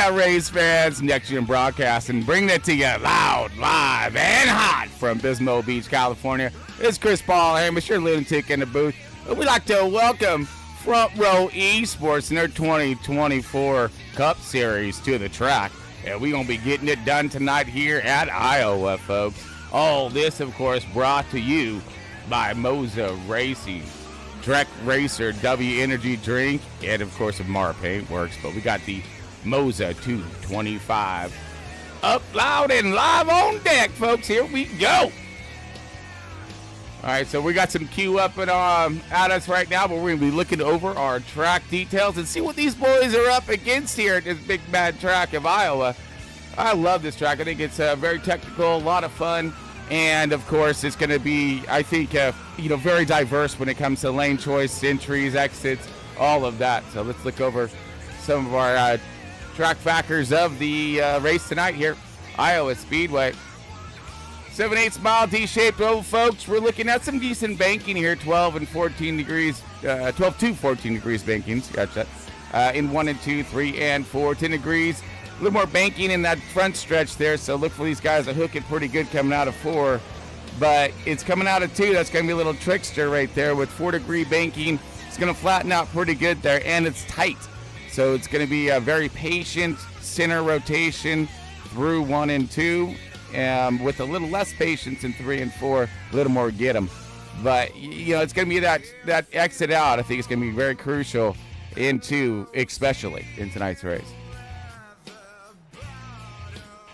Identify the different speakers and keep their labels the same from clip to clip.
Speaker 1: that, Rays fans? Next Gen Broadcasting, bringing it to you loud, live, and hot from Bismo Beach, California. It's Chris Paul here, Mr. Lunatic in the booth. We'd like to welcome Front Row Esports in their 2024 Cup Series to the track. And we're going to be getting it done tonight here at Iowa, folks. All this, of course, brought to you by Moza Racing, Trek Racer, W Energy Drink, and, of course, Amara Paintworks. But we got the Moza 225 up loud and live on deck, folks. Here we go. All right, so we got some queue up and at us right now, but we're going to be looking over our track details and see what these boys are up against here at this big bad track of Iowa. I love this track. I think it's very technical, a lot of fun, and of course, it's going to be, I think, very diverse when it comes to lane choice, entries, exits, all of that. So let's look over some of our track factors of the race tonight here, Iowa Speedway. 7/8 mile D-shaped oval, folks. We're looking at some decent banking here, 12 to 14 degrees bankings, gotcha. In 1 and 2, 3 and 4, 10 degrees. A little more banking in that front stretch there, so look for these guys to hook it pretty good coming out of 4. But it's coming out of 2, that's going to be a little trickster right there with 4-degree banking. It's going to flatten out pretty good there, and it's tight. So it's going to be a very patient center rotation through 1 and 2. With a little less patience in 3 and 4, a little more get them. But, it's going to be that exit out. I think it's going to be very crucial especially in tonight's race.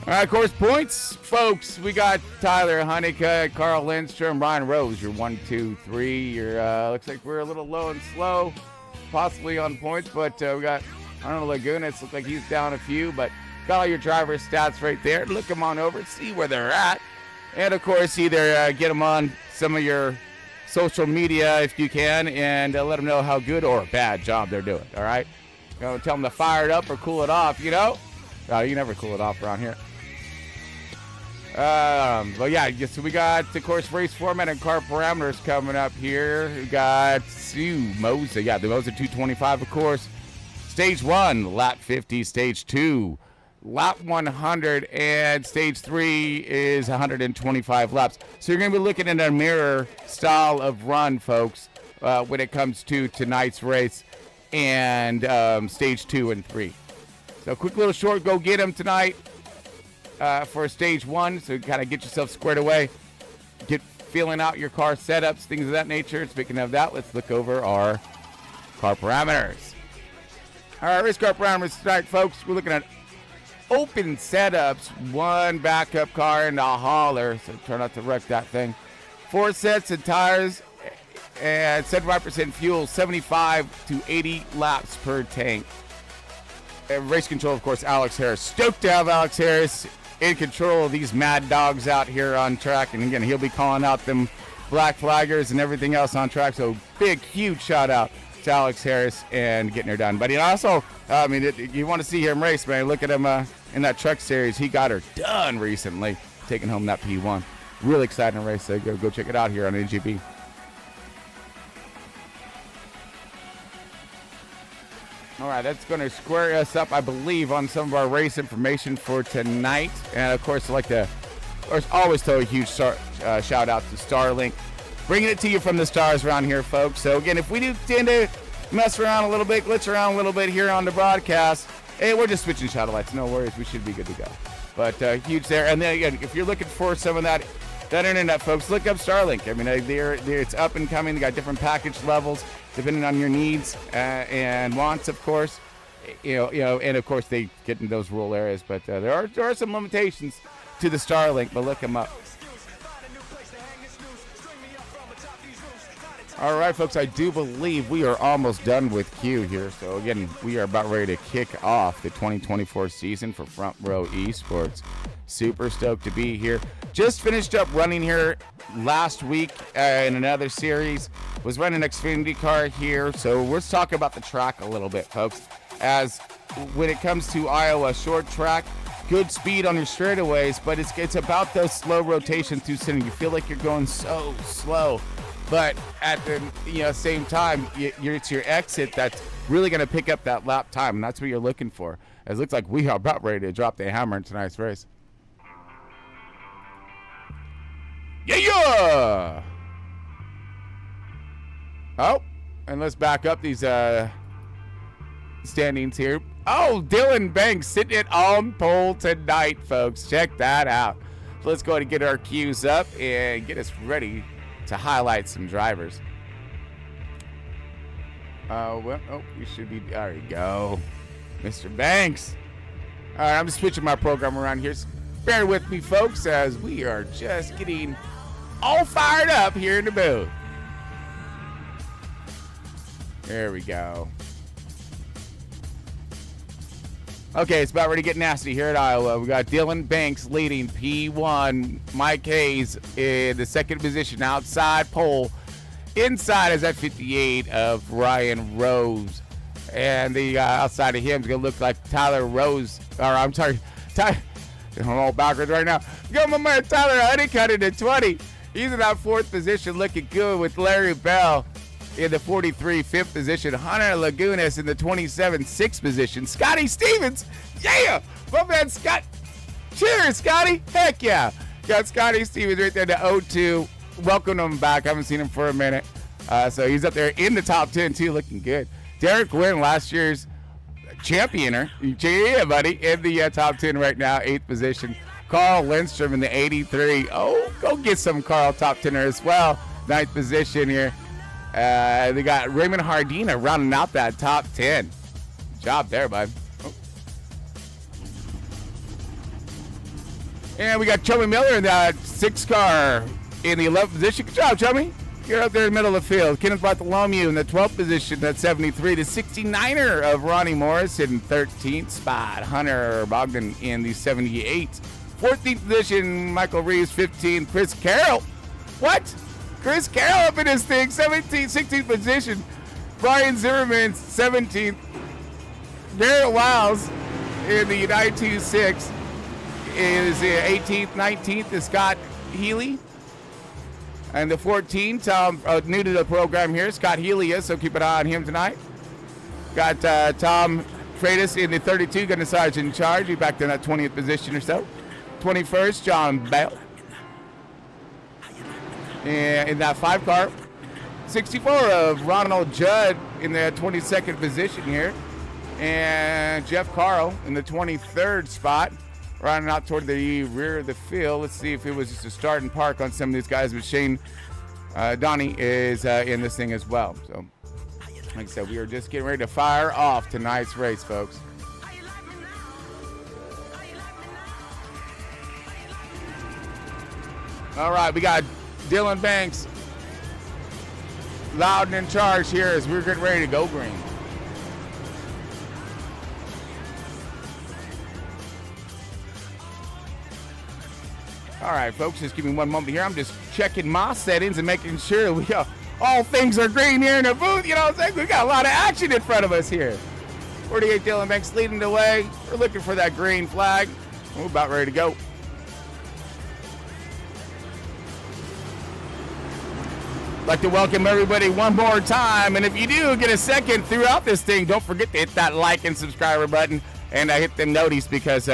Speaker 1: All right, course points, folks. We got Tyler Honeycutt, Carl Lindstrom, Ryan Rose, your 1, 2, 3. Looks like we're a little low and slow, possibly on points, but we got Arnold Lagunas. Looks like he's down a few, but got all your driver stats right there. Look them on over, see where they're at. And, of course, either get them on some of your social media if you can and let them know how good or bad job they're doing, all right? Tell them to fire it up or cool it off, you never cool it off around here. But, yeah, so we got, of course, race format and car parameters coming up here. We got Moza, the Moza 225, of course. Stage 1, lap 50. Stage 2, lap 100, and stage 3 is 125 laps. So you're going to be looking at a mirror style of run, folks, when it comes to tonight's race and stage 2 and 3. So quick little short go get them tonight for stage 1. So kind of get yourself squared away, get feeling out your car setups, things of that nature. Speaking of that, let's look over our car parameters. All right, race car parameters tonight, folks. We're looking at open setups, 1 backup car and a hauler, so try not to wreck that thing. 4 sets of tires and 75% fuel, 75 to 80 laps per tank. And race control, of course, Alex Harris. Stoked to have Alex Harris in control of these mad dogs out here on track. And again, he'll be calling out them black flaggers and everything else on track. So big, huge shout out to Alex Harris and getting her done. But also, you want to see him race, man. Look at him in that truck series. He got her done recently, taking home that P1. Really exciting race. So go check it out here on NGB. All right, that's going to square us up, I believe, on some of our race information for tonight. And, of course, I'd like to always throw a huge shout out to Starlink, bringing it to you from the stars around here, folks. So, again, if we do tend to mess around a little bit, glitch around a little bit here on the broadcast, hey, we're just switching satellites. No worries. We should be good to go. But huge there. And then, again, if you're looking for some of that internet, folks, look up Starlink. It's up and coming. They got different package levels depending on your needs and wants, of course. And of course they get in those rural areas. But there are some limitations to the Starlink. But look them up. All right, folks, I do believe we are almost done with Q here. So, again, we are about ready to kick off the 2024 season for Front Row Esports. Super stoked to be here. Just finished up running here last week in another series. Was running an Xfinity car here. So let's talk about the track a little bit, folks. As when it comes to Iowa, short track, good speed on your straightaways, but it's about those slow rotations through center. You feel like you're going so slow. But at the same time, it's your exit that's really going to pick up that lap time, and that's what you're looking for. It looks like we are about ready to drop the hammer in tonight's race. Yeah! Oh, and let's back up these standings here. Oh, Dylan Banks sitting it on pole tonight, folks. Check that out. So let's go ahead and get our cues up and get us ready to highlight some drivers. We should be, there you go, Mr. Banks. All right, I'm just switching my program around here. So bear with me, folks, as we are just getting all fired up here in the booth. There we go. Okay, it's about ready to get nasty here at Iowa. We got Dylan Banks leading P1. Mike Hayes in the second position outside pole. Inside is at 58 of Ryan Rose. And the outside of him is going to look like Tyler Rose. Or I'm sorry, I'm all backwards right now. Got my man Tyler Honeycutt in the 20. He's in that fourth position looking good with Larry Bell in the 43, fifth position. Hunter Lagunas in the 27, sixth position. Scotty Stevens, yeah! My man Scott. Cheers, Scotty. Heck yeah. Got Scotty Stevens right there, the 0-2. Welcome him back. I haven't seen him for a minute. So he's up there in the top 10, too, looking good. Derek Wynn, last year's championer. Yeah, buddy, in the top 10 right now, eighth position. Carl Lindstrom in the 83. Oh, go get some Carl top 10er as well. Ninth position here. They got Raymond Hardina rounding out that top 10. Good job there, bud. Oh. And we got Chummy Miller in that 6 car in the 11th position. Good job, Chummy. You're up there in the middle of the field. Kenneth Bartholomew in the 12th position at 73. The 69er of Ronnie Morris in 13th spot. Hunter Bogdan in the 78th. 14th position, Michael Reeves, 15th. Chris Carroll. What? Chris Carroll up in his thing, 17th, 16th position. Brian Zimmerman, 17th. Garrett Wiles in the 926 is 18th, 19th is Scott Healy. And the 14th, new to the program here, Scott Healy is, so keep an eye on him tonight. Got Tom Freitas in the 32, got a sergeant in charge. He's back in that 20th position or so. 21st, John Bell. And in that 5 car, 64 of Ronald Judd in the 22nd position here. And Jeff Carl in the 23rd spot, running out toward the rear of the field. Let's see if it was just a start and park on some of these guys. But Shane Donnie is in this thing as well. So, like I said, we are just getting ready to fire off tonight's race, folks. All right, we got Dylan Banks loud and in charge here as we're getting ready to go green. All right, folks, just give me one moment here. I'm just checking my settings and making sure we all things are green here in the booth. You know what I'm saying? We got a lot of action in front of us here. 48 Dylan Banks leading the way. We're looking for that green flag. We're about ready to go. I'd like to welcome everybody one more time. And if you do get a second throughout this thing, don't forget to hit that like and subscriber button and hit the notice because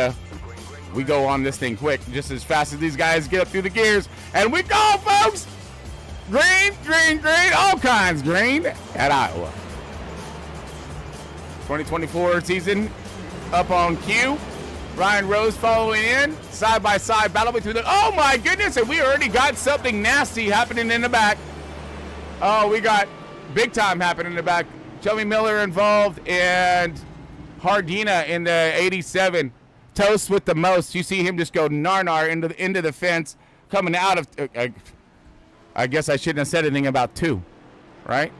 Speaker 1: we go on this thing quick, just as fast as these guys get up through the gears. And we go, folks! Green, green, green, all kinds green at Iowa. 2024 season up on cue. Ryan Rose following in, side-by-side battle between the... Oh, my goodness, and we already got something nasty happening in the back. Oh, we got big time happening in the back. Chummy Miller involved and Hardina in the 87. Toast with the most. You see him just go nar into the fence, coming out of. I guess I shouldn't have said anything about 2, right?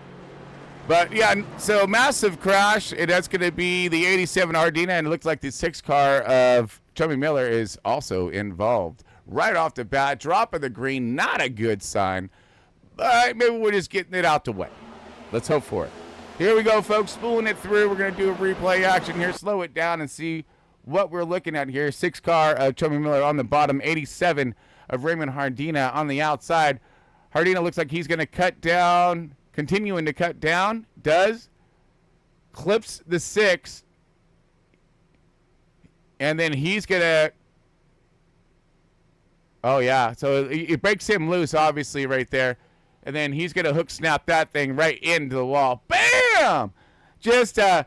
Speaker 1: But yeah, so massive crash, and that's going to be the 87 Ardina, and it looks like the 6 car of Chummy Miller is also involved. Right off the bat, drop of the green, not a good sign, but maybe we're just getting it out the way. Let's hope for it. Here we go, folks, spooling it through. We're going to do a replay action here, slow it down and see what we're looking at here. 6 car of Chummy Miller on the bottom, 87 of Raymond Hardina on the outside. Hardina looks like he's going to cut down, continuing to cut down, clips the 6, And then he's going to, oh, yeah. So it breaks him loose, obviously, right there. And then he's going to hook snap that thing right into the wall. Bam! Just a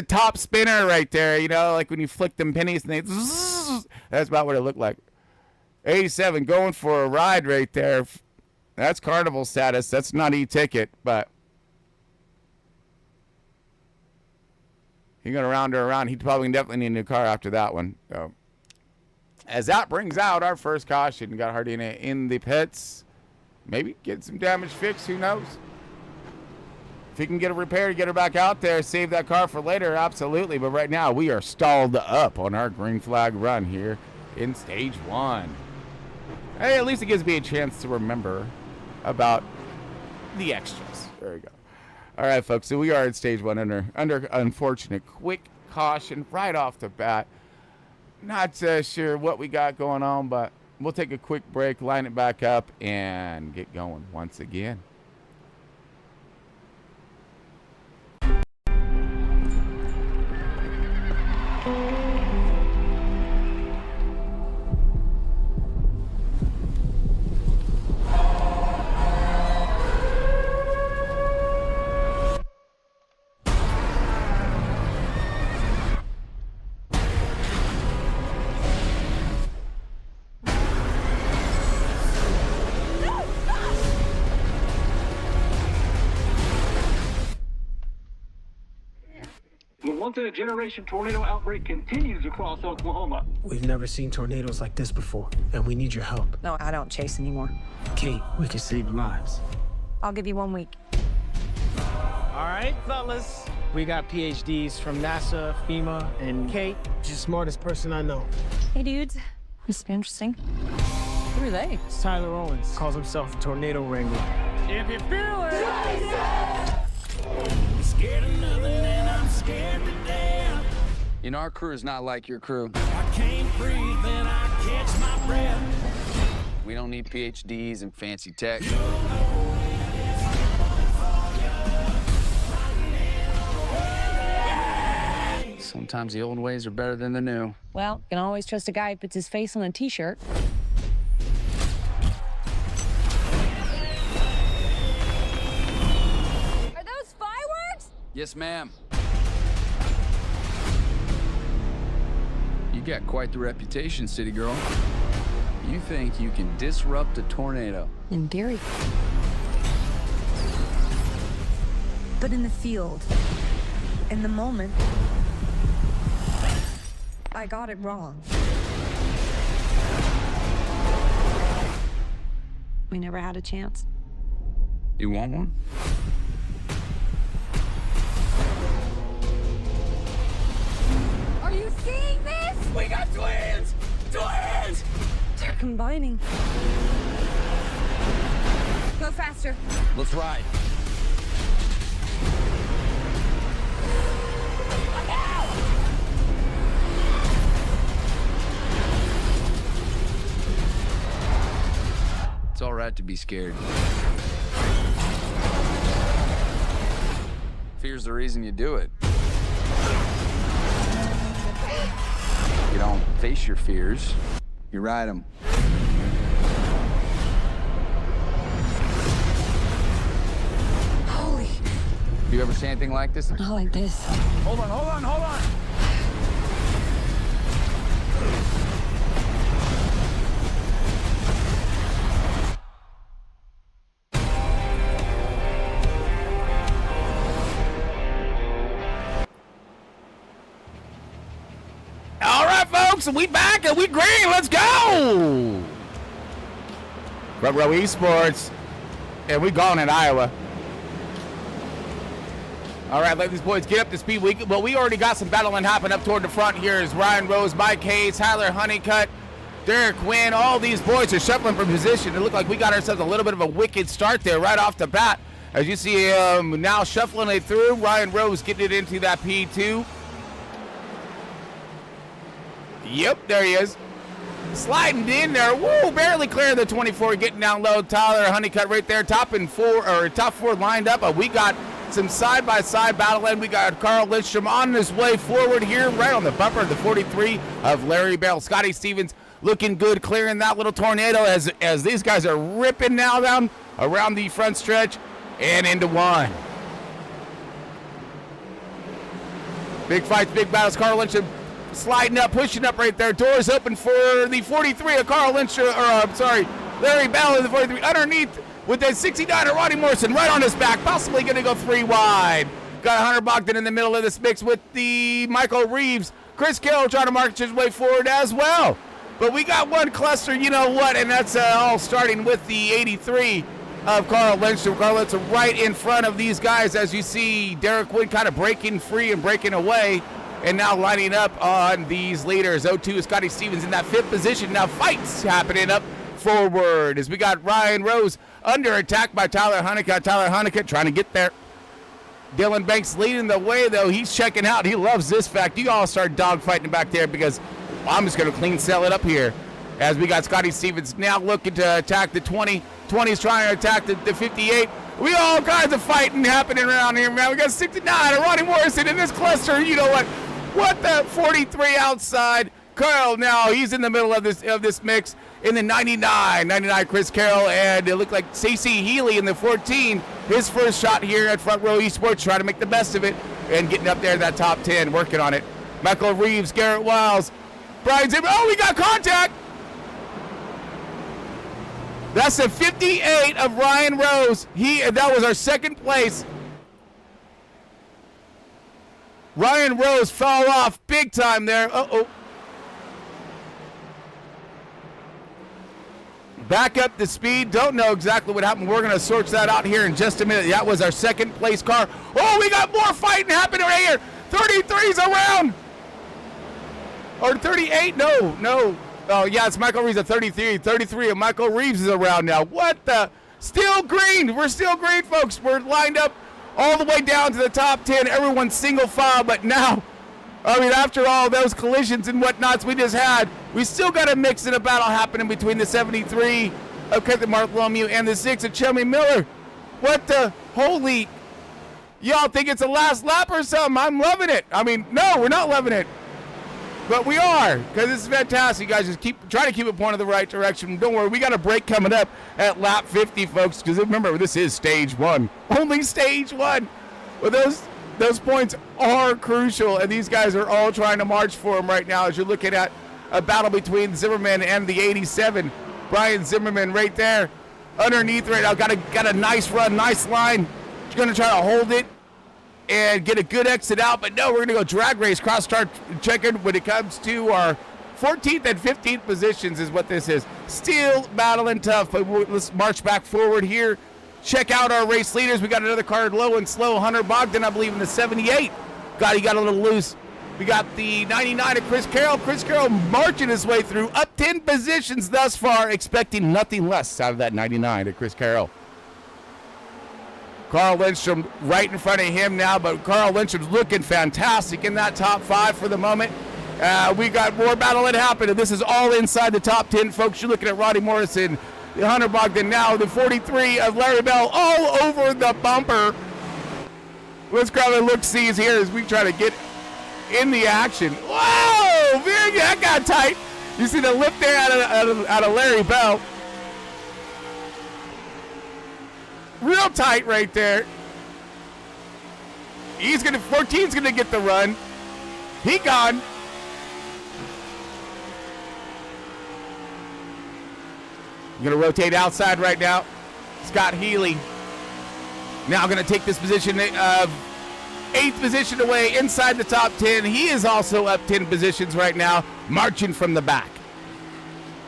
Speaker 1: top spinner right there, you know, like when you flick them pennies and they zzz, that's about what it looked like. 87 going for a ride right there. That's carnival status. That's not e-ticket, but he's going to round her around. He probably definitely need a new car after that one. So, as that brings out our first caution, got Hardina in the pits. Maybe get some damage fixed. Who knows? If he can get a repair, get her back out there, save that car for later, absolutely. But right now, we are stalled up on our green flag run here in stage 1. Hey, at least it gives me a chance to remember about the extras. There we go. All right, folks. So we are in stage 1 under unfortunate quick caution right off the bat. Not sure what we got going on, but we'll take a quick break, line it back up, and get going once again.
Speaker 2: Once-in-a-generation tornado outbreak continues across Oklahoma.
Speaker 3: We've never seen tornadoes like this before, and we need your help.
Speaker 4: No, I don't chase anymore.
Speaker 3: Kate, we can save lives.
Speaker 4: I'll give you 1 week.
Speaker 3: All right, fellas. We got PhDs from NASA, FEMA, and Kate, she's the smartest person I know.
Speaker 4: Hey, dudes. This is interesting. Who are they?
Speaker 3: It's Tyler Owens. Calls himself a tornado wrangler. If you feel it!
Speaker 5: Scared of nothing and I'm scared to death. You know, our crew is not like your crew. I can't breathe and I catch my breath. We don't need PhDs and fancy tech. Sometimes the old ways are better than the new.
Speaker 4: Well, you can always trust a guy who puts his face on a t-shirt. Are those fireworks?
Speaker 5: Yes, ma'am. You got quite the reputation, city girl. You think you can disrupt a tornado?
Speaker 4: In theory. But in the field, in the moment, I got it wrong. We never had a chance.
Speaker 5: You want one?
Speaker 4: Are you seeing this?
Speaker 5: We got twins! Twins!
Speaker 4: They're combining. Go faster.
Speaker 5: Let's ride. It's all right to be scared. Fear's the reason you do it. You don't face your fears, you ride them.
Speaker 4: Holy.
Speaker 5: You ever seen anything like this?
Speaker 4: Not like this.
Speaker 5: Hold on.
Speaker 1: And we back and we green. Let's go. Front Row Esports. And we gone in Iowa. All right, let these boys get up to speed. We already got some battling happening up toward the front here as Ryan Rose, Mike Hayes, Tyler Honeycutt, Derek Quinn. All these boys are shuffling from position. It looked like we got ourselves a little bit of a wicked start there right off the bat. As you see now shuffling it through. Ryan Rose getting it into that P2. Yep, there he is. Sliding in there. Woo, barely clearing the 24, getting down low. Tyler Honeycutt right there, top four lined up. We got some side-by-side battle, and we got Carl Lindstrom on his way forward here, right on the bumper of the 43 of Larry Bell. Scotty Stevens looking good, clearing that little tornado as these guys are ripping now down around the front stretch and into one. Big fights, big battles. Carl Lindstrom sliding up, pushing up right there. Doors open for the 43 of Carl Lindstrom, Larry Bell in the 43 underneath with that 69 of Roddy Morrison right on his back, possibly going to go 3 wide. Got Hunter Bogdan in the middle of this mix with the Michael Reeves. Chris Carroll trying to march his way forward as well. But we got one cluster, you know what, and that's all starting with the 83 of Carl Lindstrom. Carl Lindstrom right in front of these guys as you see Derek Wood kind of breaking free and breaking away and now lining up on these leaders. 0-2 Scotty Stevens in that 5th position. Now fights happening up forward as we got Ryan Rose under attack by Tyler Honeycutt. Tyler Honeycutt trying to get there. Dylan Banks leading the way, though. He's checking out. He loves this fact. You all start dogfighting back there because I'm just going to clean sell it up here as we got Scotty Stevens now looking to attack the 20. 20's trying to attack the 58. We got all kinds of fighting happening around here, man. We got 69 and Ronnie Morrison in this cluster. You know what? What the 43 outside. Carl now, he's in the middle of this mix. In the 99 Chris Carroll, and it looked like C.C. Healy in the 14. His first shot here at Front Row Esports, trying to make the best of it and getting up there in that top 10, working on it. Michael Reeves, Garrett Wiles, Brian Zimmer. Oh, we got contact. That's the 58 of Ryan Rose. That was our 2nd place. Ryan Rose fell off big time there. Uh-oh. Back up the speed. Don't know exactly what happened. We're going to sort that out here in just a minute. That was our 2nd place car. Oh, we got more fighting happening right here. 33's around. Or 38? No. Oh, yeah, it's Michael Reeves at 33. 33 of Michael Reeves is around now. What the? Still green. We're still green, folks. We're lined up all the way down to the top 10. Everyone's single file, but now, after all those collisions and whatnots we just had, we still got a mix in a battle happening between the 73 of Kevin Bartholomew and the 6 of Chummy Miller. What the holy? Y'all think it's the last lap or something? I'm loving it. No, we're not loving it. But we are, because this is fantastic. You guys just try to keep it pointed the right direction. Don't worry, we got a break coming up at lap 50, folks, because remember, this is stage 1. Only stage 1. But those points are crucial, and these guys are all trying to march for them right now as you're looking at a battle between Zimmerman and the 87. Brian Zimmerman right there underneath right now. Got a nice run, nice line. He's going to try to hold it and get a good exit out, but no, we're going to go drag race, cross-start checking when it comes to our 14th and 15th positions is what this is. Still battling tough, but let's march back forward here. Check out our race leaders. We got another card low and slow. Hunter Bogdan, I believe, in the 78. He got a little loose. We got the 99 of Chris Carroll. Chris Carroll marching his way through, up 10 positions thus far, expecting nothing less out of that 99 of Chris Carroll. Carl Lindstrom right in front of him now, but Carl Lindstrom's looking fantastic in that top 5 for the moment. We got more battle that happened, and this is all inside the top 10, folks. You're looking at Roddy Morrison, Hunter Bogdan now, the 43 of Larry Bell all over the bumper. Let's grab a look-sees here as we try to get in the action. Whoa, man, that got tight. You see the lift there out of Larry Bell. Real tight right there. 14's gonna get the run. He gone. Gonna rotate outside right now. Scott Healy now gonna take this position of 8th position away inside the top 10. He is also up 10 positions right now, marching from the back.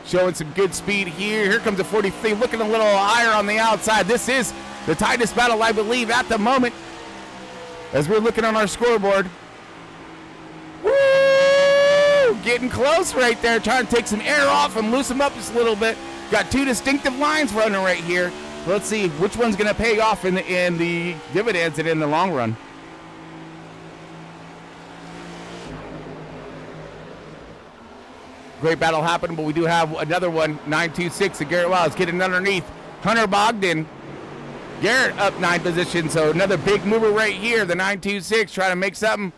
Speaker 1: Showing some good speed here. Here comes a 43, looking a little higher on the outside. This is the tightest battle, I believe, at the moment, as we're looking on our scoreboard. Woo! Getting close right there, trying to take some air off and loosen them up just a little bit. Got 2 distinctive lines running right here. Let's see which one's going to pay off in the dividends and in the long run. Great battle happened, but we do have another one, 926 of Garrett Wiles getting underneath Hunter Bogdan. Garrett up 9 positions, so another big mover right here. The 926 trying to make something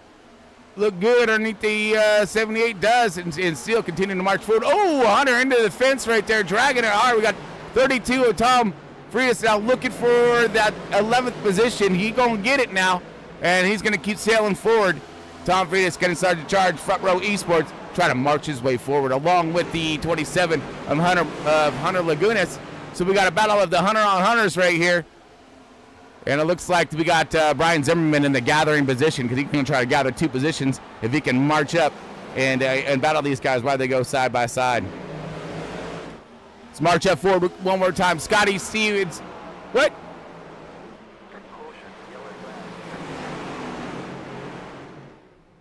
Speaker 1: look good underneath the 78 does, and still continuing to march forward. Oh, Hunter into the fence right there, dragging it hard. We got 32 of Tom Frias now looking for that 11th position. He gonna get it now, and he's gonna keep sailing forward. Tom Frias getting started to charge. Front row esports trying to march his way forward along with the 27 of Hunter Lagunas. So we got a battle of the Hunter on Hunters right here. And it looks like we got Brian Zimmerman in the gathering position because he's going to try to gather 2 positions if he can march up and battle these guys while they go side by side. Let's march up forward one more time. Scotty Stevens. What?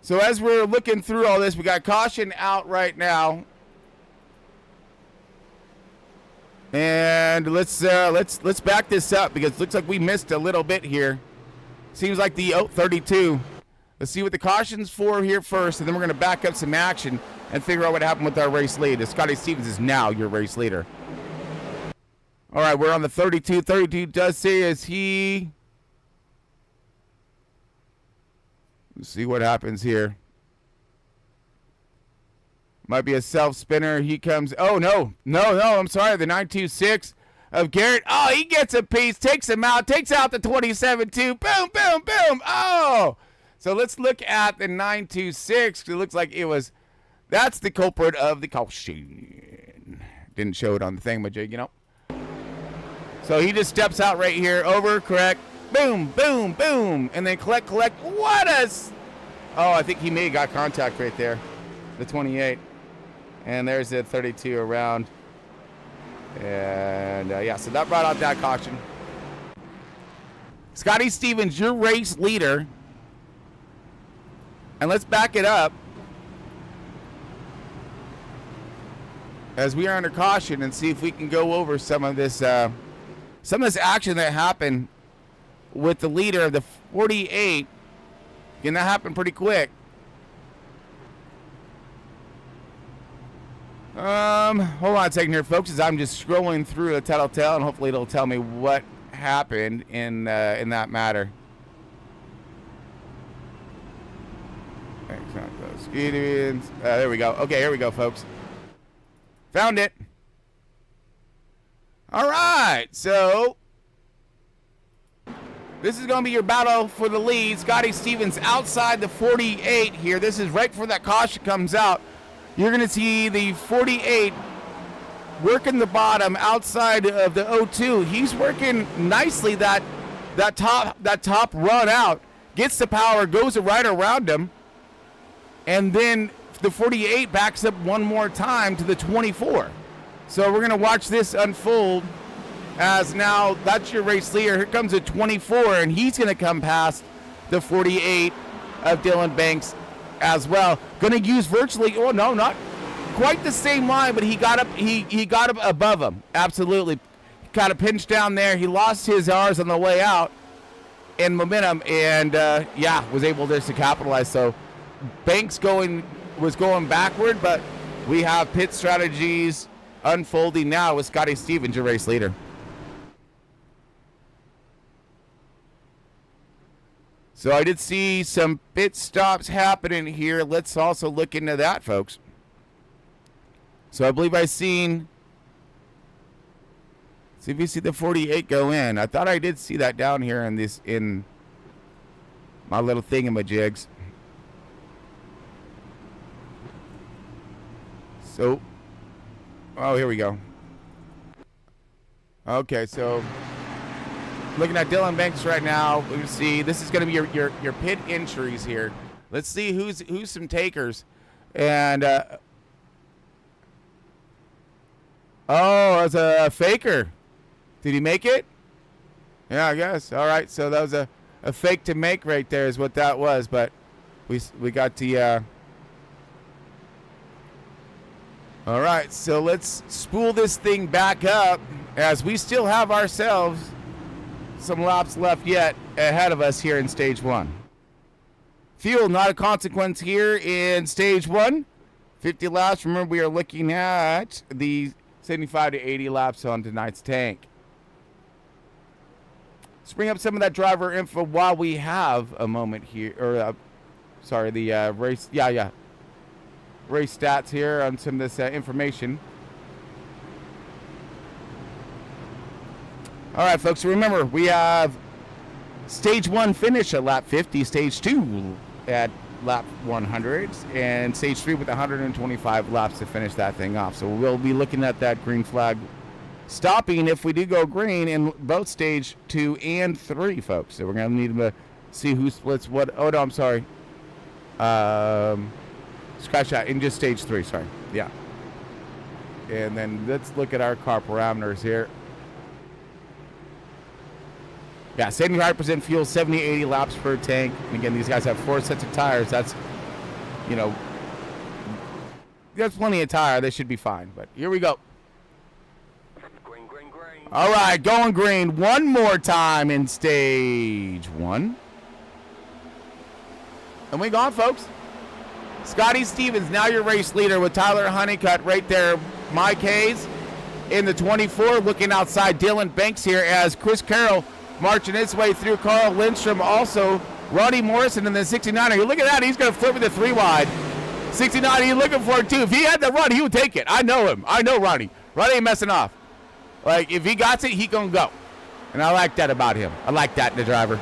Speaker 1: So as we're looking through all this, we got caution out right now. And let's back this up because it looks like we missed a little bit here. Seems like the 32. Let's see what the caution's for here first, and then we're going to back up some action and figure out what happened with our race lead. Scotty Stevens is now your race leader. All right, we're on the 32. 32 does say is he. Let's see what happens here. Might be a self-spinner. He comes. Oh, no. I'm sorry. The 926 of Garrett. Oh, he gets a piece. Takes him out. Takes out the 27 too. Boom, boom, boom. Oh. So let's look at the 926. It looks like it was. That's the culprit of the caution. Didn't show it on the thingamajig, you know. So he just steps out right here. Over, correct. Boom, boom, boom. And then collect. What a. Oh, I think he may have got contact right there. The 28. And there's the 32 around. And, yeah, so that brought out that caution. Scotty Stevens, your race leader. And let's back it up as we are under caution and see if we can go over some of this action that happened with the leader of the 48. And that happened pretty quick. Hold on a second here, folks, as I'm just scrolling through the telltale, and hopefully it'll tell me what happened in that matter. There we go. Okay, here we go, folks. Found it. All right, so this is going to be your battle for the lead. Scotty Stevens outside the 48 here. This is right before that caution comes out. You're going to see the 48 working the bottom outside of the 02. He's working nicely that top run out. Gets the power, goes right around him. And then the 48 backs up one more time to the 24. So we're going to watch this unfold as now that's your race leader. Here comes a 24, and he's going to come past the 48 of Dylan Banks as well. Going to use virtually, oh no, not quite the same line, but he got up above him. Absolutely. Kind of pinched down there. He lost his R's on the way out in momentum, and was able just to capitalize. So Banks was going backward, but we have pit strategies unfolding now with Scotty Stevens, your race leader. So I did see some pit stops happening here. Let's also look into that, folks. So I believe see if you see the 48 go in. I thought I did see that down here in my little thingamajigs. So, oh, here we go. Okay, so looking at Dylan Banks right now, we can see this is going to be your pit entries here. Let's see who's some takers. And it's a faker. Did he make it? Yeah, I guess. All right, so that was a fake to make right there is what that was. But we got the. All right, so let's spool this thing back up as we still have ourselves some laps left yet ahead of us here in stage 1. Fuel, not a consequence here in stage 1. 50 laps. Remember, we are looking at the 75 to 80 laps on tonight's tank. Let's bring up some of that driver info while we have a moment here. Or, sorry, the race. Yeah. Race stats here on some of this information. All right, folks. Remember, we have stage 1 finish at lap 50, stage 2 at lap 100, and stage 3 with 125 laps to finish that thing off. So we'll be looking at that green flag stopping if we do go green in both stage 2 and 3, folks. So we're going to need to see who splits what. Oh, no, I'm sorry. Scratch that in just stage 3, sorry. Yeah. And then let's look at our car parameters here. Yeah, 75% fuel, 70, 80 laps per tank. And again, these guys have 4 sets of tires. That's, you know, that's plenty of tire. They should be fine. But here we go.
Speaker 2: Green.
Speaker 1: All right, going green one more time in stage 1. And we gone, folks. Scotty Stevens, now your race leader with Tyler Honeycutt right there. Mike Hayes in the 24, looking outside Dylan Banks here as Chris Carroll marching his way through. Carl Lindstrom also. Ronnie Morrison in the 69er. You look at that. He's going to flip with the 3 wide. 69, he's looking for it too. If he had the run, he would take it. I know him. I know Ronnie. Ronnie ain't messing off. Like, if he got it, he going to go. And I like that about him. I like that in the driver.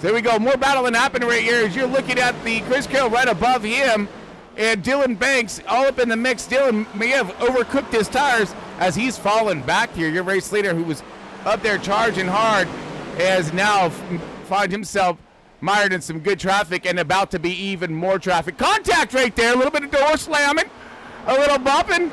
Speaker 1: So here we go. More battling happening right here as you're looking at the Chris Carroll right above him. And Dylan Banks all up in the mix. Dylan may have overcooked his tires as he's fallen back here. Your race leader who was up there charging hard has now find himself mired in some good traffic and about to be even more traffic. Contact right there. A little bit of door slamming, a little bumping,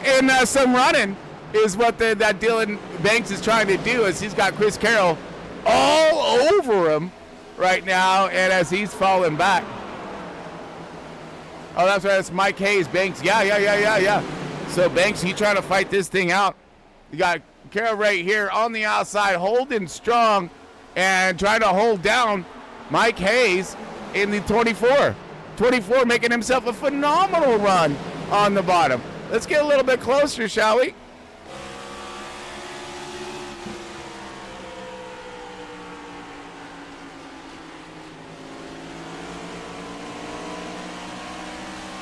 Speaker 1: and some running is what that Dylan Banks is trying to do as he's got Chris Carroll all over him right now, and as he's falling back. Oh, that's right. It's Mike Hayes. Banks. Yeah. So Banks, he trying to fight this thing out. You got Carroll right here on the outside, holding strong and trying to hold down Mike Hayes in the 24. 24 making himself a phenomenal run on the bottom. Let's get a little bit closer, shall we?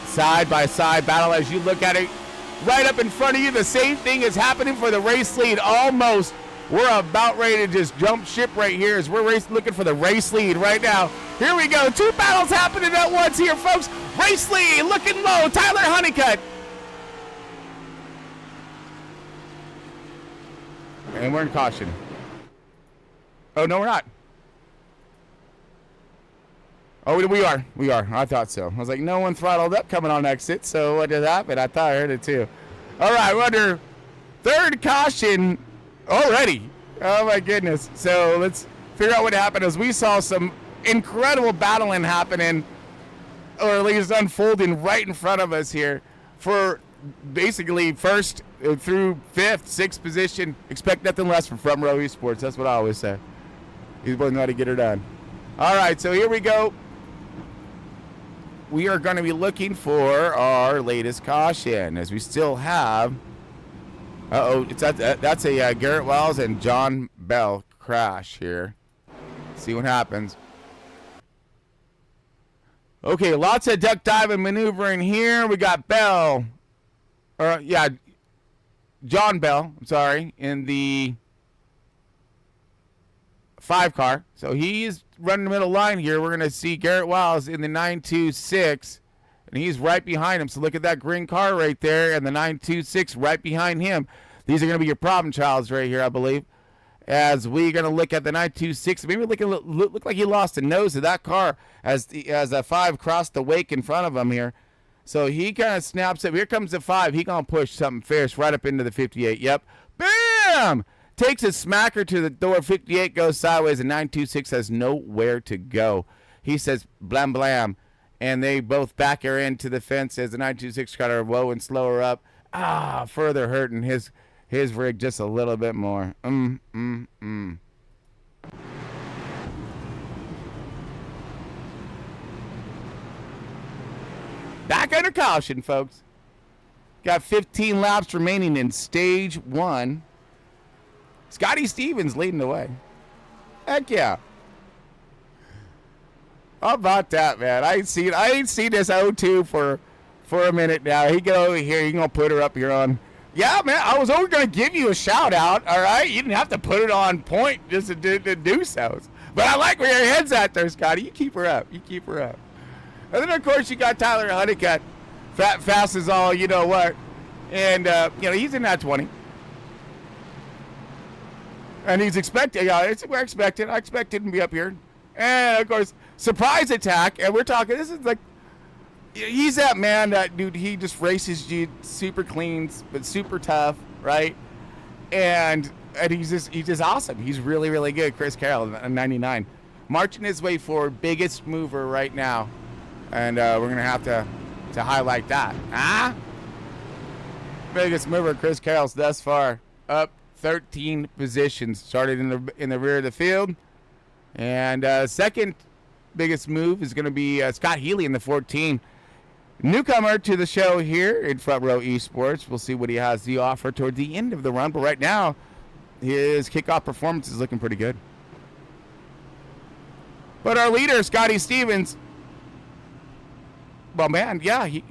Speaker 1: Side by side battle as you look at it right up in front of you. The same thing is happening for the race lead almost. We're about ready to just jump ship right here as we're looking for the race lead right now. Here we go. 2 battles happening at once here, folks. Race lead looking low. Tyler Honeycutt. And we're in caution. Oh, no, we're not. Oh, we are. I thought so. I was like, no one throttled up coming on exit, so what did happen? I thought I heard it too. All right, we're under 3rd caution already. Oh, my goodness. So let's figure out what happened as we saw some incredible battling happening, or at least unfolding right in front of us here for basically 1st through 5th, 6th position. Expect nothing less from Front Row Esports. That's what I always say. He's going to know how to get her done. All right, so here we go. We are going to be looking for our latest caution as we still have. That's a Garrett Wells and John Bell crash here. See what happens. Okay, lots of duck diving maneuvering here. We got Bell, John Bell. I'm sorry, in the 5 car. So he is running the middle line here. We're going to see Garrett Wiles in the 926, and he's right behind him. So look at that green car right there, and the 926 right behind him. These are going to be your problem childs right here, I believe. As we're going to look at the 926, maybe look like he lost the nose of that car as a 5 crossed the wake in front of him here. So he kind of snaps up. Here comes the 5. He going to push something fierce right up into the 58. Yep. Bam! Takes a smacker to the door. 58 goes sideways, and 926 has nowhere to go. He says blam blam, and they both back her into the fence as the 926 got her low and slow her up. Further hurting his rig just a little bit more. Back under caution, folks. Got 15 laps remaining in stage 1. Scotty Stevens leading the way. Heck yeah. How about that, man? I ain't seen this 0-2 for a minute now. He get over here. You gonna put her up here on? Yeah, man. I was only gonna give you a shout out. All right, you didn't have to put it on point just to do so. But I like where your head's at there, Scotty. You keep her up. You keep her up. And then of course you got Tyler Honeycutt, fast as all you know what, and he's in that 20. And he's expecting, we're expecting. I expected him to be up here. And, of course, surprise attack. And we're talking, this is like, he's that man, that dude, he just races you super clean, but super tough, right? And he's just awesome. He's really, really good. Chris Carroll, 99. Marching his way forward, biggest mover right now. And we're going to have to highlight that. Biggest mover, Chris Carroll's thus far, up 13 positions, started in the rear of the field. And second biggest move is going to be Scott Healy in the 14. Newcomer to the show here in Front Row Esports. We'll see what he has to offer toward the end of the run. But right now, his kickoff performance is looking pretty good. But our leader, Scotty Stevens, well, man, yeah, he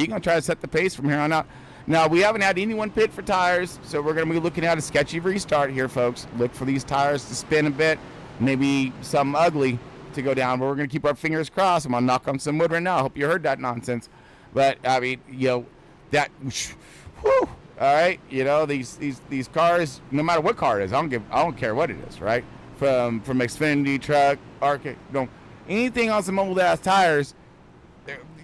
Speaker 1: going to try to set the pace from here on out. Now, we haven't had anyone pit for tires, so we're going to be looking at a sketchy restart here, folks. Look for these tires to spin a bit, maybe something ugly to go down, but we're going to keep our fingers crossed. I'm going to knock on some wood right now. I hope you heard that nonsense. But, I mean, that, whew, all right, these cars, no matter what car it is, I don't care what it is, right? From Xfinity, truck, Arctic, anything on some old-ass tires,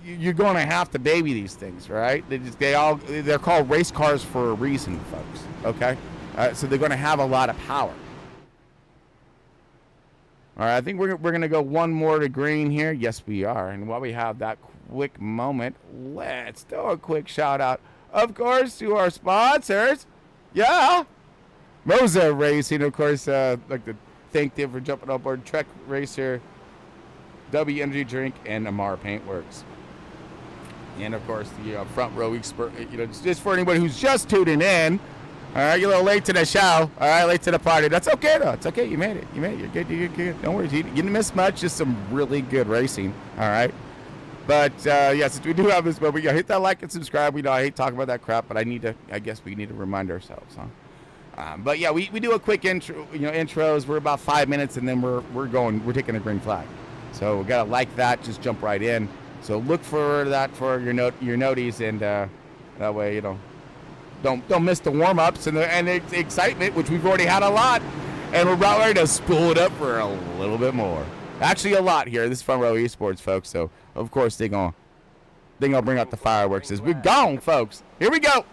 Speaker 1: you're going to have to baby these things, right? They're called race cars for a reason, folks. Okay, so they're going to have a lot of power. All right, I think we're going to go one more to green here. Yes, we are. And while we have that quick moment, let's do a quick shout out, of course, to our sponsors. Yeah, Moza Racing, of course. Like to thank them for jumping on board. Trek Racer, W Energy Drink, and Amar Paintworks. And, of course, the Front Row Expert, just for anybody who's just tuning in. All right, you're a little late to the show. All right, late to the party. That's okay, though. It's okay. You made it. You're good. You're good. Don't worry. You didn't miss much. Just some really good racing. All right. But, yes, we do have this, but we hit that like and subscribe. I hate talking about that crap, but I guess we need to remind ourselves, huh? But, yeah, we do a quick intro, intros. We're about 5 minutes, and then we're taking a green flag. So we got to like that. Just jump right in. So look for that for your noties, and that way don't miss the warm-ups and the excitement, which we've already had a lot, and we're about ready to spool it up for a little bit more. Actually, a lot here. This is Front Row Esports, folks. So of course they're gonna bring out the fireworks as we're gone, folks. Here we go.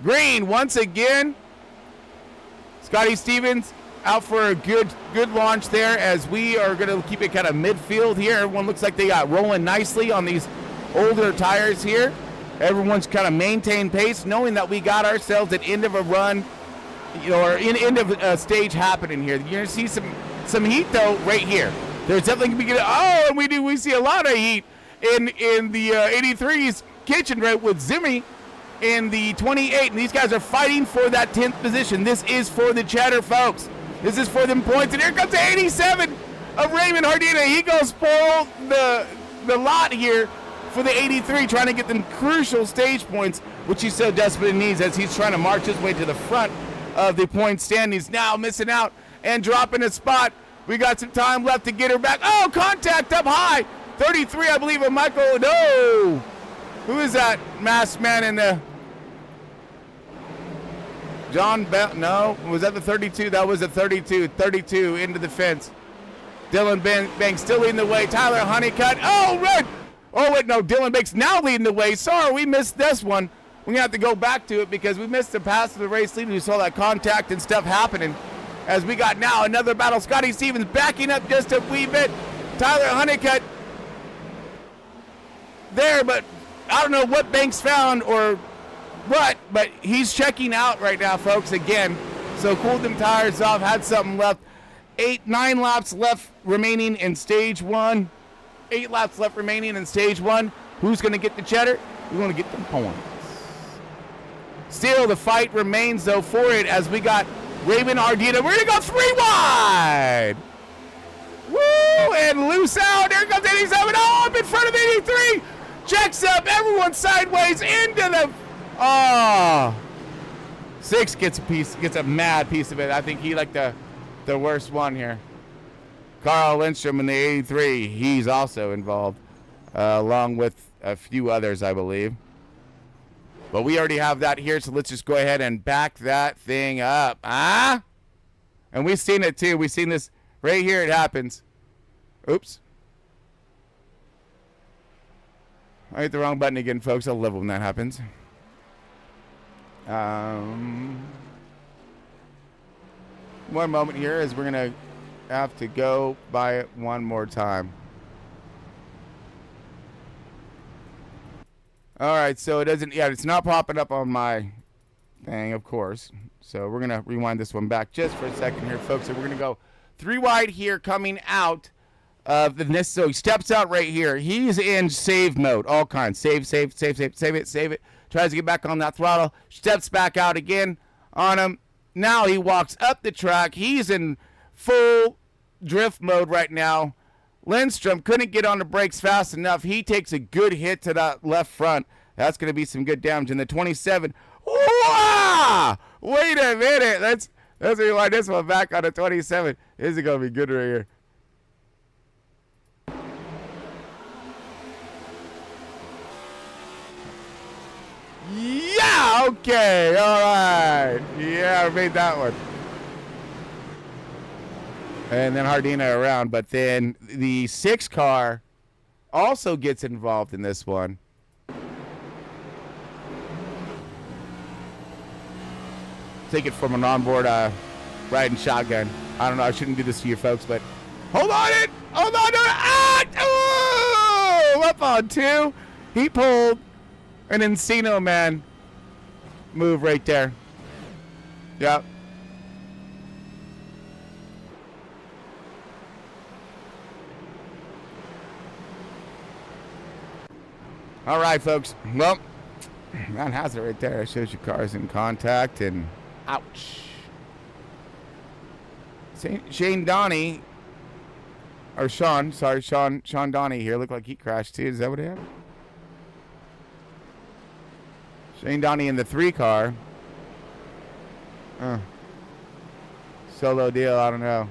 Speaker 1: Green once again. Scotty Stevens out for a good launch there, as we are going to keep it kind of midfield here. Everyone looks like they got rolling nicely on these older tires here. Everyone's kind of maintained pace, knowing that we got ourselves at end of a run, or end of a stage happening here. You're going to see some heat, though, right here. There's definitely going to be and we see a lot of heat in the 83's kitchen, right, with Zimmy in the 28, and these guys are fighting for that 10th position. This is for the cheddar, folks. This is for them points, and here comes the 87 of Raymond Hardina. He goes spoil the lot here for the 83, trying to get them crucial stage points, which he so desperately needs as he's trying to march his way to the front of the point standings. Now missing out and dropping a spot. We got some time left to get her back. Oh, contact up high. 33, I believe, of Michael. No. Who is that masked man in the... John Bell, no, was that the 32? That was the 32. 32 into the fence. Dylan Banks still leading the way. Tyler Honeycutt. Oh, red. Oh, wait, no. Dylan Banks now leading the way. Sorry, we missed this one. We're going to have to go back to it because we missed the pass of the race leader. We saw that contact and stuff happening as we got now another battle. Scotty Stevens backing up just a wee bit. Tyler Honeycutt there, but I don't know what Banks found or what, but he's checking out right now, folks, again. So cooled them tires off, had something left. 9 laps left remaining in stage 1. 8 laps left remaining in stage 1. Who's going to get the cheddar? We're going to get them points. Still, the fight remains, though, for it, as we got Raymond Ardita. We're going to go 3 wide. Woo! And loose out. There comes 87. Oh, up in front of 83. Checks up. Everyone sideways into the. Oh. 6 gets a mad piece of it. I think he like the worst one here. Carl Lindstrom in the 83. He's also involved, along with a few others, I believe. But we already have that here, so let's just go ahead and back that thing up. Ah? And we've seen it too. We've seen this right here. It happens. Oops. I hit the wrong button again, folks. I'll love it when that happens. One moment here as we're going to have to go by it one more time. All right, so it doesn't, yeah, it's not popping up on my thing, of course. So we're going to rewind this one back just for a second here, folks. So we're going to go 3 wide here coming out of the, so he steps out right here. He's in save mode, all kinds. Save it. Tries to get back on that throttle. Steps back out again on him. Now he walks up the track. He's in full drift mode right now. Lindstrom couldn't get on the brakes fast enough. He takes a good hit to that left front. That's going to be some good damage. In the 27. Wow! Wait a minute. Let's rewind this one back on the 27. This is going to be good right here. Yeah! Okay. All right. Yeah, I made that one. And then Hardina around, but then the 6 car also gets involved in this one. Take it from an onboard riding shotgun. I don't know. I shouldn't do this to you folks, but hold on it. Hold on to it. Ah! Ooh! Up on 2. He pulled an Encino man move right there. Yep. All right, folks. Well, that has it right there. It shows your car's in contact and ouch. Shane Donnie, or Sean Donnie here. Looked like he crashed too. Is that what happened? Shane Donnie in the 3 car. Solo deal. I don't know.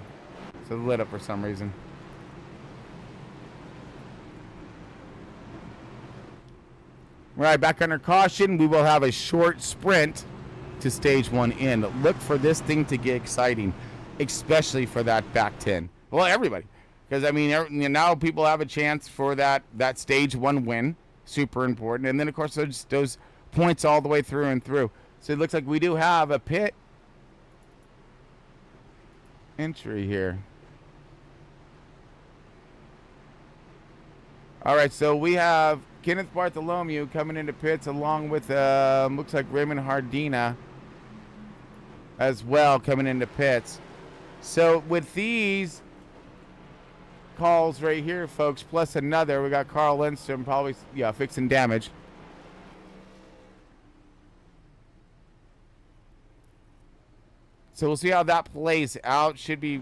Speaker 1: It's lit up for some reason. All right, back under caution. We will have a short sprint to stage 1 in. Look for this thing to get exciting, especially for that back 10. Well, everybody. Because, I mean, now people have a chance for that stage 1 win. Super important. And then, of course, those points all the way through and through. So it looks like we do have a pit entry here. All right, so we have Kenneth Bartholomew coming into pits along with, looks like Raymond Hardina as well coming into pits. So with these calls right here, folks, plus another, we got Carl Lindstrom probably, fixing damage. So we'll see how that plays out. Should be,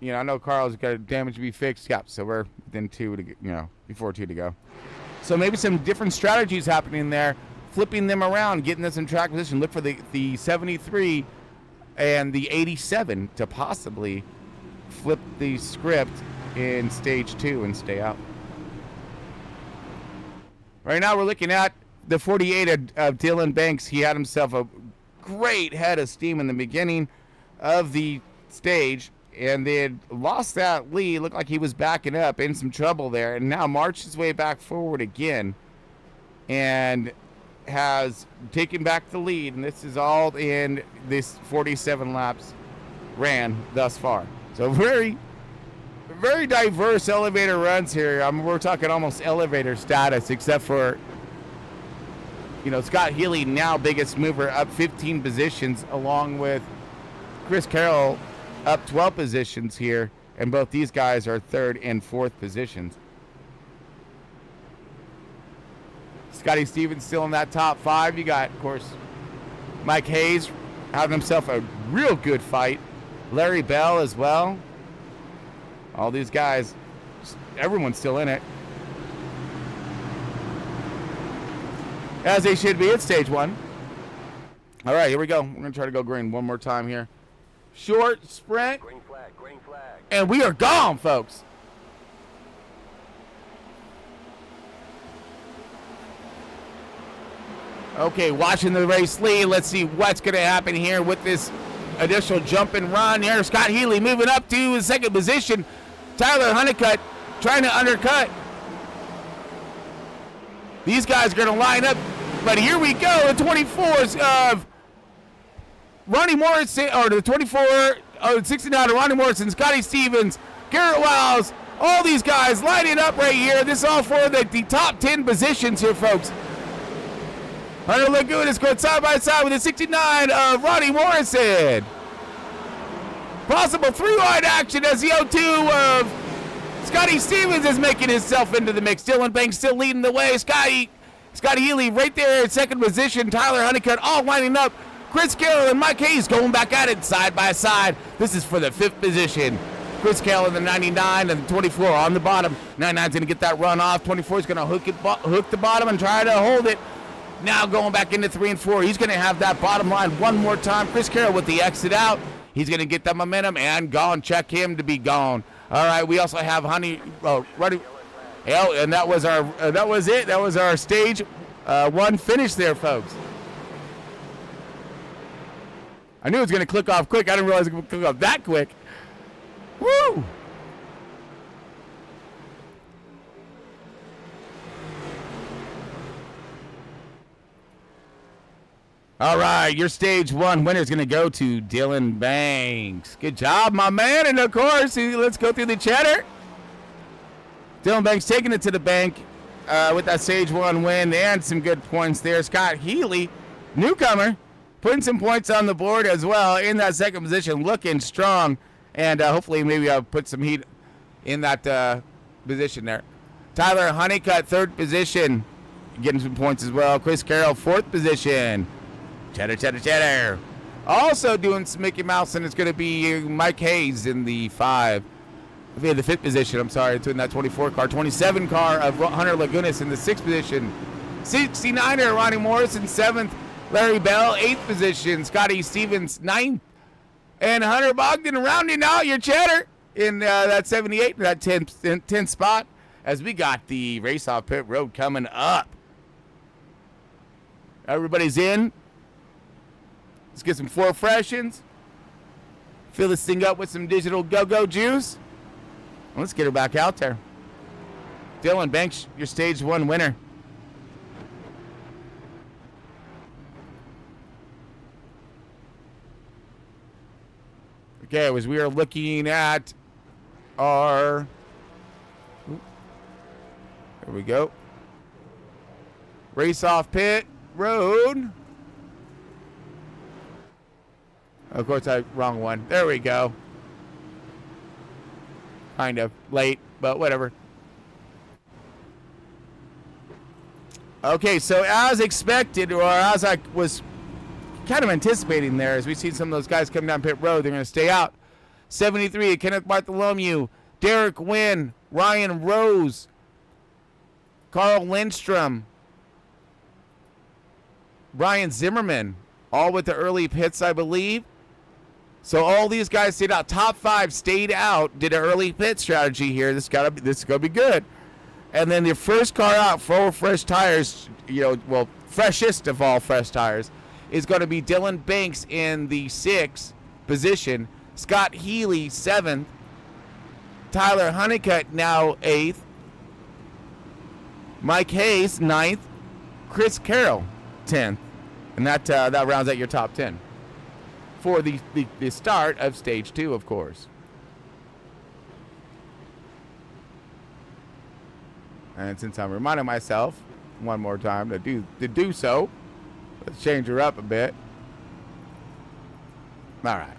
Speaker 1: I know Carl's got a damage to be fixed. Yeah, so we're within 2 to, before 2 to go. So maybe some different strategies happening there, flipping them around, getting this in track position. Look for the 73 and the 87 to possibly flip the script in stage 2 and stay out. Right now we're looking at the 48 of Dylan Banks. He had himself a great head of steam in the beginning of the stage, and they had lost that lead. Looked like he was backing up, in some trouble there, and now marched his way back forward again and has taken back the lead. And this is all in this 47 laps ran thus far. So very, very diverse elevator runs here. We're talking almost elevator status, except for Scott Healy, now biggest mover, up 15 positions, along with Chris Carroll up 12 positions here, and both these guys are 3rd and 4th positions. Scotty Stevens still in that top 5. You got, of course, Mike Hayes having himself a real good fight. Larry Bell as well. All these guys, everyone's still in it. As they should be at stage 1. All right, here we go. We're going to try to go green one more time here. Short sprint.
Speaker 2: Green flag, green flag.
Speaker 1: And we are gone, folks. Okay, watching the race lead. Let's see what's going to happen here with this additional jump and run here. Scott Healy moving up to his second position. Tyler Honeycutt trying to undercut. These guys are going to line up. But here we go. The 24s of Ronnie Morrison, or the 24, 69 of Ronnie Morrison, Scotty Stevens, Garrett Wiles, all these guys lining up right here. This is all for the top 10 positions here, folks. Hunter Lagoon is going side by side with the 69 of Ronnie Morrison. Possible 3-wide action as the 0-2 of Scotty Stevens is making himself into the mix. Dylan Banks still leading the way. Scotty Healy right there in second position. Tyler Honeycutt all lining up. Chris Carroll and Mike Hayes going back at it side by side. This is for the 5th position. Chris Carroll in the 99 and the 24 on the bottom. 99's going to get that run off. 24 is going to hook the bottom and try to hold it. Now going back into 3 and 4. He's going to have that bottom line one more time. Chris Carroll with the exit out. He's going to get that momentum and gone. Check him to be gone. All right, we also have Ruddy. And that was our that was it. That was our stage 1 finish there, folks. I knew it was going to click off quick. I didn't realize it would click off that quick. Woo! All right, your stage 1 winner is going to go to Dylan Banks. Good job, my man. And, of course, let's go through the chatter. Dylan Banks taking it to the bank with that stage 1 win and some good points there. Scott Healy, newcomer, putting some points on the board as well in that second position, looking strong. And hopefully maybe I'll put some heat in that position there. Tyler Honeycutt, 3rd position, getting some points as well. Chris Carroll, 4th position. Cheddar. Also doing some Mickey Mouse, and it's going to be Mike Hayes in the 5th position. I'm sorry, it's in that 24 car. 27 car of Hunter Lagunas in the 6th position. 69er Ronnie Morrison, 7th. Larry Bell, 8th position. Scotty Stevens, 9th. And Hunter Bogdan rounding out your cheddar in that 78, that 10th spot, as we got the race off pit road coming up. Everybody's in. Let's get some 4 freshens. Fill this thing up with some digital go-go juice. Let's get her back out there. Dylan Banks, your stage 1 winner. Okay, as we are looking at our... There we go. Race off pit road. Of course, wrong one. There we go. Kind of late, but whatever. Okay, so as expected, or as I was kind of anticipating there, as we see some of those guys coming down pit road, they're going to stay out. 73, Kenneth Bartholomew, Derek Wynn, Ryan Rose, Carl Lindstrom, Brian Zimmerman, all with the early pits, I believe. So all these guys stayed out. Top 5 stayed out, did an early pit strategy here. This is gonna be good. And then the first car out, 4 fresh tires, freshest of all fresh tires, is going to be Dylan Banks in the 6th position. Scott Healy, 7th. Tyler Honeycutt now 8th. Mike Hayes, 9th. Chris Carroll, 10th. And that rounds out your top 10 for the start of stage 2, of course. And since I'm reminding myself one more time to do so, let's change her up a bit. All right.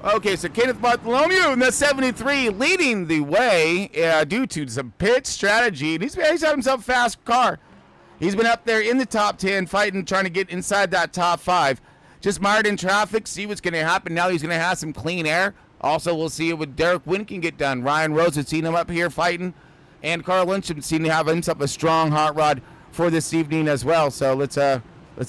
Speaker 1: Okay, so Kenneth Bartholomew in the 73 leading the way due to some pit strategy. He's had himself a fast car. He's been up there in the top 10, fighting, trying to get inside that top 5. Just mired in traffic, see what's going to happen. Now he's going to have some clean air. Also, we'll see what Derek Wynn can get done. Ryan Rose has seen him up here fighting, and Carl Lynch has seen to have himself a strong hot rod for this evening as well. So let's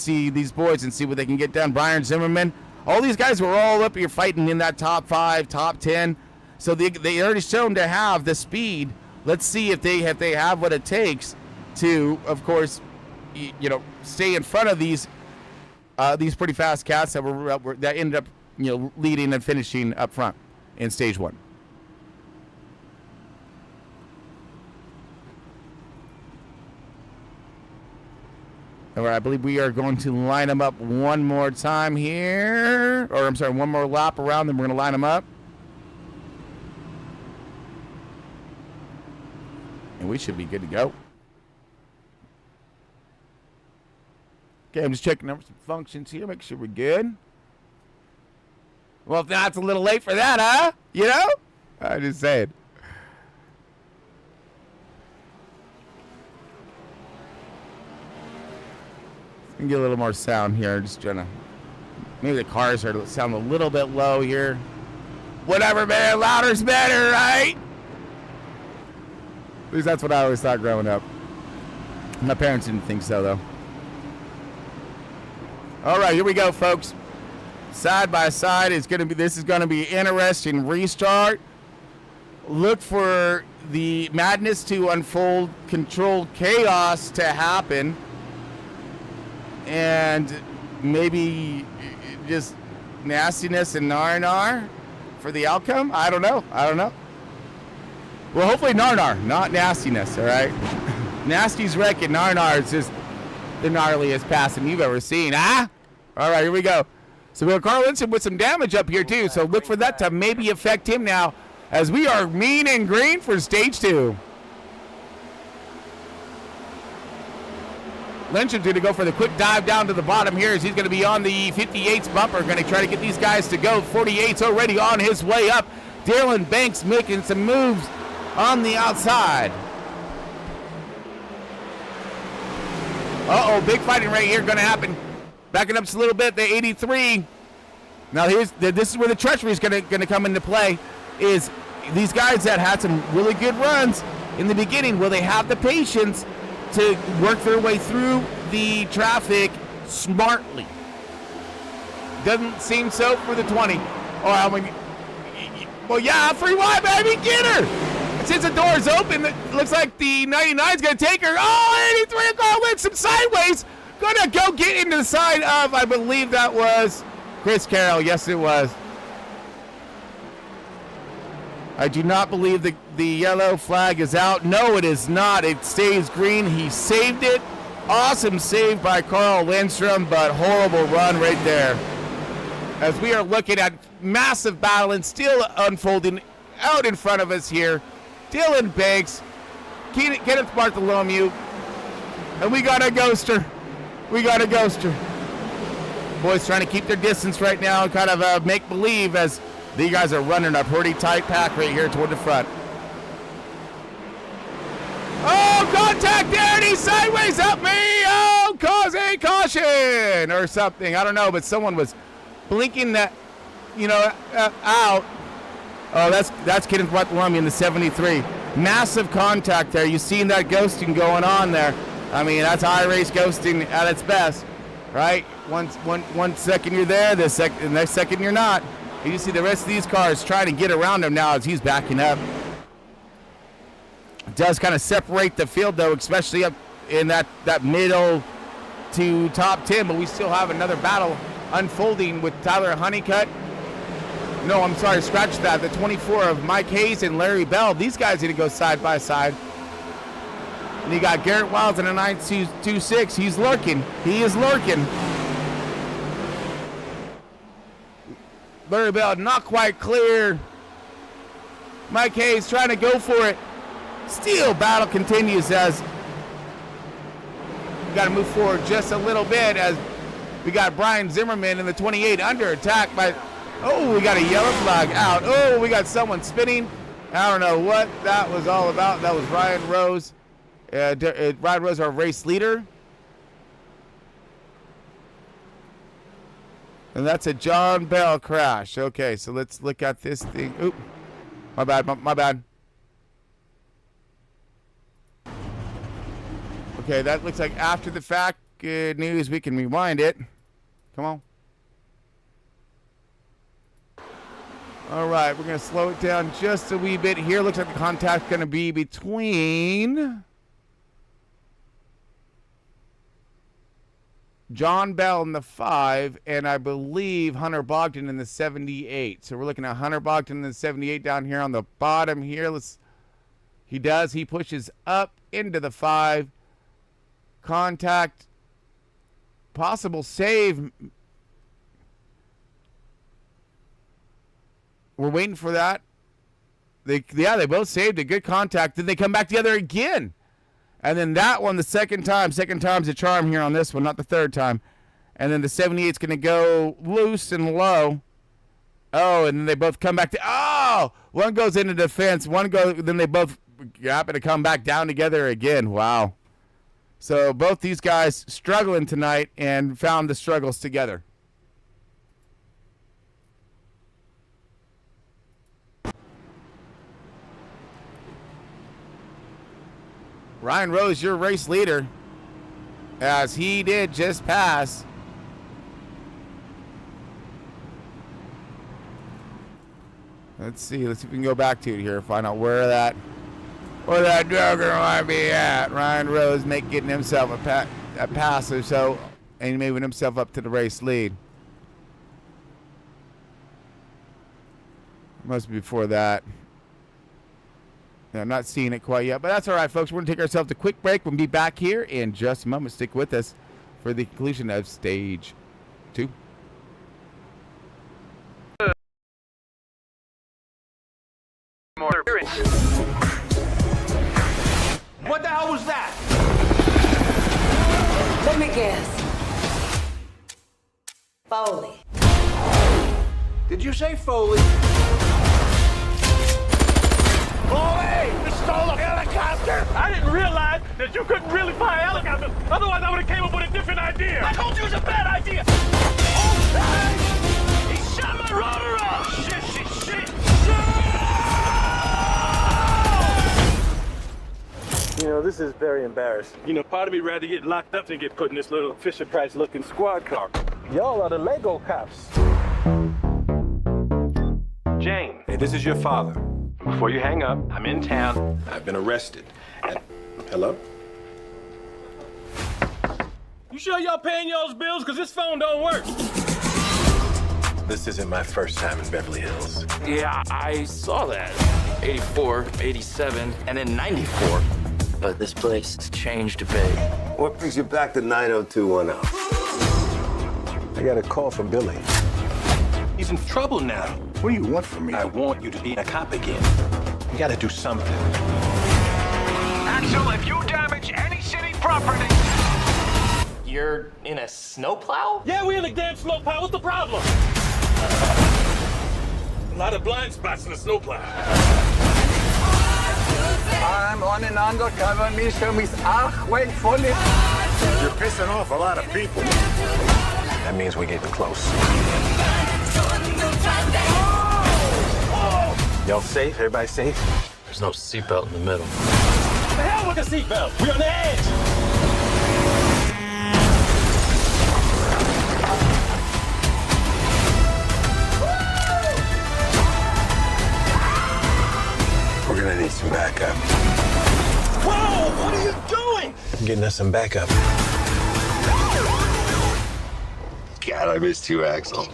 Speaker 1: see these boys and see what they can get done. Brian Zimmerman, all these guys were all up here fighting in that top 5, top 10. So they already shown to have the speed. Let's see if they have what it takes to, of course, stay in front of these pretty fast cats that ended up leading and finishing up front in stage 1. All right, I believe we are going to line them up one more time here, or I'm sorry, one more lap around, then we're going to line them up. And we should be good to go. Okay, I'm just checking over some functions here, make sure we're good. Well, if not, it's a little late for that, huh? I'm just saying. Let me get a little more sound here. Just trying to. Maybe the cars sound a little bit low here. Whatever, man. Louder's better, right? At least that's what I always thought growing up. My parents didn't think so, though. All right, here we go, folks. Side by side this is going to be interesting restart. Look for the madness to unfold, controlled chaos to happen, and maybe just nastiness and nar for the outcome. I don't know. Well, hopefully nar, not nastiness. All right. Nasty's wrecking. Nar is just the gnarliest passing you've ever seen. All right, here we go. So we have Carl Lynch with some damage up here too. So look for that to maybe affect him now, as we are mean and green for stage 2. Lynch is going to go for the quick dive down to the bottom here, as he's going to be on the 58's bumper. Going to try to get these guys to go. 48's already on his way up. Dylan Banks making some moves on the outside. Big fighting right here going to happen. Backing up just a little bit, the 83. Now this is where the treachery is going to come into play. Is these guys that had some really good runs in the beginning, will they have the patience to work their way through the traffic smartly? Doesn't seem so for the 20. Well, yeah, free wide, baby, get her! Since the door is open, it looks like the 99 is going to take her. 83 Carl Lynch, some sideways. Gonna go get into the side of, I believe that was Chris Carroll. Yes, it was. I do not believe the yellow flag is out. No, it is not. It stays green. He saved it. Awesome save by Carl Lindstrom, but horrible run right there. As we are looking at massive battling still unfolding out in front of us here. Dylan Banks, Kenneth Bartholomew, and we got a ghoster. Boys trying to keep their distance right now and kind of make believe, as these guys are running a pretty tight pack right here toward the front. Contact there, and he's sideways up me. Cause a caution or something. I don't know, but someone was blinking that, out. That's Kenneth Bartholomew in the 73. Massive contact there. You seen that ghosting going on there. I mean, that's high-race ghosting at its best, right? One second you're there, the next second you're not. You see the rest of these cars trying to get around him now as he's backing up. It does kind of separate the field, though, especially up in that middle to top 10, but we still have another battle unfolding with Tyler Honeycutt. No, I'm sorry, scratch that. The 24 of Mike Hayes and Larry Bell. These guys need to go side by side. And you got Garrett Wiles in a 9.26. He's lurking. He is lurking. Larry Bell not quite clear. Mike Hayes trying to go for it. Still battle continues as we got to move forward just a little bit, as we got Brian Zimmerman in the 28 under attack by, we got a yellow flag out. We got someone spinning. I don't know what that was all about. That was Ryan Rose. Ryan Rose, our race leader. And that's a John Bell crash. Okay, so let's look at this thing. Oop. My bad, my bad. Okay, that looks like after the fact news. We can rewind it. Come on. All right, we're going to slow it down just a wee bit here. Looks like the contact's going to be between John Bell in the 5 and I believe Hunter Bogdan in the 78. So we're looking at Hunter Bogdan in the 78 down here on the bottom here. He pushes up into the 5. Contact. Possible save. We're waiting for that. They both saved a good contact. Then they come back together again. And then that one, the second time's a charm here on this one, not the third time. And then the 78's going to go loose and low. Oh, and then they both come back to, oh! One goes into defense, then they both happen to come back down together again. Wow. So both these guys struggling tonight and found the struggles together. Ryan Rose, your race leader, as he did just pass. Let's see if we can go back to it here, find out where that Joker might be at. Ryan Rose getting himself a pass or so, and moving himself up to the race lead. Must be before that. I'm not seeing it quite yet, but that's all right, folks. We're going to take ourselves a quick break. We'll be back here in just a moment. Stick with us for the conclusion of stage 2.
Speaker 2: What the hell was that?
Speaker 6: Let me guess. Foley.
Speaker 2: Did you say Foley? Foley! You stole a helicopter!
Speaker 7: I didn't realize that you couldn't really fly helicopters. Otherwise, I would have came up with a different idea. I told you it was a bad idea. Oh, he shot my rotor off. Shit. You know, this is very embarrassing. You know, part of me rather get locked up than get put in this little Fisher-Price looking squad car. Y'all are the Lego cops. Jane, hey, this is your father. Before you hang up, I'm in town. I've been arrested. And... Hello? You sure y'all paying y'all's bills? Because this phone don't work. This isn't my first time in Beverly Hills.
Speaker 8: Yeah, I saw that. 84, 87, and then 94. But this place has changed a bit.
Speaker 2: What brings you back to 90210?
Speaker 7: I got a call from Billy. He's in trouble now.
Speaker 2: What do you want from me?
Speaker 7: I want you to be a cop again. You gotta do something.
Speaker 9: Axel, if you damage any city property...
Speaker 10: You're in a snowplow?
Speaker 7: Yeah, we're in a damn snowplow. What's the problem? A lot of blind spots in the snowplow.
Speaker 2: I'm on an undercover mission with Achway Foley. You're pissing off a lot of people.
Speaker 7: That means we're getting close. Y'all safe? Everybody safe?
Speaker 8: There's no seatbelt in the middle.
Speaker 7: The hell with the seatbelt? We're on the edge.
Speaker 2: We're gonna need some backup.
Speaker 7: Whoa! What are you doing? I'm getting us some backup.
Speaker 2: God, I missed you, Axel.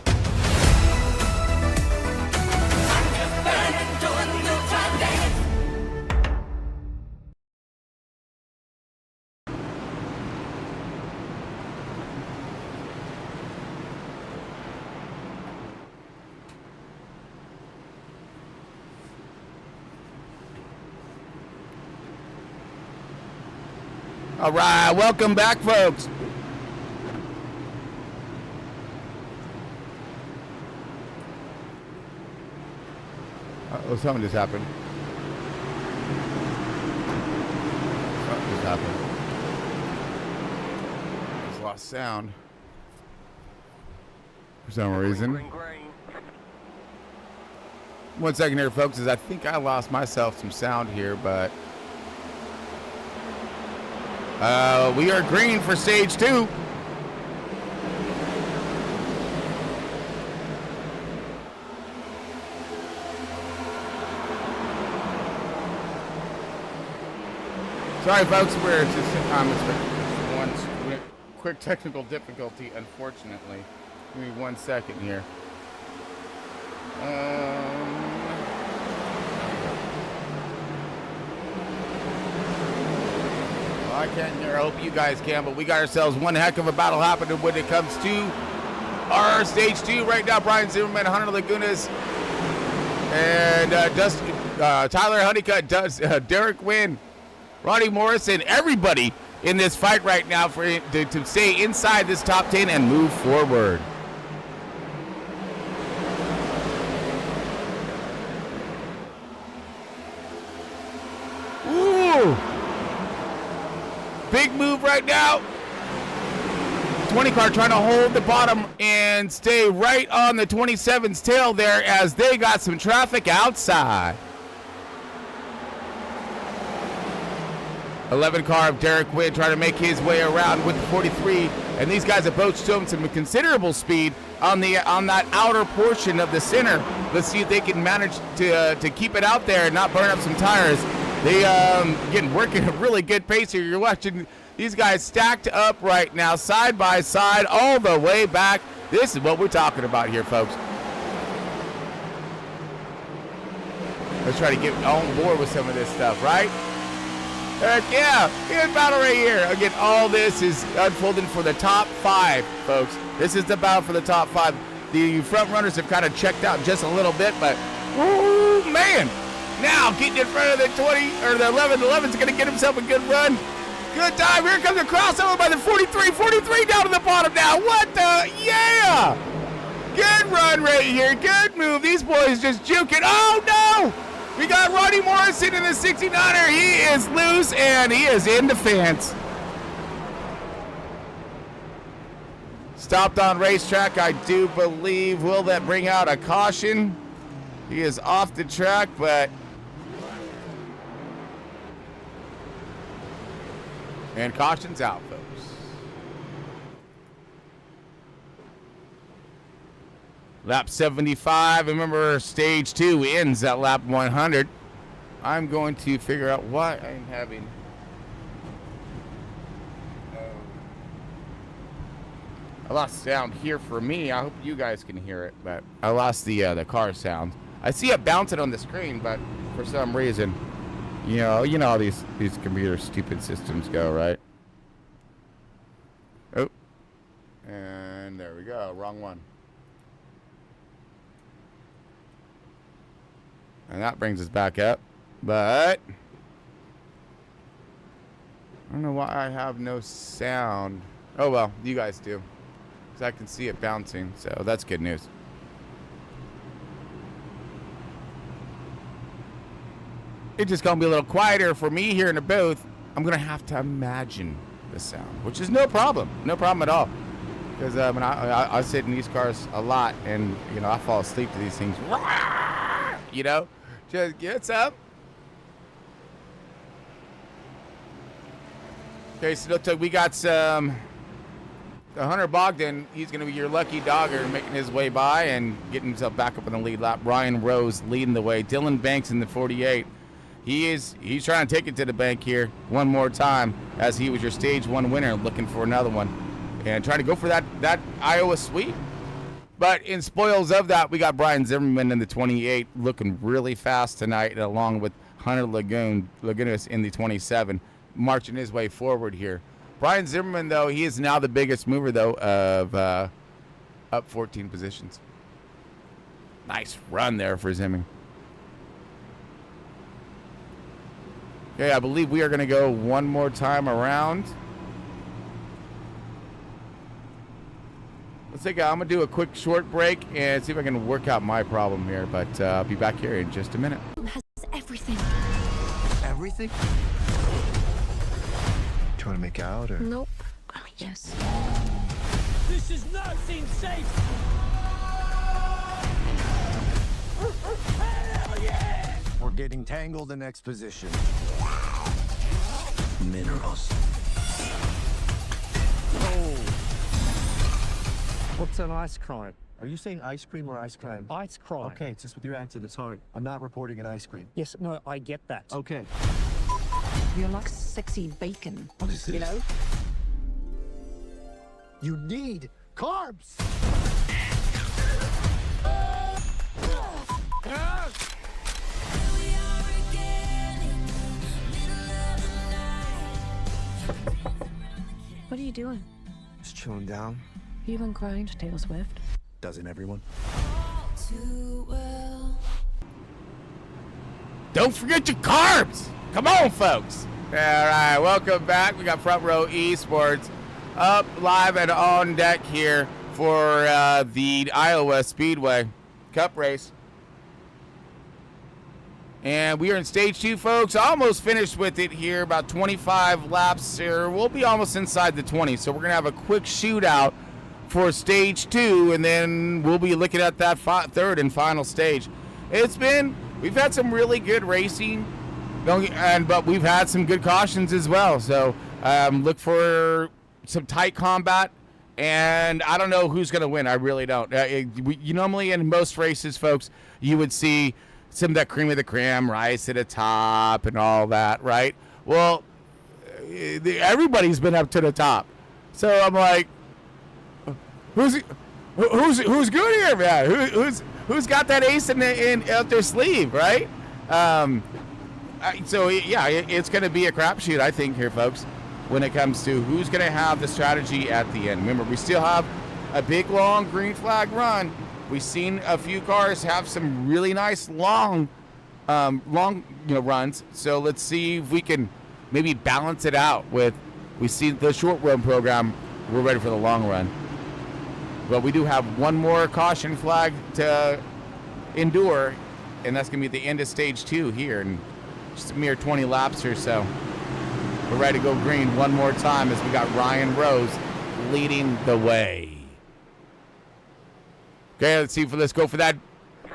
Speaker 1: All right, welcome back, folks. Uh-oh, something just happened. Something just happened. Just lost sound. for some reason. 1 second here, folks, as I think I lost myself some sound here, but we are green for stage 2. Sorry, folks, we're just one quick technical difficulty, unfortunately. Give me 1 second here. Well, I can't hear. I hope you guys can, but we got ourselves one heck of a battle happening when it comes to our stage 2 right now. Brian Zimmerman, Hunter Lagunas, and Tyler Honeycutt, Derek Wynn, Ronnie Morrison, everybody in this fight right now to stay inside this top 10 and move forward. Ooh! Big move right now. 20 car trying to hold the bottom and stay right on the 27's tail there as they got some traffic outside. 11 car of Derek Wynn trying to make his way around with the 43, and these guys have both shown some considerable speed on that outer portion of the center. Let's see if they can manage to keep it out there and not burn up some tires. They working at a really good pace here. You're watching these guys stacked up right now, side by side, all the way back. This is what we're talking about here, folks. Let's try to get on board with some of this stuff, right? Heck yeah, good battle right here. Again, all this is unfolding for the top 5, folks. This is the battle for the top 5. The front runners have kind of checked out just a little bit, but, oh man. Now getting in front of the 20, or the 11. The 11's going to get himself a good run. Good time. Here comes a crossover by the 43. 43 down to the bottom now. What the? Yeah. Good run right here. Good move. These boys just juking. Oh, no. We got Ronnie Morrison in the 69er. He is loose, and he is in defense. Stopped on racetrack, I do believe. Will that bring out a caution? He is off the track, but... And caution's out, folks. Lap 75. Remember, stage 2 ends at lap 100. I'm going to figure out why I'm having... I lost sound here for me. I hope you guys can hear it, but I lost the car sound. I see it bouncing on the screen, but for some reason, you know how these computer stupid systems go, right? Oh, and there we go. Wrong one. And that brings us back up, but I don't know why I have no sound. Oh well, you guys do, because I can see it bouncing, so that's good news. It's just gonna be a little quieter for me here in the booth. I'm gonna have to imagine the sound, which is no problem at all, because when I sit in these cars a lot, and I fall asleep to these things. Just gets up. Okay, so we got some. Hunter Bogdan, he's going to be your lucky dogger, making his way by and getting himself back up in the lead lap. Ryan Rose leading the way. Dylan Banks in the 48. He's trying to take it to the bank here one more time, as he was your stage 1 winner, looking for another one and trying to go for that Iowa sweep. But in spoils of that, we got Brian Zimmerman in the 28, looking really fast tonight, along with Hunter Lagunas in the 27, marching his way forward here. Brian Zimmerman, though, he is now the biggest mover, though, of up 14 positions. Nice run there for Zimmerman. Okay, I believe we are going to go one more time around. I'm going to do a quick short break and see if I can work out my problem here, but I'll be back here in just a minute.
Speaker 4: Has everything.
Speaker 11: Everything? Do you want to make out, or?
Speaker 4: Nope. Yes.
Speaker 9: This does not seem safe.
Speaker 11: getting tangled in exposition. Minerals.
Speaker 3: Oh. What's an ice cream? Are you saying ice cream or ice cream? Ice cream. Okay, it's just with your accent, it's hard.
Speaker 11: I'm not reporting an ice cream.
Speaker 3: Yes, no, I get that.
Speaker 11: Okay.
Speaker 4: You're like sexy bacon.
Speaker 11: What is this?
Speaker 4: You know?
Speaker 11: You need carbs!
Speaker 4: What are you doing?
Speaker 11: Just chilling down.
Speaker 4: You been crying to Taylor Swift?
Speaker 11: Doesn't everyone?
Speaker 1: Don't forget your carbs. Come on, folks. All right, welcome back. We got Front Row Esports up live and on deck here for the Iowa Speedway Cup race. And we are in stage 2, folks. Almost finished with it here, about 25 laps here. We'll be almost inside the 20, so we're going to have a quick shootout for stage 2, and then we'll be looking at that third and final stage. We've had some really good racing, but we've had some good cautions as well. So look for some tight combat, and I don't know who's going to win. I really don't. You normally in most races, folks, you would see some of that cream of the creme, rice at the top and all that, right? Well, everybody's been up to the top. So I'm like, who's good here, man? Who's got that ace in up their sleeve, right? So yeah, it's going to be a crapshoot, I think, here, folks, when it comes to who's going to have the strategy at the end. Remember, we still have a big, long green flag run. We've seen a few cars have some really nice long runs. So let's see if we can maybe balance it out with. We see the short run program. We're ready for the long run. But we do have one more caution flag to endure, and that's going to be the end of stage 2 here in just a mere 20 laps or so. We're ready to go green one more time as we got Ryan Rose leading the way. Okay, let's go for that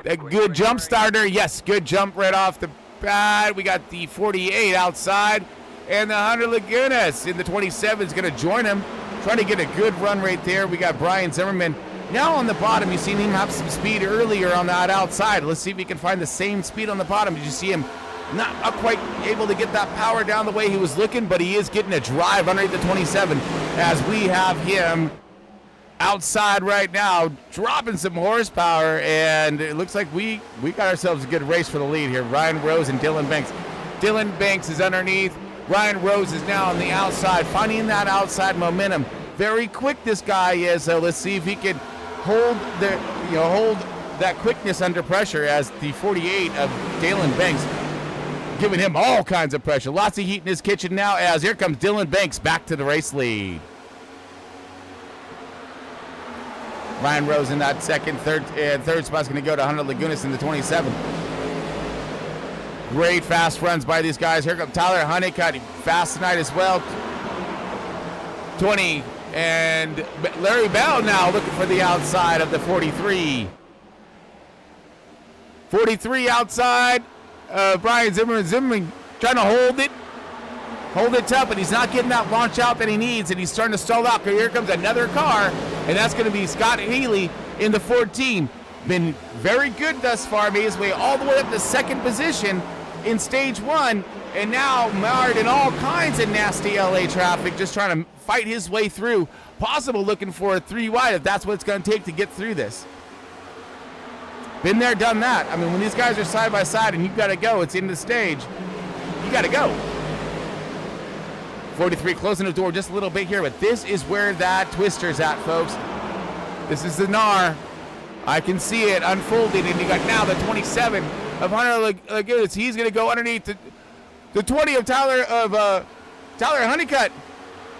Speaker 1: good jump starter. Yes, good jump right off the bat. We got the 48 outside, and the 100 Lagunas in the 27 is going to join him, trying to get a good run right there. We got Brian Zimmerman now on the bottom. You've seen him have some speed earlier on that outside. Let's see if he can find the same speed on the bottom. Did you see him not quite able to get that power down the way he was looking, but he is getting a drive underneath the 27 as we have him outside right now, dropping some horsepower, and it looks like we got ourselves a good race for the lead here. Ryan Rose and Dylan Banks. Dylan Banks is underneath. Ryan Rose is now on the outside, finding that outside momentum. Very quick this guy is, so let's see if he can hold that quickness under pressure as the 48 of Dylan Banks, giving him all kinds of pressure. Lots of heat in his kitchen now as here comes Dylan Banks back to the race lead. Ryan Rose in that third spot's going to go to 100 Lagunas in the 27. Great fast runs by these guys. Here comes Tyler Honeycutt, fast tonight as well. 20, and Larry Bell now looking for the outside of the 43. 43 outside. Brian Zimmerman trying to hold it tough, but he's not getting that launch out that he needs, and he's starting to stall out. Here comes another car, and that's going to be Scott Haley in the 14. Been very good thus far, made his way all the way up to second position in stage 1, and now marred in all kinds of nasty LA traffic, just trying to fight his way through. Possible looking for a 3 wide if that's what it's going to take to get through this. Been there, done that. I mean, when these guys are side by side and you've got to go, it's in the stage, you got to go. 43 closing the door just a little bit here, but this is where that twister's at, folks. This is the NAR. I can see it unfolding, and you got now the 27 of Hunter Lagunas. He's going to go underneath the 20 of Tyler Honeycutt.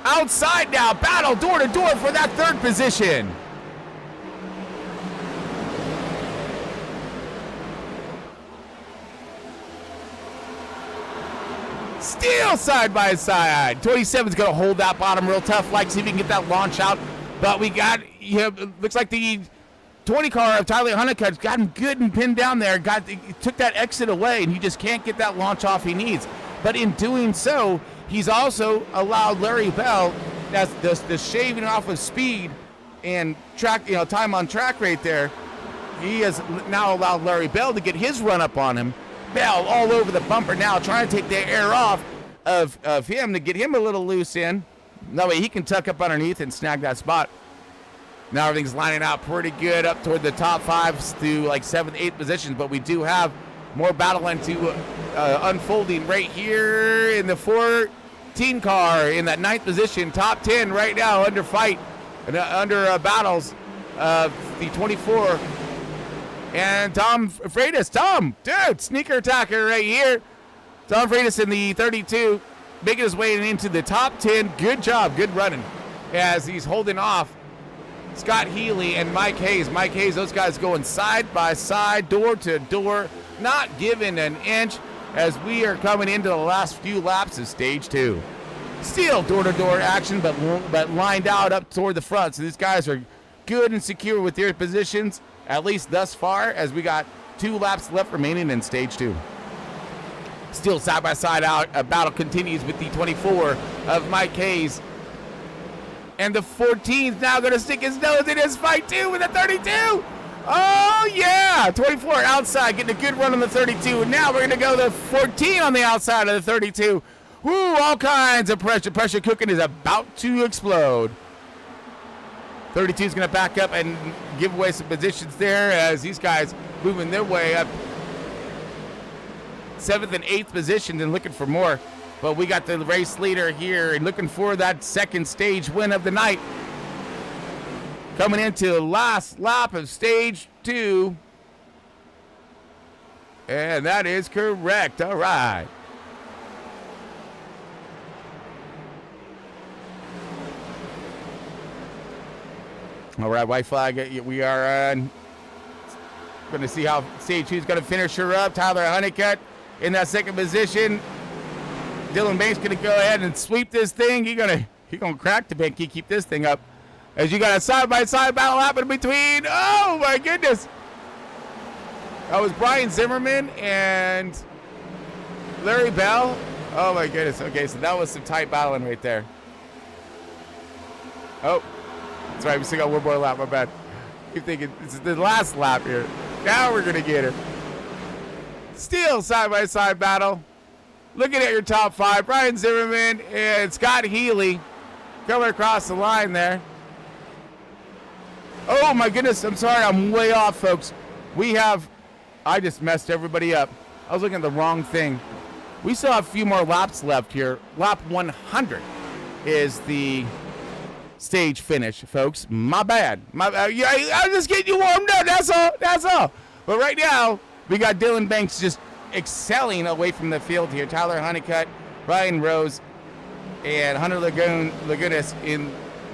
Speaker 1: Outside now, battle door to door for that third position. Still side by side. 27's going to hold that bottom real tough, like see if he can get that launch out. But we got, looks like the 20 car of Tyler Honeycutt got him good and pinned down there, took that exit away, and he just can't get that launch off he needs. But in doing so, he's also allowed Larry Bell, that's the shaving off of speed and track, time on track right there. He has now allowed Larry Bell to get his run up on him. Bell all over the bumper now, trying to take the air off of him to get him a little loose in. That way he can tuck up underneath and snag that spot. Now everything's lining out pretty good up toward the top 5 to like 7th, 8th positions, but we do have more battle into unfolding right here in the 14 car in that 9th position. Top 10 right now under fight, under battles of the 24. And Tom Freitas, dude, sneaker attacker right here. Tom Freitas in the 32, making his way into the top 10. Good job, good running as he's holding off Scott Healy and Mike Hayes. Mike Hayes, those guys going side by side, door to door, not giving an inch as we are coming into the last few laps of stage 2. Still door-to-door action, but lined out up toward the front. So these guys are good and secure with their positions, at least thus far, as we got 2 laps left remaining in stage 2. Still side-by-side out. A battle continues with the 24 of Mike Hayes. And the 14's now going to stick his nose in his fight, too, with a 32. Oh, yeah. 24 outside, getting a good run on the 32. And now we're going to go the 14 on the outside of the 32. Woo, all kinds of pressure. Pressure cooking is about to explode. 32 is going to back up and give away some positions there as these guys moving their way up 7th and 8th positions and looking for more. But we got the race leader here and looking for that second stage win of the night. Coming into the last lap of stage 2. And that is correct. All right. All right, white flag. We are going to see how stage 2 is going to finish her up. Tyler Honeycutt in that second position. Dylan Banks going to go ahead and sweep this thing. He's gonna crack the bank. Keep this thing up. As you got a side-by-side battle happening between. Oh, my goodness. That was Brian Zimmerman and Larry Bell. Oh, my goodness. Okay, so that was some tight battling right there. Oh, that's right. We still got one more lap. My bad. Keep thinking this is the last lap here. Now we're going to get her. Still side-by-side battle. Looking at your top 5, Brian Zimmerman and Scott Healy coming across the line there. Oh, my goodness. I'm sorry. I'm way off, folks. I just messed everybody up. I was looking at the wrong thing. We still have a few more laps left here. Lap 100 is the stage finish, folks. My bad. Yeah, I'm just getting you warmed up. That's all. But right now, we got Dylan Banks just excelling away from the field here. Tyler Honeycutt, Ryan Rose, and Hunter Lagunas in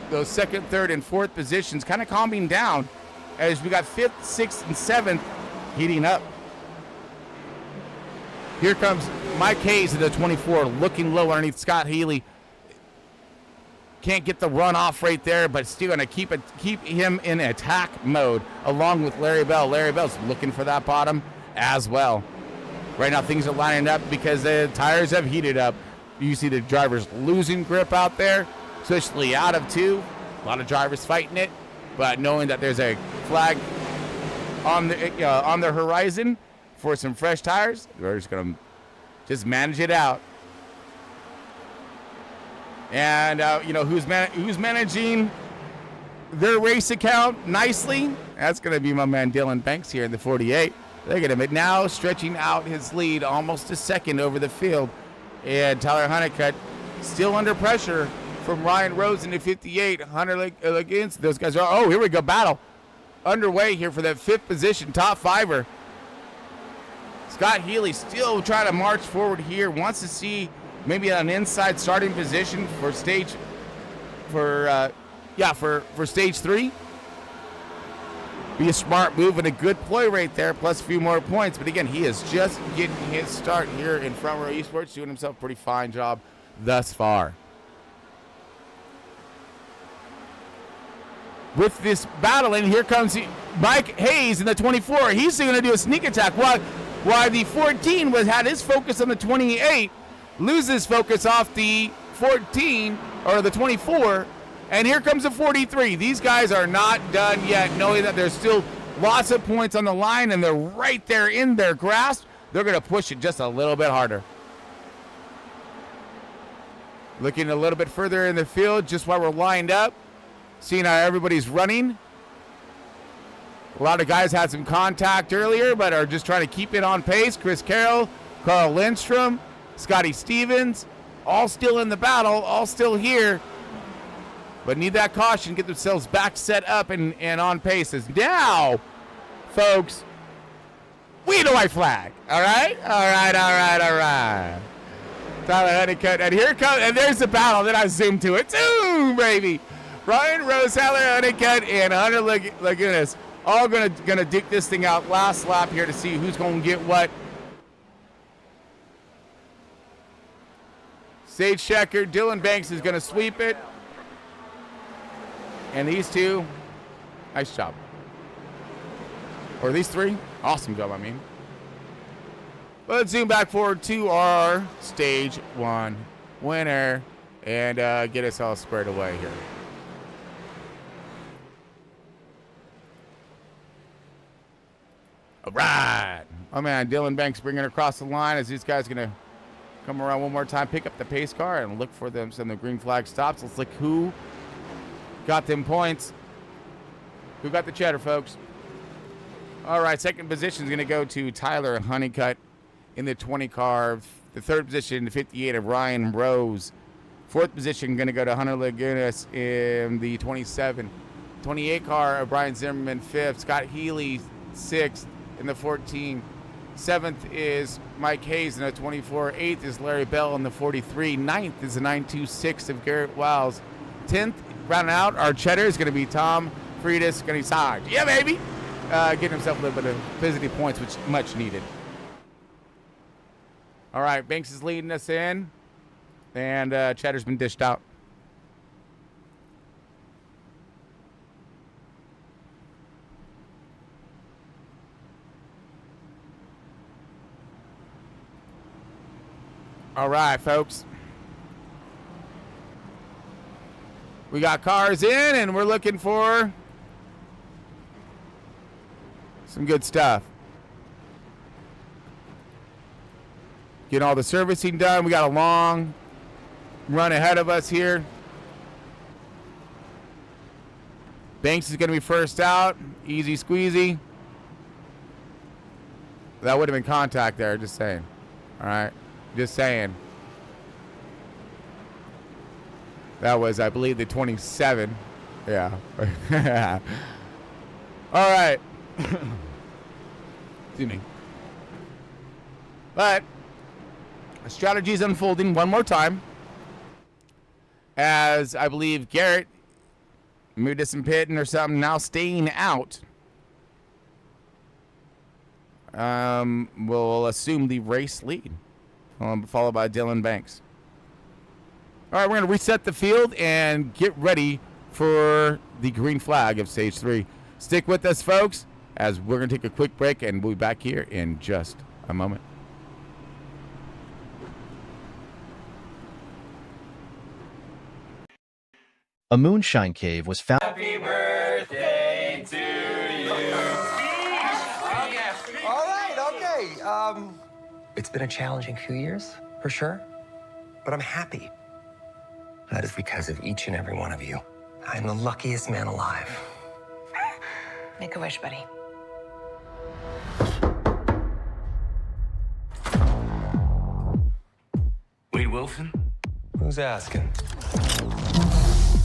Speaker 1: those 2nd, 3rd, and 4th positions, kind of calming down as we got 5th, 6th, and 7th heating up. Here comes Mike Hayes in the 24, looking low underneath Scott Healy. Can't get the run off right there, but still going to keep him in attack mode along with Larry Bell. Larry Bell's looking for that bottom as well. Right now things are lining up because the tires have heated up. You see the drivers losing grip out there, especially out of 2. A lot of drivers fighting it, but knowing that there's a flag on the horizon for some fresh tires, we're just going to just manage it out. And who's managing their race account nicely? That's going to be my man Dylan Banks here in the 48. Look at him now stretching out his lead almost a second over the field. And Tyler Honeycutt still under pressure from Ryan Rose in the 58. Hunter against those guys. Oh, here we go. Battle underway here for that 5th position, top 5er. Scott Healy still trying to march forward here. Wants to see maybe an inside starting position for stage 3. Be a smart move and a good play right there, plus a few more points. But again, he is just getting his start here in Front Row Esports, doing himself a pretty fine job thus far. With this battle, and here comes Mike Hayes in the 24. He's going to do a sneak attack. While the 14 had his focus on the 28, loses focus off the 14 or the 24, and here comes the 43. These guys are not done yet, knowing that there's still lots of points on the line and they're right there in their grasp. They're going to push it just a little bit harder. Looking a little bit further in the field just while we're lined up, seeing how everybody's running. A lot of guys had some contact earlier, but are just trying to keep it on pace. Chris Carroll, Carl Lindstrom, Scotty Stevens, all still in the battle, all still here, but need that caution, get themselves back set up and on pace. As now, folks, we need a white flag. All right? All right. Tyler Honeycutt, and here comes, and there's the battle. Then I zoom to it. Zoom, baby. Ryan Roseheller, Honeycutt, and Hunter Lagunas all gonna dig this thing out last lap here to see who's gonna get what. Sage Checker, Dylan Banks is gonna sweep it. And these two, nice job. Or these three, awesome job, I mean. Let's zoom back forward to our stage 1 winner and get us all squared away here. All right. Oh, man, Dylan Banks bringing it across the line as these guys going to come around one more time, pick up the pace car, and look for them. Some of the green flag stops. Let's look who got them points. Who got the cheddar, folks? All right, second position is going to go to Tyler Honeycutt in the 20 car. The third position, the 58 of Ryan Rose. Fourth position going to go to Hunter Lagunas in the 27. 28 car of Brian Zimmerman. Fifth, Scott Healy, sixth in the 14. Seventh is Mike Hayes in the 24. Eighth is Larry Bell in the 43. Ninth is the 926 of Garrett Wiles. 10th, rounding out our cheddar, is going to be Tom Friedis. Going to side. Yeah, baby. Getting himself a little bit of visiting points, which much needed. All right, Banks is leading us in, and cheddar's been dished out. All right, folks. We got cars in, and we're looking for some good stuff. Getting all the servicing done. We got a long run ahead of us here. Banks is going to be first out. Easy squeezy. That would have been contact there, just saying. All right, just saying. That was, I believe, the 27. Yeah. All right. Excuse me. But the strategy is unfolding one more time, as I believe Garrett moved to some pitting or something, now staying out. Will assume the race lead, followed by Dylan Banks. All right, we're going to reset the field and get ready for the green flag of stage 3. Stick with us, folks, as we're going to take a quick break, and we'll be back here in just a moment.
Speaker 12: A moonshine cave was found.
Speaker 9: Happy birthday to you.
Speaker 13: All right, okay. It's been a challenging few years, for sure, but I'm happy. That is because of each and every one of you. I'm the luckiest man alive.
Speaker 6: Make a wish, buddy.
Speaker 8: Wade Wilson?
Speaker 13: Who's asking?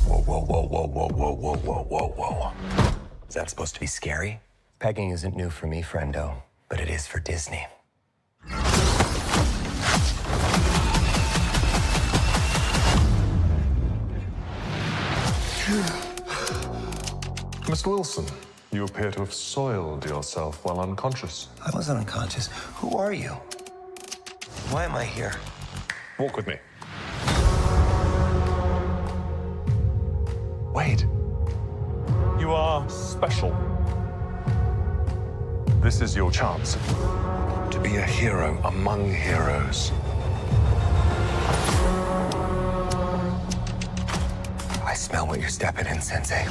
Speaker 13: Whoa, whoa, whoa, whoa, whoa, whoa, whoa, whoa, whoa, whoa. Is that supposed to be scary? Pegging isn't new for me, friendo, but it is for Disney.
Speaker 14: Mr. Wilson, you appear to have soiled yourself while unconscious.
Speaker 13: I wasn't unconscious. Who are you? Why am I here?
Speaker 14: Walk with me. Wade, you are special. This is your chance.
Speaker 13: To be a hero among heroes. I smell what you're stepping in, Sensei.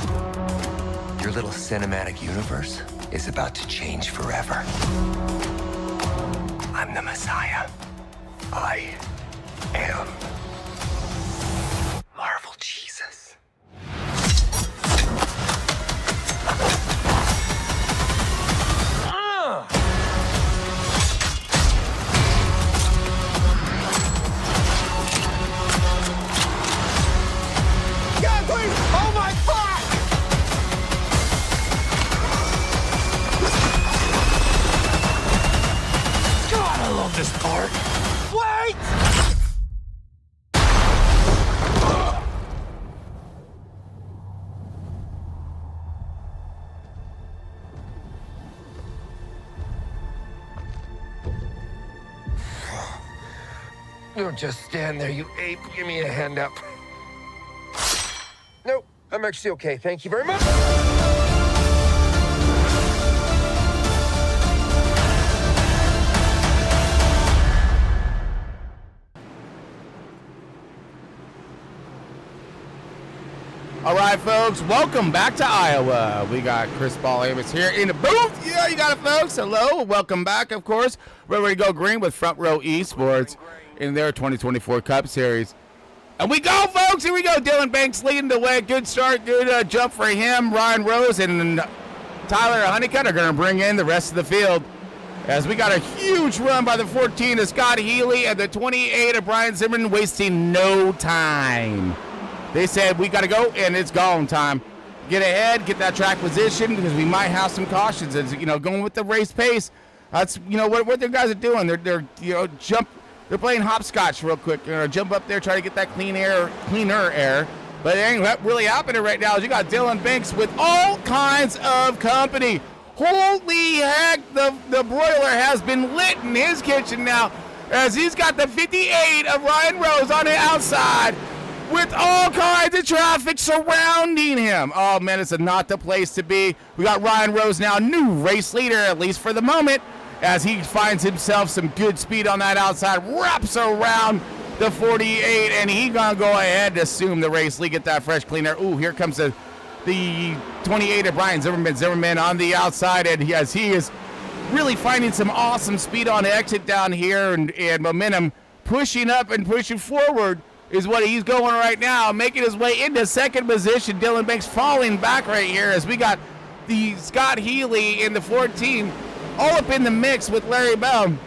Speaker 13: Your little cinematic universe is about to change forever. I'm the Messiah. I am Marvel Jesus.
Speaker 11: God, please! Oh my fuck! God, I love this part. Wait!
Speaker 13: Don't just stand there, you ape. Give me a hand up. Nope, I'm actually okay. Thank you very much.
Speaker 1: All right, folks, welcome back to Iowa. We got Chris Ball-Amos here in the booth. Yeah, you got it, folks. Hello, welcome back, of course. We're ready to go green with Front Row Esports in their 2024 Cup Series. And we go, folks. Here we go. Dylan Banks leading the way. Good start, good jump for him. Ryan Rose and Tyler Honeycutt are going to bring in the rest of the field. As we got a huge run by the 14 of Scott Healy and the 28 of Brian Zimmerman, wasting no time. They said, we got to go, and it's gone time. Get ahead, get that track position, because we might have some cautions. As, you know, going with the race pace. That's, you know, what their guys are doing. They're you know, they're playing hopscotch real quick. You know, jump up there, try to get that cleaner air. But it ain't really happening right now. As you got Dylan Banks with all kinds of company. Holy heck, the broiler has been lit in his kitchen now, as he's got the 58 of Ryan Rose on the outside, with all kinds of traffic surrounding him. Oh, man, it's not the place to be. We got Ryan Rose now, new race leader, at least for the moment, as he finds himself some good speed on that outside, wraps around the 48, and he's going to go ahead to assume the race lead, get that fresh cleaner. Ooh, here comes the 28 of Brian Zimmerman. Zimmerman on the outside, and he is really finding some awesome speed on the exit down here, and momentum pushing up and pushing forward is what he's going right now, making his way into second position. Dylan Banks falling back right here, as we got the Scott Healy in the 14 all up in the mix with Larry Bell.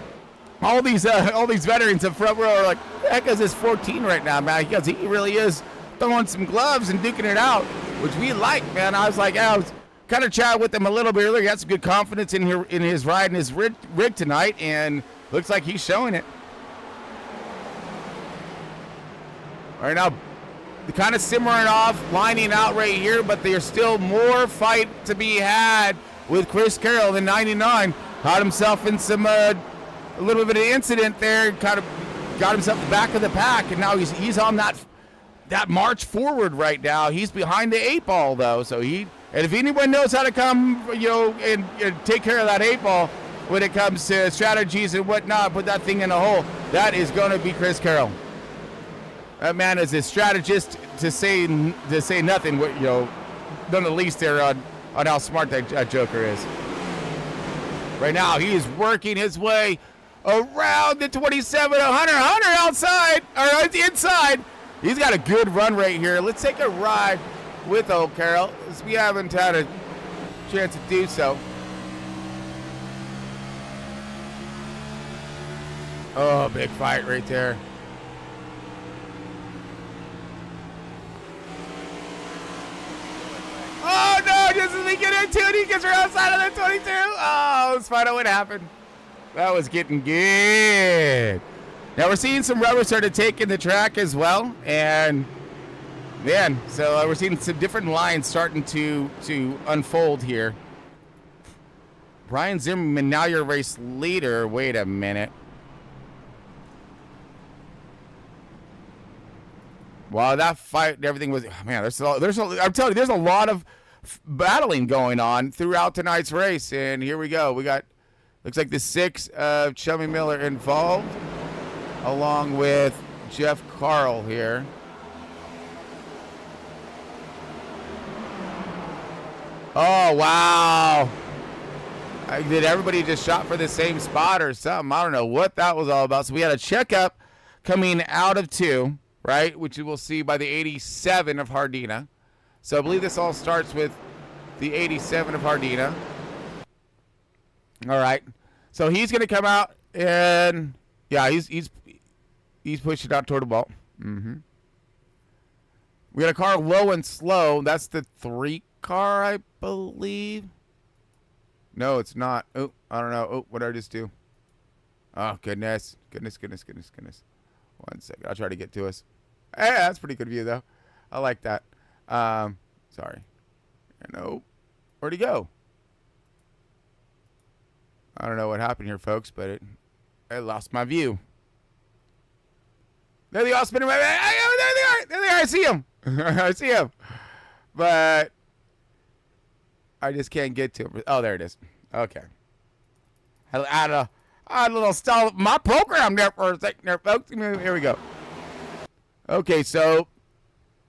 Speaker 1: All these veterans in front row are like, the heck is this 14 right now, man? Because he really is throwing some gloves and duking it out, which we like, man. I was like, I was kind of chatting with him a little bit earlier. He got some good confidence in his ride and his rig tonight, and looks like he's showing it. All right, now, they're kind of simmering off, lining out right here, but there's still more fight to be had with Chris Carroll, the 99. Caught himself in some a little bit of incident there, kind of got himself the back of the pack, and now he's on that march forward right now. He's behind the 8 ball, though, so and if anyone knows how to come, you know, and take care of that 8 ball when it comes to strategies and whatnot, put that thing in a hole, that is going to be Chris Carroll. That man is a strategist, to say nothing. You know, none the least there on how smart that Joker is. Right now, he is working his way around the 27. Hunter outside or inside. He's got a good run right here. Let's take a ride with old Carroll, as we haven't had a chance to do so. Oh, big fight right there. Oh, no, just as we get into it, he gets her outside of the 22. Oh, let's find out what happened. That was getting good. Now, we're seeing some rubber start to take in the track as well. And, man, so we're seeing some different lines starting to unfold here. Brian Zimmerman, now your race leader. Wait a minute. Wow, that fight and everything was, man, I'm telling you, there's a lot of battling going on throughout tonight's race. And here we go. We got Looks like the 6 of Chummy Miller involved, along with Jeff Carl here. Oh, wow. Did everybody just shot for the same spot or something? I don't know what that was all about. So we had a checkup coming out of 2, right, which you will see by the 87 of Hardina. So I believe this all starts with the 87 of Hardina. All right. So he's going to come out and, yeah, he's pushing out toward the ball. Mm-hmm. We got a car low and slow. That's the 3 car, I believe. No, it's not. Oh, I don't know. Oh, what did I just do? Oh, goodness. Goodness. 1 second. I'll try to get to us. Hey, that's a pretty good view, though. I like that. Sorry. No. Where'd he go? I don't know what happened here, folks, but I lost my view. There they all spinning away. There they are. I see him. I see him. But I just can't get to him. Oh, there it is. Okay. I had a little stall of my program there for a second there, folks. Here we go. Okay, so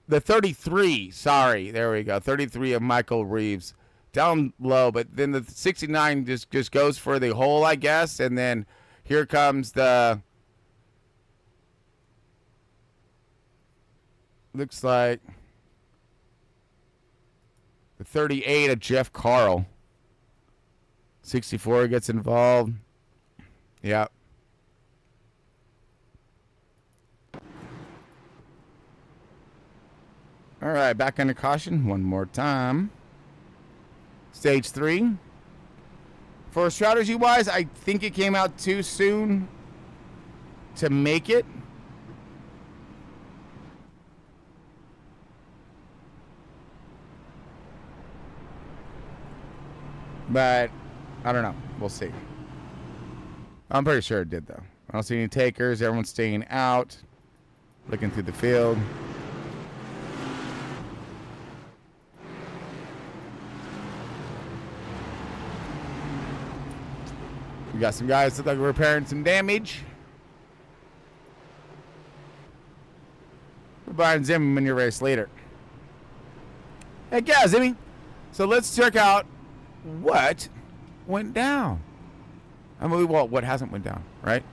Speaker 1: the 33, sorry, there we go. 33 of Michael Reeves. Down low, but then the 69 just goes for the hole, I guess. And then here comes the, looks like the 38 of Jeff Carl. 64 gets involved. Yeah. All right, back under caution one more time. Stage 3. For strategy-wise, I think it came out too soon to make it. But I don't know. We'll see. I'm pretty sure it did, though. I don't see any takers. Everyone's staying out, looking through the field. We got some guys that look like repairing some damage. We're buying Zimmerman your race later. Heck yeah, Zimmy. So let's check out what went down. I mean, well, what hasn't went down, right?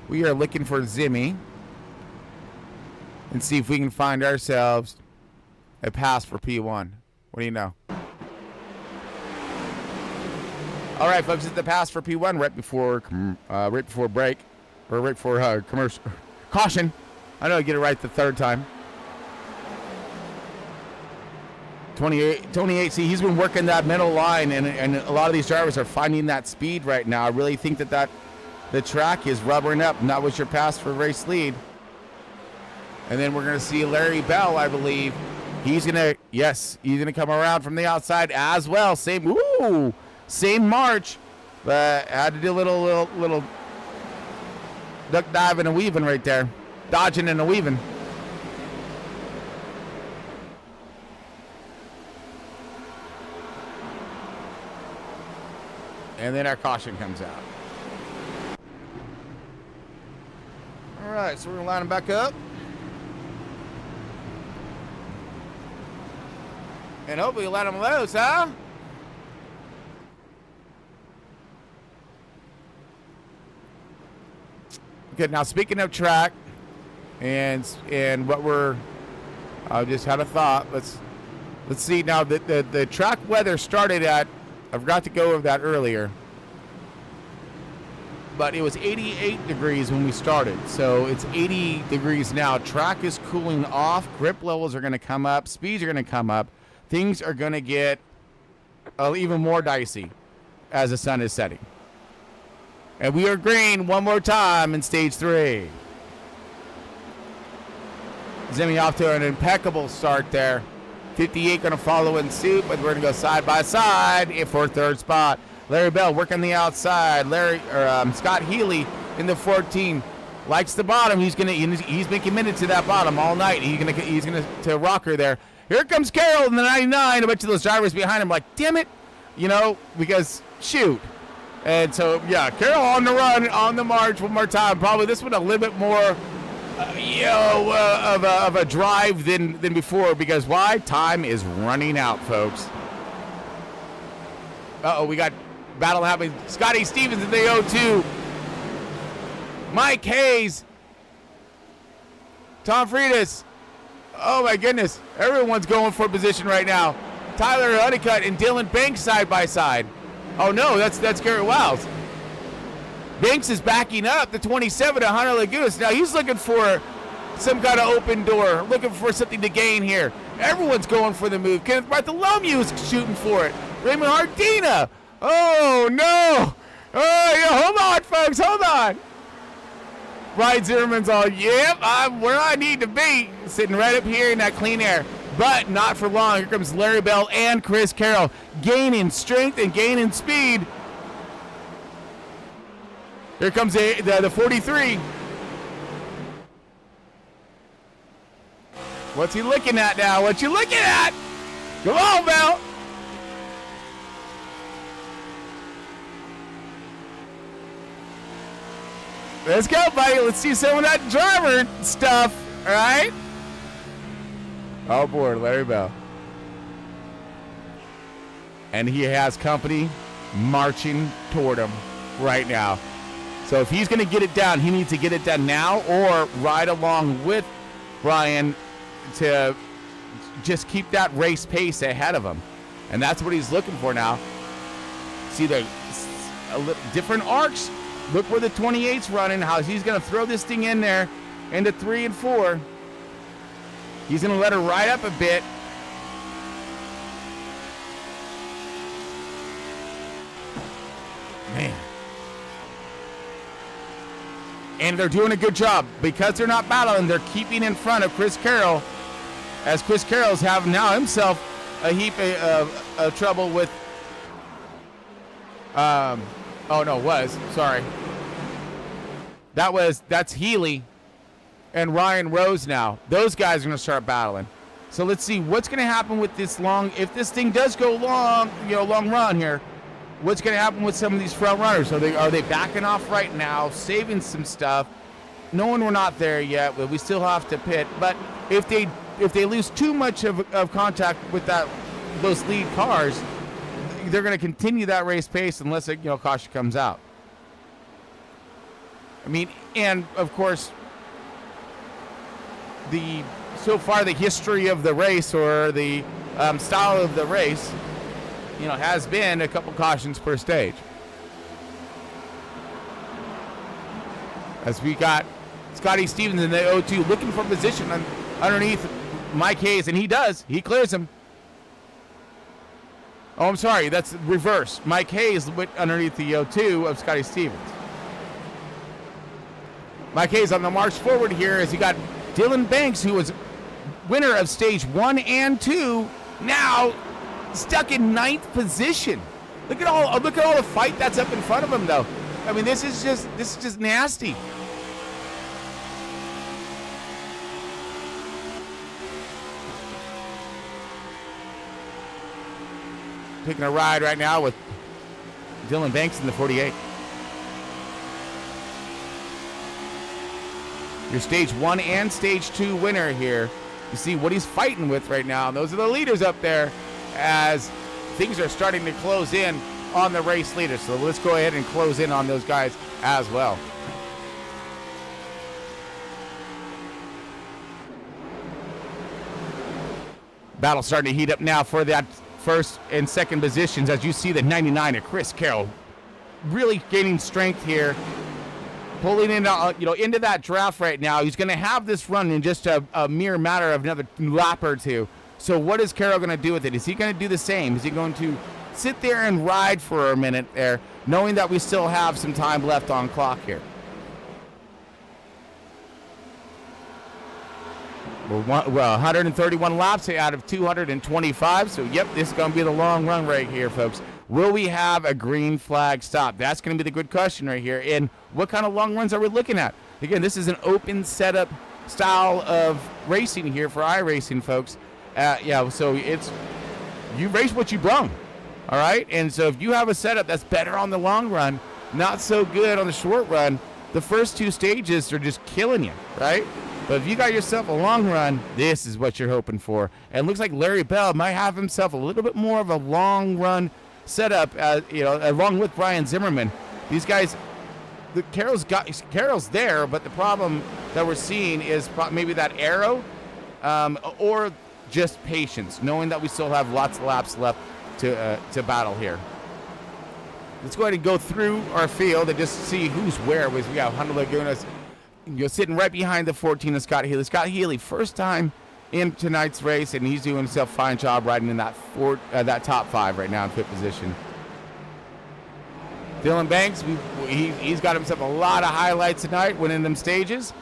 Speaker 1: We are looking for Zimmy and see if we can find ourselves a pass for P1. What do you know? All right, folks, it's the pass for P1 right before break, or right before commercial caution. I know I get it right the 3rd time. 28. See, he's been working that middle line, and a lot of these drivers are finding that speed right now. I really think that the track is rubbering up, and that was your pass for race lead. And then we're going to see Larry Bell, I believe. He's going to come around from the outside as well. Same march, but I had to do a little duck diving and weaving right there. Dodging and a weaving. And then our caution comes out. All right, so we're going to line them back up. And hopefully let them loose, huh? Okay, now speaking of track and what we're, I just had a thought. Let's see now the track weather started at, I forgot to go over that earlier, but it was 88 degrees when we started. So it's 80 degrees now. Track is cooling off. Grip levels are going to come up. Speeds are going to come up. Things are going to get even more dicey as the sun is setting. And we are green one more time in stage 3. Zimmy off to an impeccable start there. 58 going to follow in suit, but we're going to go side by side for 3rd spot. Larry Bell working the outside. Scott Healy in the 14 likes the bottom. He's been committed to that bottom all night. He's gonna to rocker there. Here comes Carroll in the 99. I bet you those drivers behind him like, damn it, because shoot. And so, yeah, Carroll on the run, on the march one more time. Probably this one a little bit more, of a drive than before. Because why? Time is running out, folks. Uh-oh, we got battle happening. Scotty Stevens in the 0-2. Mike Hayes. Tom Freitas. Oh, my goodness. Everyone's going for position right now. Tyler Honeycutt and Dylan Banks side by side. Oh, no, that's Garrett Wiles. Banks is backing up the 27 to Hunter Laguna. Now he's looking for some kind of open door, looking for something to gain here. Everyone's going for the move. Kenneth Bartholomew is shooting for it. Raymond Hardina. Oh, no. Oh, yeah, hold on, folks, hold on. Ryan Zimmerman's all, yep, I'm where I need to be, sitting right up here in that clean air. But not for long. Here comes Larry Bell and Chris Carroll, gaining strength and gaining speed. Here comes the 43. What's he looking at now? What you looking at? Come on, Bell. Let's go, buddy. Let's see some of that driver stuff, all right? Oh, boy, Larry Bell. And he has company marching toward him right now. So if he's going to get it done, he needs to get it done now or ride along with Brian to just keep that race pace ahead of him. And that's what he's looking for now. See the different arcs. Look where the 28's running, how he's going to throw this thing in there into 3 and 4. He's going to let her ride up a bit. Man. And they're doing a good job. Because they're not battling, they're keeping in front of Chris Carroll. As Chris Carroll's having now himself a heap of trouble with... Sorry. That's Healy and Ryan Rose now. Those guys are going to start battling. So let's see what's going to happen with this if this thing does go long run here, what's going to happen with some of these front runners? Are they backing off right now, saving some stuff? Knowing we're not there yet, but we still have to pit. But if they lose too much of contact with those lead cars, they're going to continue that race pace unless caution comes out. I mean, and of course, so far the history of the race or the style of the race, has been a couple cautions per stage. As we got Scotty Stevens in the 0-2 looking for position underneath Mike Hayes, and he clears him. Oh, I'm sorry, that's reverse. Mike Hayes went underneath the 0-2 of Scotty Stevens. Mike Hayes on the march forward here as you got Dylan Banks, who was winner of stage 1 and 2, now stuck in 9th position. Look at all the fight that's up in front of him, though. I mean, this is just nasty. Taking a ride right now with Dylan Banks in the 48. Your stage 1 and stage 2 winner here. You see what he's fighting with right now. And those are the leaders up there as things are starting to close in on the race leaders. So let's go ahead and close in on those guys as well. Battle starting to heat up now for that first and second positions as you see the 99 of Chris Carroll really gaining strength here. Pulling into that draft right now. He's going to have this run in just a mere matter of another lap or two. So what is Carroll going to do with it? Is he going to do the same? Is he going to sit there and ride for a minute there, knowing that we still have some time left on clock here? Well, 131 laps out of 225. So, yep, this is going to be the long run right here, folks. Will we have a green flag stop? That's going to be the good question right here. And what kind of long runs are we looking at? Again, this is an open setup style of racing here for iRacing, folks. Yeah, so you race what you brung, all right? And so if you have a setup that's better on the long run, not so good on the short run, the first 2 stages are just killing you, right? But if you got yourself a long run, this is what you're hoping for. And it looks like Larry Bell might have himself a little bit more of a long run setup, along with Brian Zimmerman. These guys, Carroll's there, but the problem that we're seeing is maybe that arrow, or just patience, knowing that we still have lots of laps left to battle here. Let's go ahead and go through our field and just see who's where. We got Hunter Lagunas sitting right behind the 14 of Scott Healy. Scott Healy, first time in tonight's race, and he's doing himself a fine job riding in that top 5 right now in 5th position. Dylan Banks, he's got himself a lot of highlights tonight, winning them stages.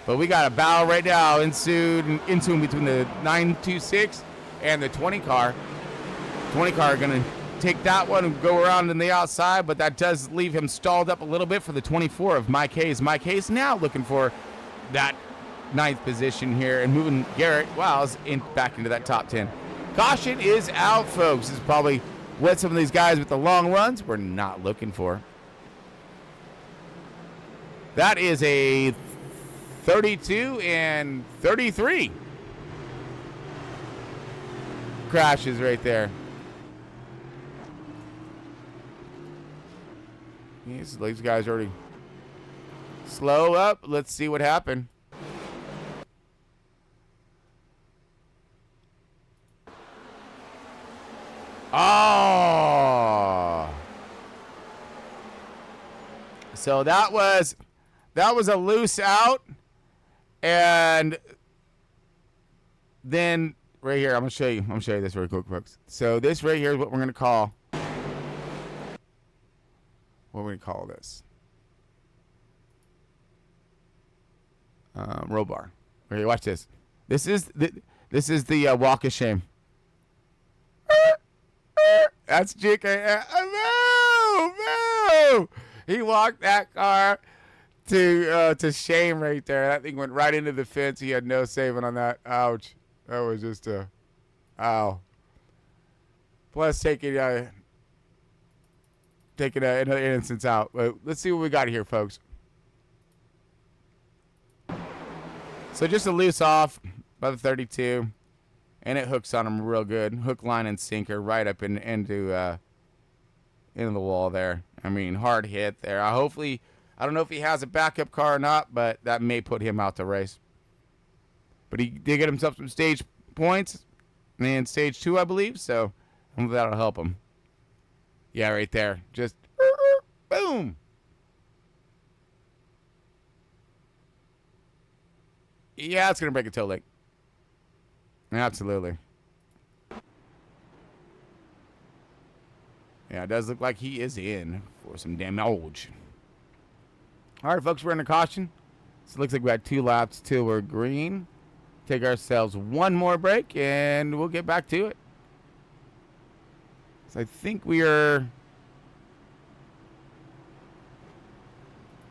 Speaker 1: But we got a battle right now ensuing between the 926 and the 20 car. 20 car are going to take that one and go around in the outside, but that does leave him stalled up a little bit for the 24 of Mike Hayes. Mike Hayes now looking for that 9th position here and moving Garrett Wiles back into that top 10. Caution is out, folks. This is probably what some of these guys with the long runs we're not looking for. That is a 32 and 33. Crashes right there. These guys already slow up. Let's see what happened. Oh. So that was a loose out. And then right here, I'm gonna show you this really quick, folks. So this right here is what we're gonna call. What are we gonna call this? Row bar. Okay, watch this. This is the walk of shame. That's JK. No. He walked that car to shame right there. That thing went right into the fence. He had no saving on that. Ouch. That was just a ow. Plus taking another instance out. But let's see what we got here, folks. So just a loose off by the 32, and it hooks on him real good. Hook, line, and sinker right up into the wall there. I mean, hard hit there. I don't know if he has a backup car or not, but that may put him out the race. But he did get himself some stage points in stage 2, I believe, so that'll help him. Yeah, right there. Just boom. Yeah, it's going to break a toe leg. Absolutely. Yeah, it does look like he is in for some damage. All right, folks, we're in a caution. So it looks like we had 2 laps till we're green. Take ourselves one more break, and we'll get back to it. So I think we are...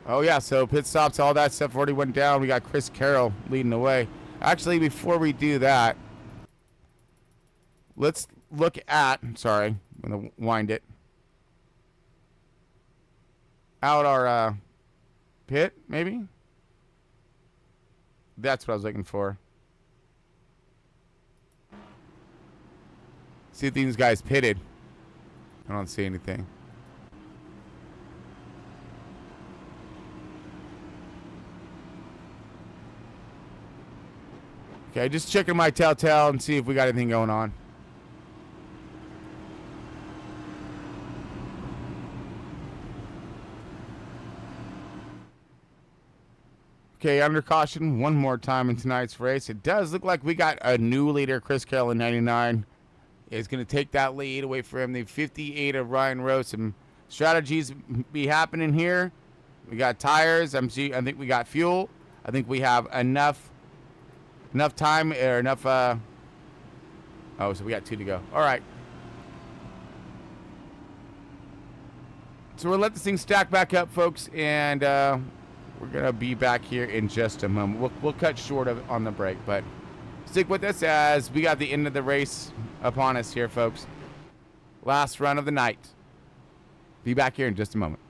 Speaker 1: Oh, yeah, so pit stops, all that stuff already went down. We got Chris Carroll leading the way. Actually, before we do that, let's look at... Sorry, I'm going to wind it. Out our pit, maybe? That's what I was looking for. See if these guys pitted. I don't see anything. Okay, just checking my telltale and see if we got anything going on. Okay, under caution one more time in tonight's race. It does look like we got a new leader, Chris Carroll in 99. Is going to take that lead away from the 58 of Ryan Rose. Some strategies be happening here. We got tires. I think we got fuel. I think we have enough time or enough. Oh, so we got 2 to go. All right. So we'll let this thing stack back up, folks, and we're gonna be back here in just a moment. We'll cut short on the break, but Stick with us as we got the end of the race upon us here, folks. Last run of the night. Be back here in just a moment.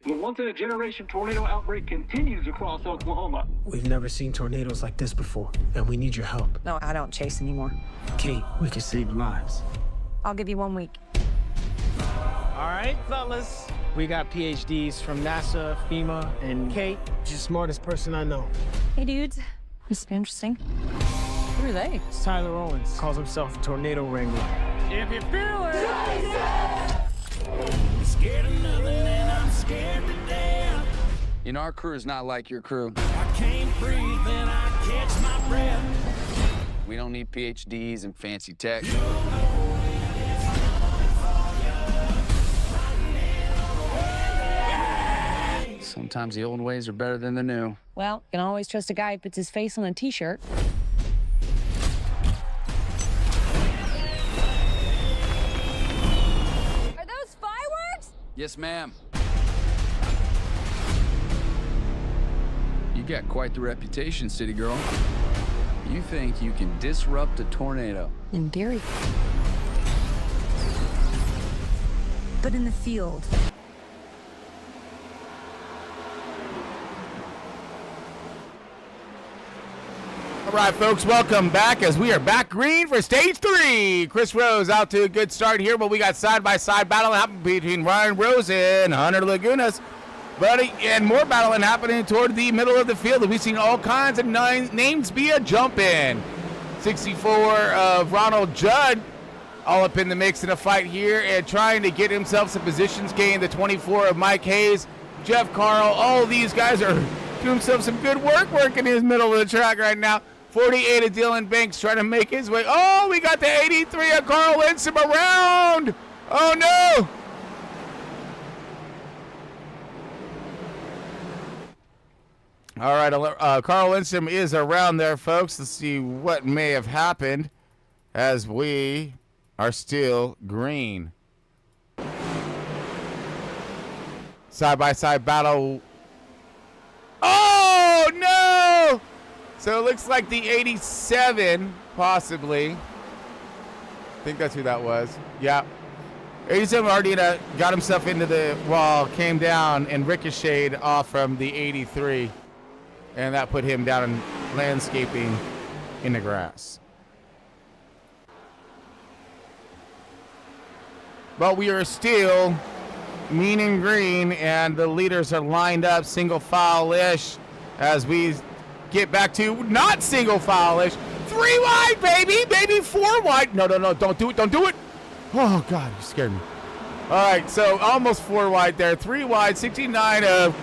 Speaker 15: The once-in-a-generation tornado outbreak continues across Oklahoma.
Speaker 3: We've never seen tornadoes like this before, and we need your help.
Speaker 4: No, I don't chase anymore.
Speaker 3: Kate, we can save lives.
Speaker 4: I'll give you 1 week.
Speaker 3: All right, fellas. We got PhDs from NASA, FEMA, and Kate. She's the smartest person I know.
Speaker 4: Hey, dudes. This is interesting. Who are they?
Speaker 3: It's Tyler Owens. Calls himself a tornado wrangler. If you feel it.
Speaker 5: Scared of nothing and I'm scared to death. You know, our crew is not like your crew. I can't breathe and I catch my breath. We don't need PhDs and fancy tech. Sometimes the old ways are better than the new.
Speaker 6: Well, you can always trust a guy who puts his face on a t-shirt.
Speaker 4: Are those fireworks?
Speaker 5: Yes, ma'am. You got quite the reputation, city girl. You think you can disrupt a tornado?
Speaker 6: In theory.
Speaker 4: But in the field.
Speaker 1: All right, folks, welcome back as we are back green for stage 3. Chris Rose out to a good start here, but we got side-by-side battle happening between Ryan Rose and Hunter Lagunas. Buddy, and more battling happening toward the middle of the field. We've seen all kinds of names be a jump in. 64 of Ronald Judd all up in the mix in a fight here and trying to get himself some positions gained. The 24 of Mike Hayes, Jeff Carl, all these guys are doing themselves some good work in his middle of the track right now. 48 of Dylan Banks trying to make his way. Oh, we got the 83 of Carl Lindstrom around. Oh, no. All right, Carl Lindstrom is around there, folks. Let's see what may have happened as we are still green. Side-by-side battle. Oh, no! So it looks like the 87, possibly. I think that's who that was. Yeah. 87 already got himself into the wall, came down, and ricocheted off from the 83. And that put him down in landscaping in the grass. But we are still mean and green, and the leaders are lined up single file-ish as we get back to not single file-ish. 3 wide, baby, 4 wide. No, don't do it. Oh, God, you scared me. All right, so almost 4 wide there. 3 wide, 69 of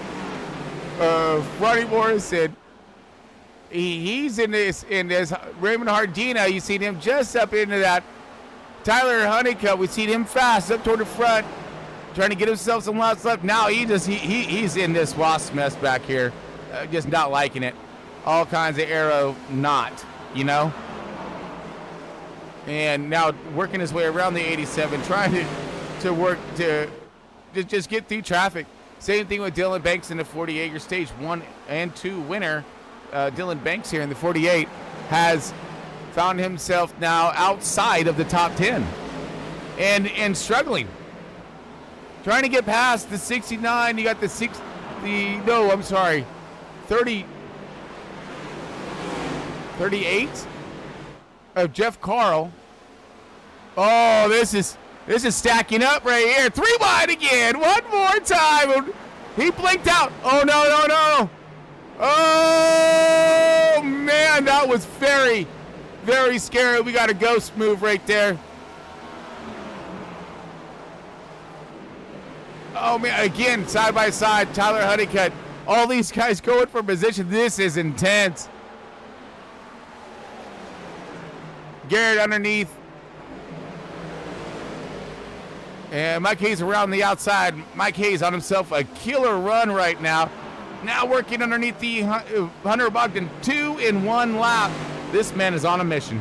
Speaker 1: Ronnie Morrison. He's in this Raymond Hardina. You seen him just up into that. Tyler Honeycutt, we seen him fast up toward the front, trying to get himself some lots left. Now he's in this wasp mess back here, just not liking it. All kinds of arrow knot, you know. And now working his way around the 87, trying to work to just get through traffic. Same thing with Dylan Banks in the 48. Your stage 1 and 2 winner, Dylan Banks here in the 48, has found himself now outside of the top 10 and struggling. Trying to get past the 69. You got the 38 of Jeff Carl. Oh, this is stacking up right here. 3 wide again. One more time. He blinked out. Oh, no. Oh, man, that was very, very scary. We got a ghost move right there. Oh, man, again, side by side, Tyler Honeycutt. All these guys going for position. This is intense. Garrett underneath. And Mike Hayes around the outside. Mike Hayes on himself a killer run right now. Now working underneath the Hunter Bogdan 2 in 1 lap. This man is on a mission.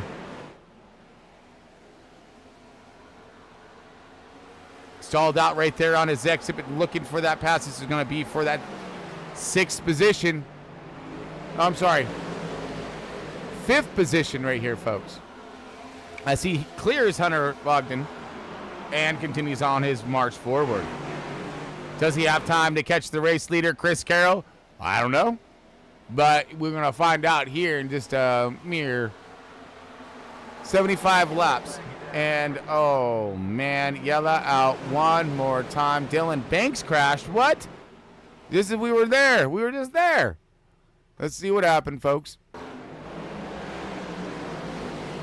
Speaker 1: Stalled out right there on his exit, but looking for that pass. This is going to be for that 6th position. Oh, I'm sorry. 5th position right here, folks. As he clears Hunter Bogdan and continues on his march forward. Does he have time to catch the race leader, Chris Carroll? I don't know. But we're going to find out here in just a mere 75 laps. And, oh, man, Yella out one more time. Dylan Banks crashed. What? We were there. We were just there. Let's see what happened, folks.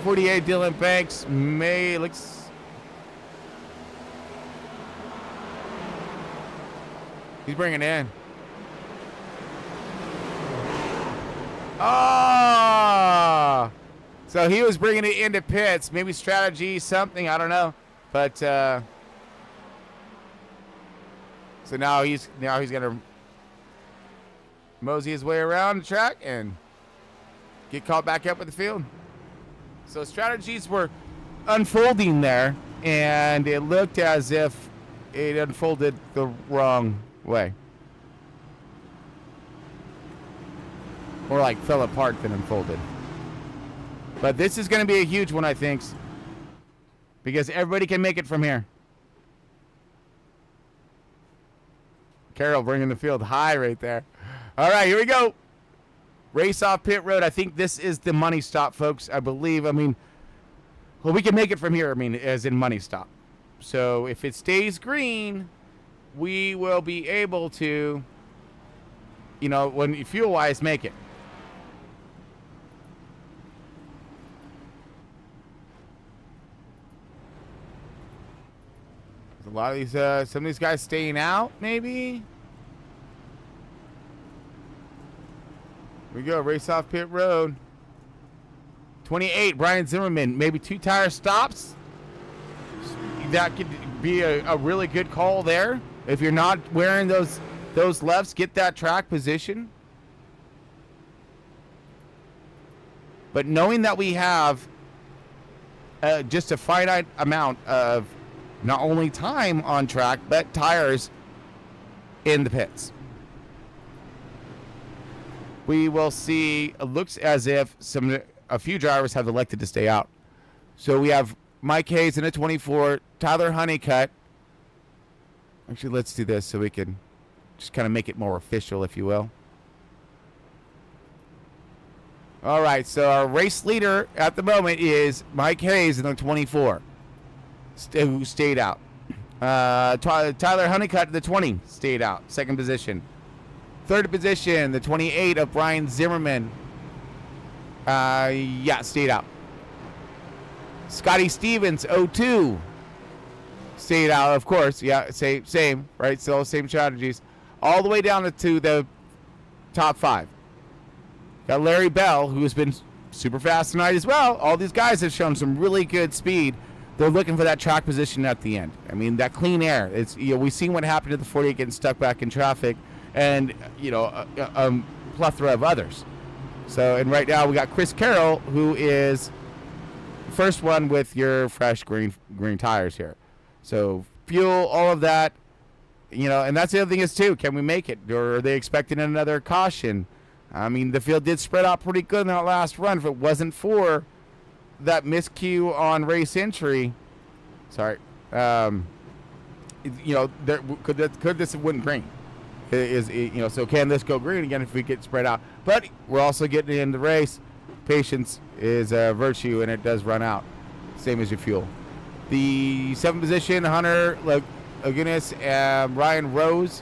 Speaker 1: 48, Dylan Banks. He's bringing in. Oh! So he was bringing it into pits. Maybe strategy, something, I don't know. But, so now he's going to mosey his way around the track and get caught back up with the field. So strategies were unfolding there, and it looked as if it unfolded the wrong way. More like fell apart than unfolded. But this is going to be a huge one, I think, because everybody can make it from here. Carroll bringing the field high right there. All right, here we go. Race off pit road. I think this is the money stop, folks. I believe. I mean, well, we can make it from here. I mean, as in money stop. So if it stays green, we will be able to, you know, when fuel-wise, make it. There's a lot of these, some of these guys staying out, maybe. Here we go, race off pit road. 28, Brian Zimmerman, maybe 2 tire stops. That could be a really good call there. If you're not wearing those lefts, get that track position. But knowing that we have just a finite amount of not only time on track, but tires in the pits. We will see, it looks as if a few drivers have elected to stay out. So we have Mike Hayes in a 24, Tyler Honeycutt. Actually, let's do this so we can just kind of make it more official, if you will. All right, so our race leader at the moment is Mike Hayes in the 24, who stayed out. Tyler Honeycutt, the 20, stayed out, 2nd position. 3rd position, the 28 of Brian Zimmerman. Stayed out. Scotty Stevens, 02. Stayed out, of course. Yeah, same, right? So same strategies. All the way down to the top 5. Got Larry Bell, who's been super fast tonight as well. All these guys have shown some really good speed. They're looking for that track position at the end. I mean, that clean air. It's, you know, we've seen what happened to the 48 getting stuck back in traffic, and, you know, a plethora of others. So, and right now we got Chris Carroll, who is the first one with your fresh green tires here. So fuel, all of that, you know, and that's the other thing is too, can we make it? Or are they expecting another caution? I mean, the field did spread out pretty good in that last run. If it wasn't for that miscue on race entry, sorry, you know, could this have went green? You know, so can this go green again if we get spread out? But we're also getting in the race. Patience is a virtue, and it does run out, same as your fuel. The 7th position, Hunter Lagunas, Ryan Rose.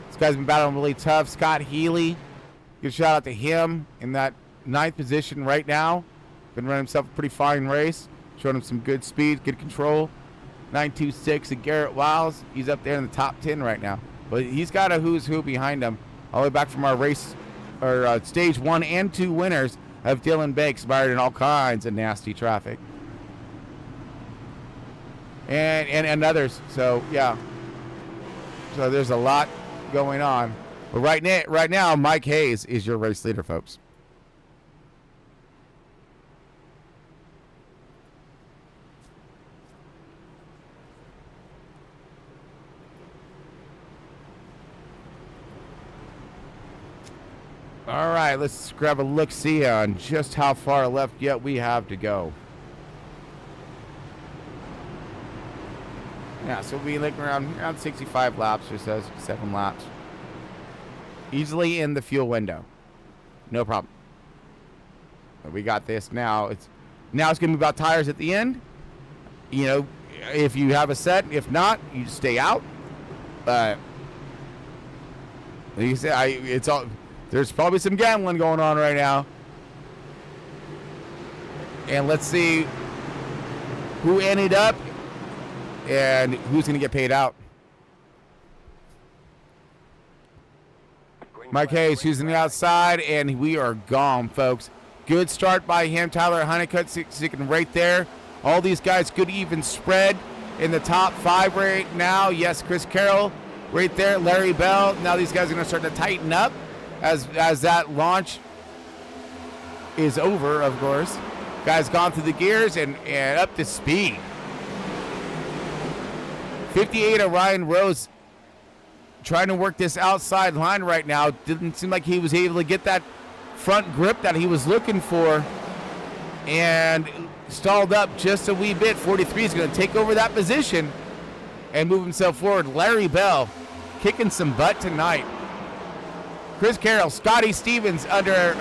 Speaker 1: This guy's been battling really tough. Scott Healy, good shout out to him in that 9th position right now. Been running himself a pretty fine race, showing him some good speed, good control. 926 and Garrett Wiles, he's up there in the top 10 right now. But he's got a who's who behind him, all the way back from our race, or stage 1 and 2 winners of Dylan Banks, mired in all kinds of nasty traffic. and others. So yeah. So there's a lot going on. But right now, Mike Hayes is your race leader, folks. All right, let's grab a look-see on just how far left yet we have to go. Yeah, so we'll be looking around 65 laps or so, 67 laps. Easily in the fuel window. No problem. But we got this now. Now it's going to be about tires at the end. You know, if you have a set, if not, you stay out. Like you said, there's probably some gambling going on right now. And let's see who ended up and who's going to get paid out. Mike Hayes, who's on the outside, and we are gone, folks. Good start by him. Tyler Honeycutt sticking right there. All these guys, good even spread in the top 5 right now. Yes, Chris Carroll right there. Larry Bell. Now these guys are going to start to tighten up as that launch is over, of course. Guys gone through the gears and up to speed. 58 of Ryan Rose trying to work this outside line right now. Didn't seem like he was able to get that front grip that he was looking for, and stalled up just a wee bit. 43 is going to take over that position and move himself forward. Larry Bell kicking some butt tonight. Chris Carroll, Scotty Stevens under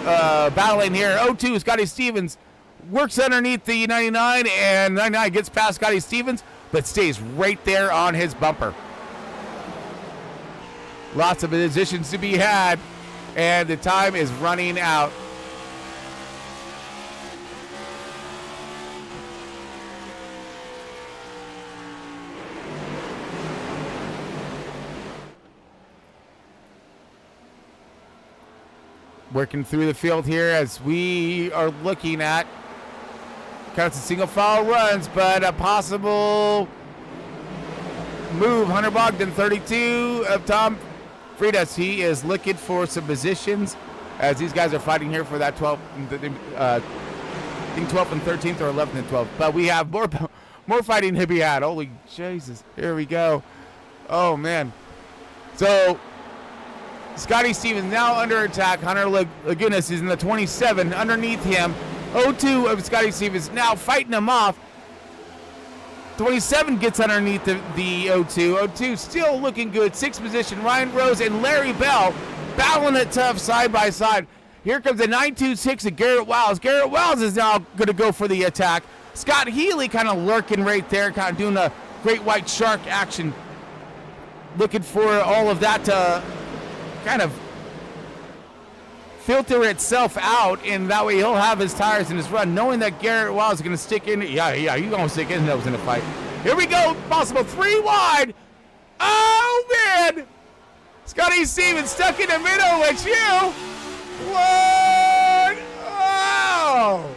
Speaker 1: battling here. 0-2, Scotty Stevens works underneath the 99, and 99 gets past Scotty Stevens, but stays right there on his bumper. Lots of positions to be had, and the time is running out. Working through the field here as we are looking at kind of some single file runs, but a possible move. Hunter Bogdan, 32 of Tom Freitas. He is looking for some positions as these guys are fighting here for that 12th, I think 12th and 13th or 11th and 12th. But we have more fighting to be had. Holy Jesus. Here we go. Oh, man. So Scotty Stevens now under attack. Hunter Lagunas is in the 27 underneath him. 0-2 of Scotty Stevens now fighting him off. 27 gets underneath the 0-2. 0-2 still looking good. 6th position. Ryan Rose and Larry Bell battling it tough side by side. Here comes the 9-2-6 of Garrett Wiles. Garrett Wiles is now going to go for the attack. Scott Healy kind of lurking right there, kind of doing a great white shark action. Looking for all of that to kind of filter itself out, and that way he'll have his tires in his run, knowing that Garrett Wiles is going to stick in. Yeah, he's going to stick his nose in the fight. Here we go. Possible 3 wide. Oh, man. Scotty Stevens stuck in the middle with you. What? Oh.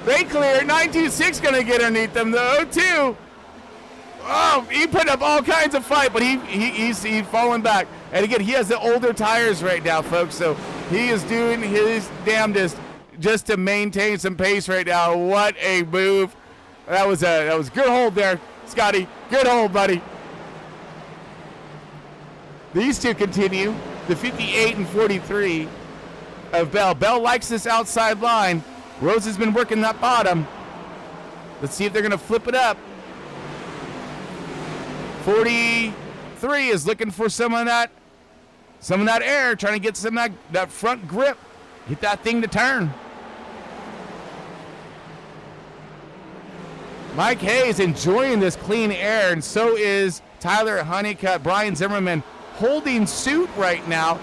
Speaker 1: They clear. 926 going to get underneath them, though. 0-2. Oh, he put up all kinds of fight, but he's falling back. And again, he has the older tires right now, folks, so he is doing his damnedest just to maintain some pace right now. What a move. That was a good hold there, Scotty. Good hold, buddy. These two continue. The 58 and 43 of Bell. Bell likes this outside line. Rose has been working that bottom. Let's see if they're going to flip it up. 43 is looking for some of that air, trying to get some of that front grip. Get that thing to turn. Mike Hayes enjoying this clean air, and so is Tyler Honeycutt. Brian Zimmerman holding suit right now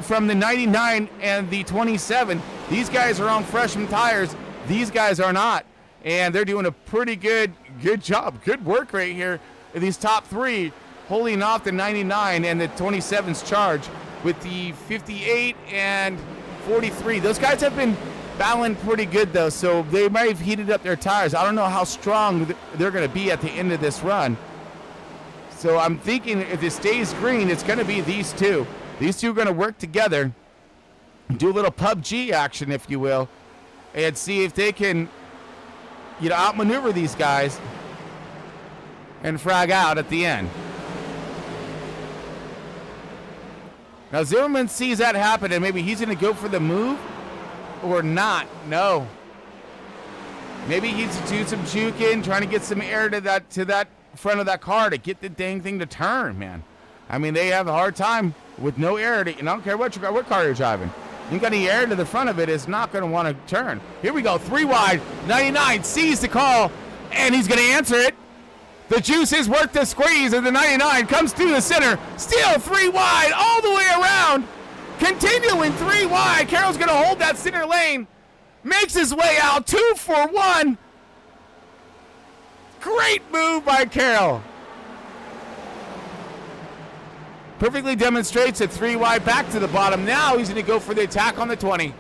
Speaker 1: from the 99 and the 27. These guys are on freshman tires. These guys are not. And they're doing a pretty good job. Good work right here. These top 3 holding off the 99 and the 27's charge with the 58 and 43. Those guys have been battling pretty good, though, so they might have heated up their tires. I don't know how strong they're going to be at the end of this run. So I'm thinking if it stays green, it's going to be these two. These two are going to work together, do a little PUBG action, if you will, and see if they can, outmaneuver these guys and frag out at the end. Now Zimmerman sees that happen, and maybe he's going to go for the move or not. No. Maybe he's do some juking, trying to get some air to that front of that car to get the dang thing to turn, man. I mean, they have a hard time with no air. I don't care what car you're driving. You got any air to the front of it, it's not going to want to turn. Here we go, 3 wide. 99 sees the call, and he's going to answer it. The juice is worth the squeeze, and the 99 comes through the center. Still 3 wide all the way around. Continuing 3 wide. Carroll's going to hold that center lane. Makes his way out 2 for 1. Great move by Carroll. Perfectly demonstrates a 3 wide back to the bottom. Now he's going to go for the attack on the 20.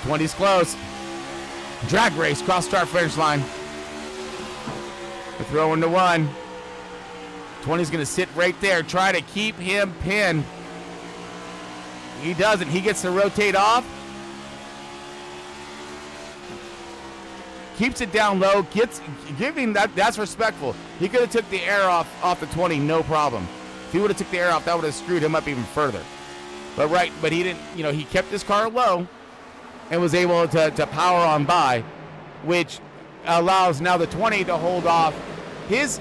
Speaker 1: '20's close. Drag race, cross start finish line. The throw into 1. 20's going to sit right there, try to keep him pinned. He doesn't. He gets to rotate off. Keeps it down low. Giving that's respectful. He could have took the air off the 20, no problem. If he would have took the air off, that would have screwed him up even further. But he didn't. He kept his car low and was able to power on by, which allows now the 20 to hold off his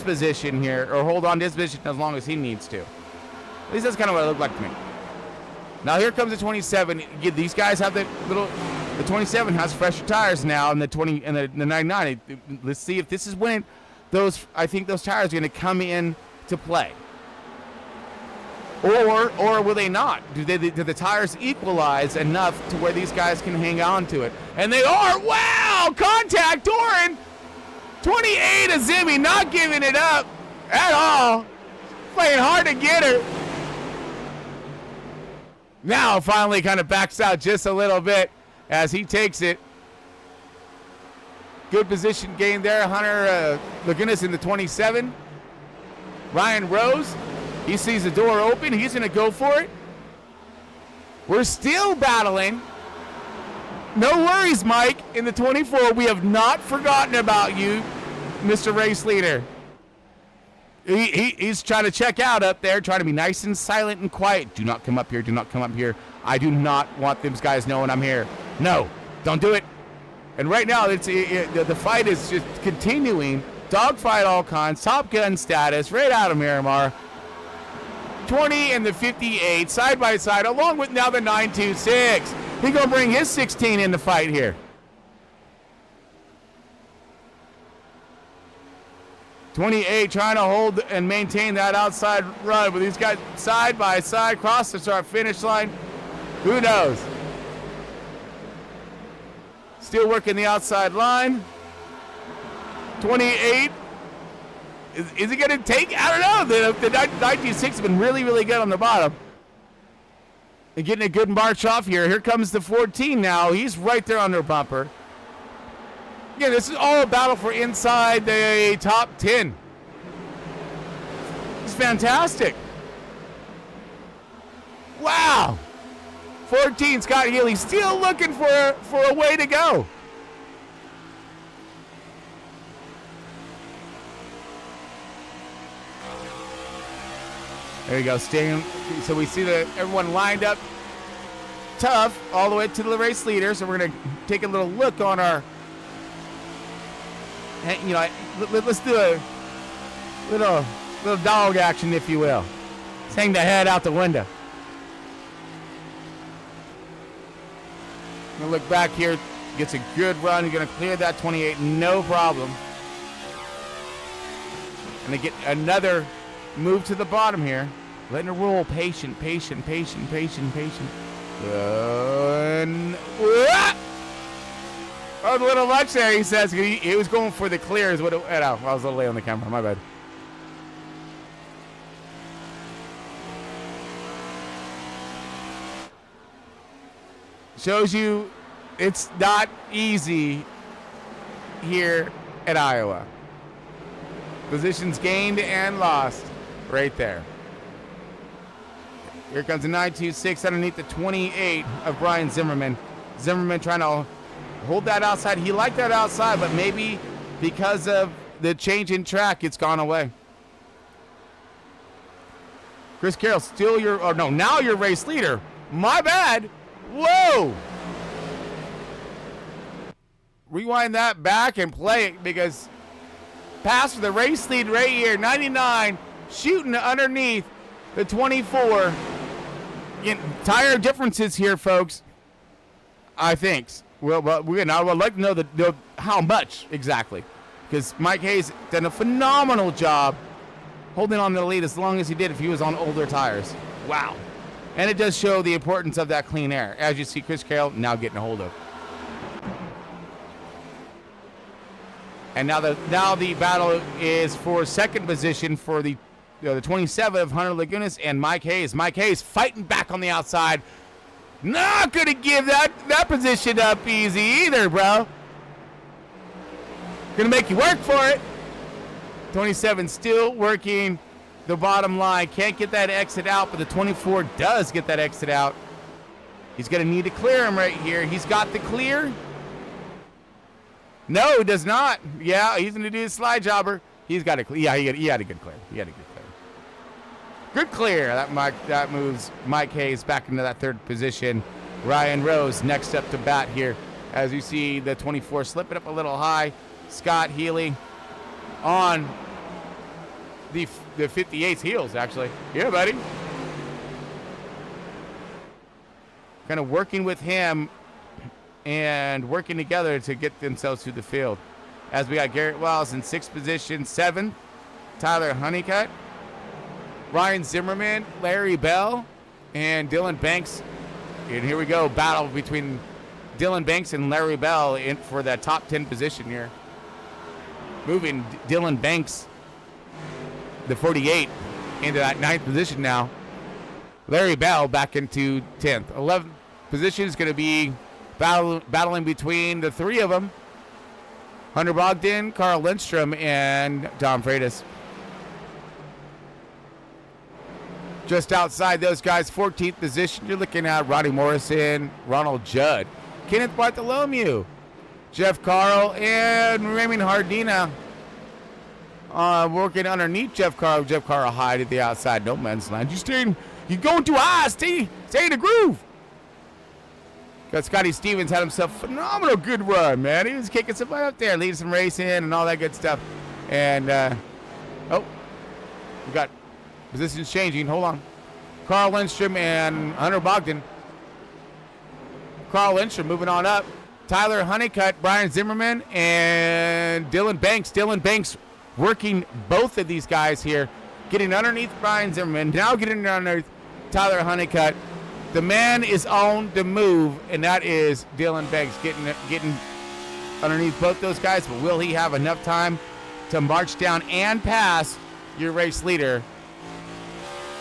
Speaker 1: position here, or hold on to his position as long as he needs to. At least that's kind of what it looked like to me. Now here comes the 27. These guys have the 27 has fresher tires now, and the 20 and the 99. Let's see if this is when I think those tires are going to come in to play. Or will they not? Do the tires equalize enough to where these guys can hang on to it? And they are. Wow! Contact, Doran! 28 of Zimmy, not giving it up at all. Playing hard to get her. Now finally kind of backs out just a little bit as he takes it. Good position gain there. Hunter Lagunas in the 27. Ryan Rose. He sees the door open. He's going to go for it. We're still battling. No worries, Mike. In the 24, we have not forgotten about you, Mr. Race Leader. He's trying to check out up there, trying to be nice and silent and quiet. Do not come up here. Do not come up here. I do not want these guys knowing I'm here. No, don't do it. And right now, the fight is just continuing. Dogfight all kinds. Top Gun status right out of Miramar. 20 and the 58 side by side, along with now the 926. He's going to bring his 16 in the fight here. '28 trying to hold and maintain that outside run, but these guys side by side, cross the start finish line. Who knows? Still working the outside line. 28. Is he going to take? I don't know. The 926 has been really, really good on the bottom. And getting a good march off here. Here comes the 14 now. He's right there on their bumper. Yeah, this is all a battle for inside the top 10. It's fantastic. Wow. 14, Scott Healy, still looking for a way to go. There you go, staying. So we see everyone lined up tough all the way to the race leader. So we're going to take a little look on our, let's do a little dog action, if you will. Let's hang the head out the window. I'm going to look back here. Gets a good run. You're going to clear that 28, no problem. And they get another move to the bottom here. Letting her roll. Patient. Oh, a little much there, he says. He was going for the clear. Is what it, I was a little late on the camera. My bad. Shows you it's not easy here at Iowa. Positions gained and lost right there. Here comes the 926 underneath the 28 of Brian Zimmerman. Zimmerman trying to hold that outside. He liked that outside, but maybe because of the change in track, it's gone away. Chris Carroll, still your, oh no, now your race leader. My bad. Whoa. Rewind that back and play it because pass for the race lead right here. 99 shooting underneath the 24. Tire differences here, folks. I think. Well, I would like to know how much exactly, because Mike Hayes done a phenomenal job holding on to the lead as long as he did if he was on older tires. Wow. And it does show the importance of that clean air, as you see Chris Carroll now getting a hold of. And now the battle is for second position for the 27 of Hunter Lagunas and Mike Hayes. Mike Hayes fighting back on the outside. Not going to give that position up easy either, bro. Going to make you work for it. 27 still working the bottom line. Can't get that exit out, but the 24 does get that exit out. He's going to need to clear him right here. He's got the clear. No, he does not. Yeah, he's going to do his slide jobber. He's got a clear. Yeah, he had a good clear. He had a good clear. Good clear. That moves Mike Hayes back into that third position. Ryan Rose next up to bat here. As you see the 24 slipping up a little high. Scott Healy on the 58's heels, actually. Yeah, buddy. Kind of working with him and working together to get themselves through the field. As we got Garrett Wells in sixth position, 7th. Tyler Honeycutt. Ryan Zimmerman, Larry Bell, and Dylan Banks. And here we go, battle between Dylan Banks and Larry Bell for that top 10 position here. Moving Dylan Banks, the 48, into that 9th position now. Larry Bell back into 10th. 11th position is going to be battling between the three of them. Hunter Bogdan, Carl Lindstrom, and Dom Freitas. Just outside those guys, 14th position, you're looking at Roddy Morrison, Ronald Judd, Kenneth Bartholomew, Jeff Carl, and Raymond Hardina working underneath Jeff Carl. Jeff Carl high to the outside, no man's land. You're going too high, stay in the groove. Got Scotty Stevens had himself a phenomenal good run, man. He was kicking somebody up there, leading some racing and all that good stuff. And, we got positions changing. Hold on. Carl Lindstrom and Hunter Bogdan. Carl Lindstrom moving on up. Tyler Honeycutt, Brian Zimmerman, and Dylan Banks. Dylan Banks working both of these guys here. Getting underneath Brian Zimmerman. Now getting underneath Tyler Honeycutt. The man is on the move, and that is Dylan Banks getting underneath both those guys. But will he have enough time to march down and pass your race leader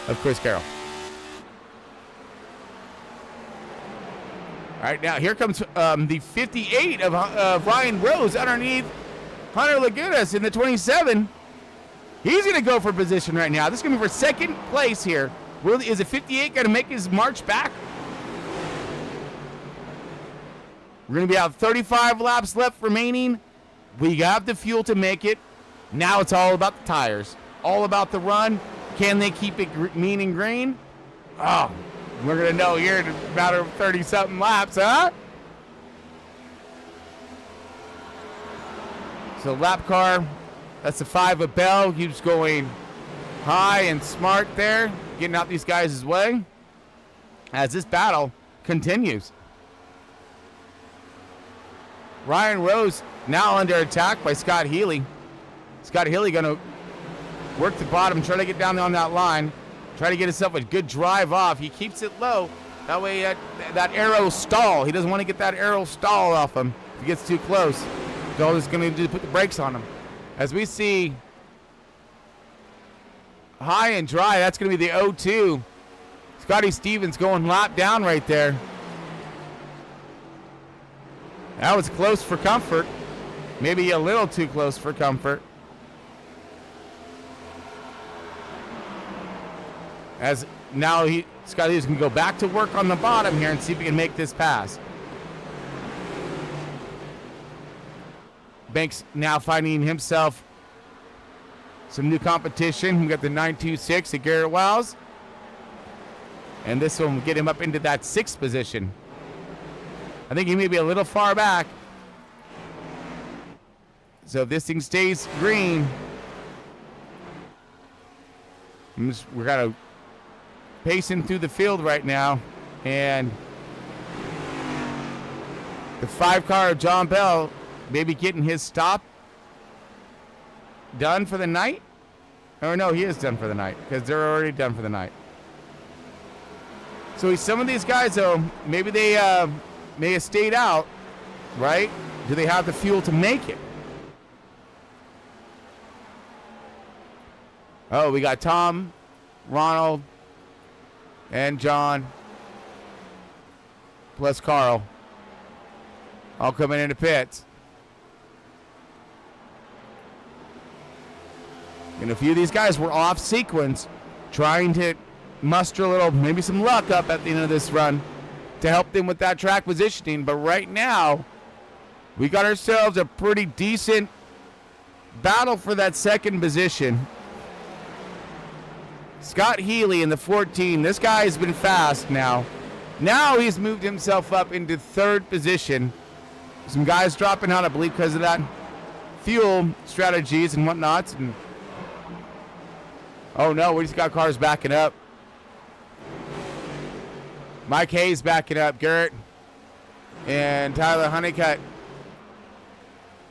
Speaker 1: of Chris Carroll? All right, now here comes the 58 of Ryan Rose underneath Hunter Lagunas in the 27. He's going to go for position right now. This is going to be for second place here. Is the 58 going to make his march back? We're going to be out 35 laps left remaining. We got the fuel to make it. Now it's all about the tires. All about the run. Can they keep it mean and green? Oh, we're going to know here in a matter of 30-something laps, huh? So lap car, that's the 5 of Bell. Keeps going high and smart there, getting out these guys' way as this battle continues. Ryan Rose now under attack by Scott Healy. Scott Healy going to work the bottom, try to get down on that line, try to get himself a good drive off. He keeps it low. That way that arrow stall. He doesn't want to get that arrow stall off him. If he gets too close, Joel is going to put the brakes on him. As we see high and dry, that's going to be the 0-2. Scotty Stevens going lap down right there. That was close for comfort. Maybe a little too close for comfort. As now Scotty is going to go back to work on the bottom here and see if he can make this pass. Banks now finding himself some new competition. We got the 926 at Garrett Wiles. And this will get him up into that 6th position. I think he may be a little far back. So if this thing stays green, we're kind of pacing through the field right now. And the 5 car of John Bell maybe getting his stop done for the night. Or no, he is done for the night because they're already done for the night. So some of these guys, though, maybe they may have stayed out, right? Do they have the fuel to make it? Oh, we got Tom, Ronald, and John, plus Carl, all coming into pits. And a few of these guys were off sequence, trying to muster a little, maybe some luck up at the end of this run to help them with that track positioning. But right now, we got ourselves a pretty decent battle for that 2nd position. Scott Healy in the 14. This guy has been fast now. Now he's moved himself up into 3rd position. Some guys dropping out, I believe, because of that fuel strategies and whatnots. And oh no, we just got cars backing up. Mike Hayes backing up. Garrett and Tyler Honeycutt.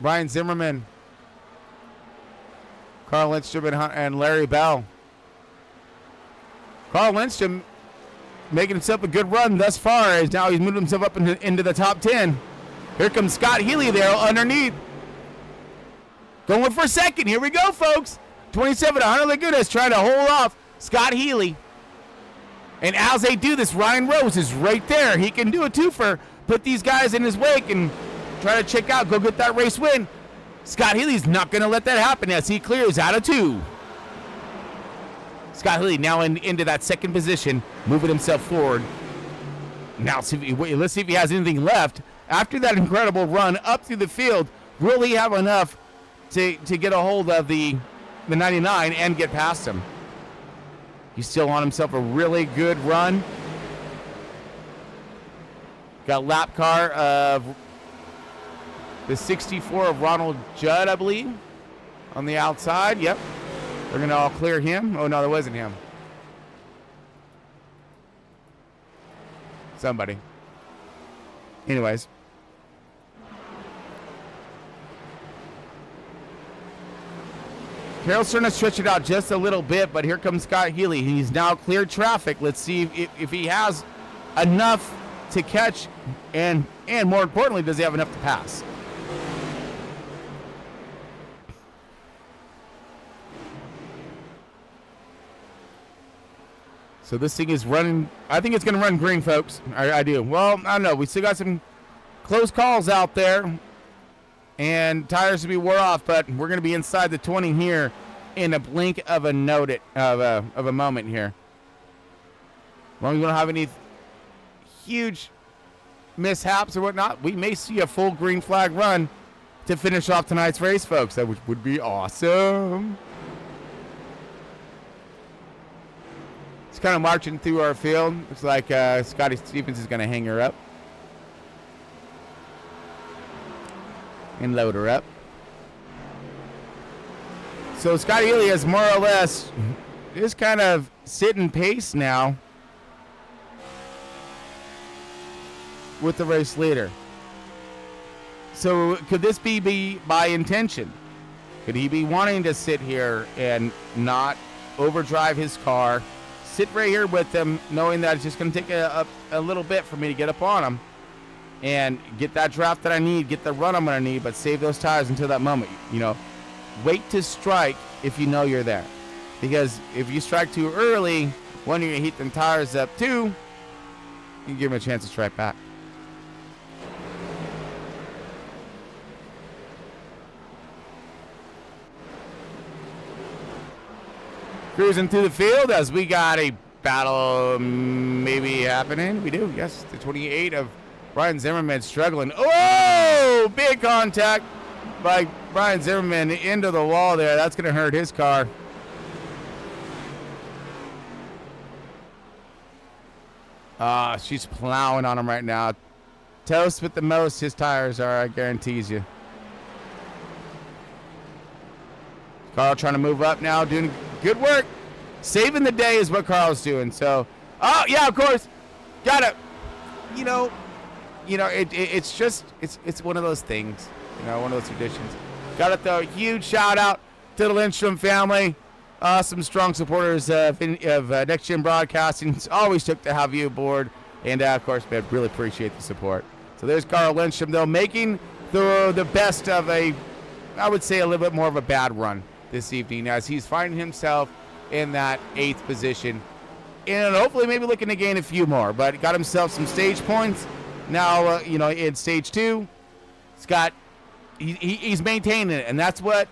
Speaker 1: Brian Zimmerman. Carl Lindstrom and Larry Bell. Carl Lindstrom making himself a good run thus far, as now he's moved himself up into the top 10. Here comes Scott Healy there underneath. Going for 2nd. Here we go, folks. 27 to Hunter Lagunas trying to hold off Scott Healy. And as they do this, Ryan Rose is right there. He can do a twofer, put these guys in his wake and try to check out, go get that race win. Scott Healy's not going to let that happen as he clears out of 2. Scott Healy now into that 2nd position, moving himself forward. Now let's see if he has anything left. After that incredible run up through the field, will he have enough to get a hold of the 99 and get past him? He's still on himself a really good run. Got lap car of the 64 of Ronald Judd, I believe, on the outside. Yep. They're going to all clear him. Oh, no, that wasn't him. Somebody. Anyways. Carroll's starting to stretch it out just a little bit, but here comes Scott Healy. He's now cleared traffic. Let's see if he has enough to catch, and more importantly, does he have enough to pass? So this thing is running. I think it's going to run green, folks. I do. Well, I don't know. We still got some close calls out there, and tires to be wore off, but we're going to be inside the 20 here in a blink of a moment here. As long as we don't have any huge mishaps or whatnot, we may see a full green flag run to finish off tonight's race, folks. That would be awesome. It's kind of marching through our field. Looks like Scotty Stevens is going to hang her up and load her up. So Scotty Healy is more or less just kind of sitting pace now with the race leader. So could this be by intention? Could he be wanting to sit here and not overdrive his car, sit right here with him, knowing that it's just going to take a little bit for me to get up on him, and get that draft that I need, get the run I'm going to need, but save those tires until that moment. You know, wait to strike if you know you're there. Because if you strike too early, one, you're going to heat them tires up. Two, you give them a chance to strike back. Cruising through the field as we got a battle maybe happening. We do, yes. The 28 of Brian Zimmerman struggling. Oh, big contact by Brian Zimmerman into the wall there. That's going to hurt his car. She's plowing on him right now. Toast with the most his tires are, I guarantees you. Carl trying to move up now, doing good work. Saving the day is what Carl's doing. So, oh, yeah, of course. Got it. You know, it's just, it's one of those things. You know, one of those traditions. Got to throw a huge shout out to the Lindstrom family. Some strong supporters of Next Gen Broadcasting. It's always took to have you aboard. And, of course, man, really appreciate the support. So there's Carl Lindstrom, though, making the best of I would say, a little bit more of a bad run this evening as he's finding himself in that 8th position. And hopefully maybe looking to gain a few more. But got himself some stage points. Now, in stage 2, he's maintaining it. And that's what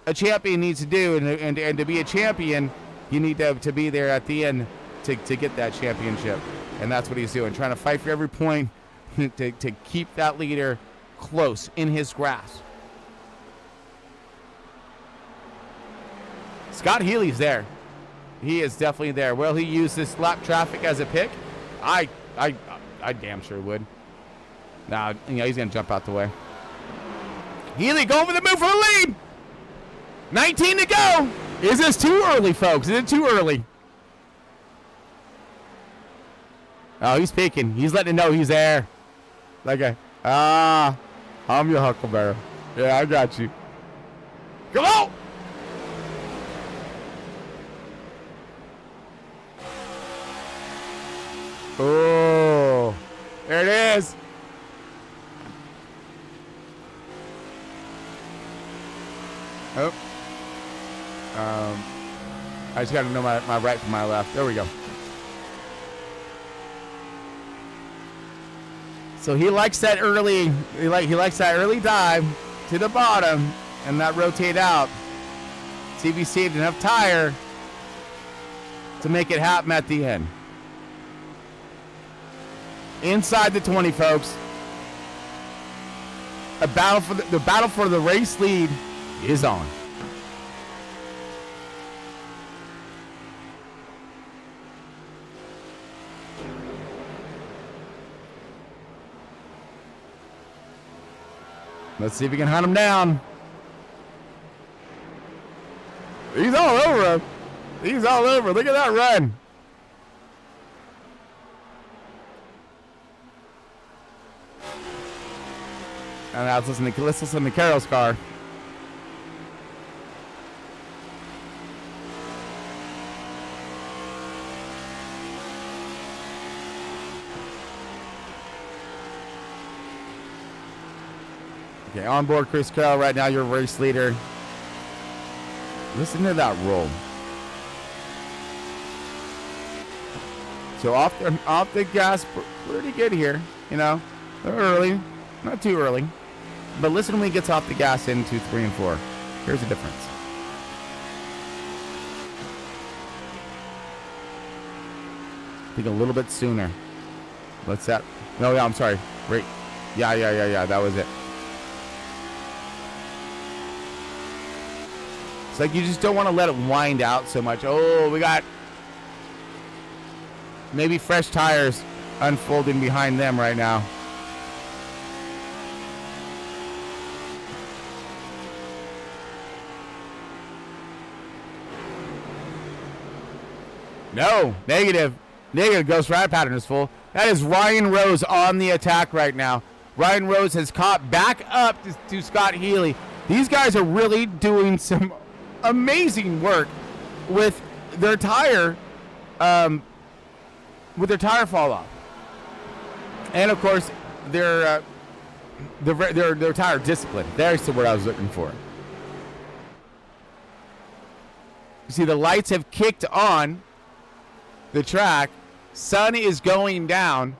Speaker 1: a champion needs to do. And to be a champion, you need to be there at the end to get that championship. And that's what he's doing, trying to fight for every point to keep that leader close in his grasp. Scott Healy's there. He is definitely there. Will he use this lap traffic as a pick? I damn sure would. Nah, he's going to jump out the way. Healy going for the move for the lead. 19 to go. Is this too early, folks? Is it too early? Oh, he's peeking. He's letting it know he's there. Like I'm your Huckleberry. Yeah, I got you. Come on. Oh, there it is. Oh. I just got to know my right from my left. There we go. So he likes that early. He likes that early dive to the bottom and that rotate out. See if he saved enough tire to make it happen at the end. Inside the 20, folks. The battle for the race lead is on. Let's see if we can hunt him down. He's all over him. He's all over. Look at that run. And now let's listen to Carol's car. Okay, on board Chris Carroll right now, your race leader. Listen to that roll. So off the gas, pretty good here. They're early, not too early. But listen when he gets off the gas into 3 and 4. Here's the difference. I think a little bit sooner. What's that? No, yeah, I'm sorry. Right. Yeah. That was it. It's like you just don't want to let it wind out so much. Oh, we got maybe fresh tires unfolding behind them right now. No, negative. Ghost ride pattern is full. That is Ryan Rose on the attack right now. Ryan Rose has caught back up to Scott Healy. These guys are really doing some amazing work with their tire, fall off. And of course, their tire discipline. There's the word I was looking for. You see, the lights have kicked on the track. Sun is going down.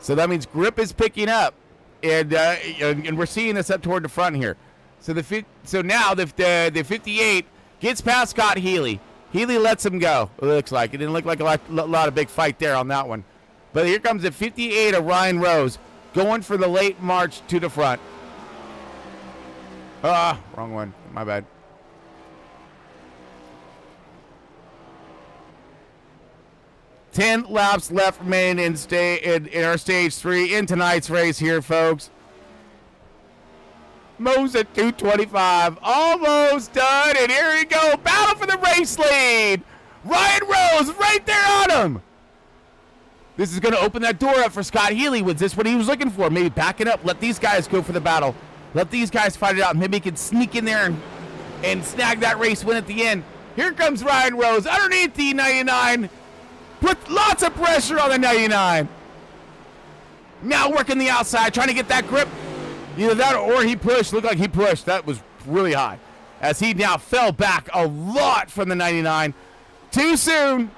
Speaker 1: So that means grip is picking up. And we're seeing this up toward the front here. So now the 58 gets past Scott Healy. Healy lets him go, it looks like. It didn't look like a lot of big fight there on that one. But here comes the 58 of Ryan Rose going for the late march to the front. Wrong one. My bad. Ten laps left remaining in our stage 3 in tonight's race here, folks. Mo's at 225, almost done, and here we go. Battle for the race lead. Ryan Rose right there on him. This is going to open that door up for Scott Healy. Was this what he was looking for? Maybe back it up, let these guys go for the battle. Let these guys fight it out. Maybe he can sneak in there and snag that race win at the end. Here comes Ryan Rose underneath the 99. Put lots of pressure on the 99. Now working the outside, trying to get that grip. Either that or he pushed. Looked like he pushed. That was really high. As he now fell back a lot from the 99. Too soon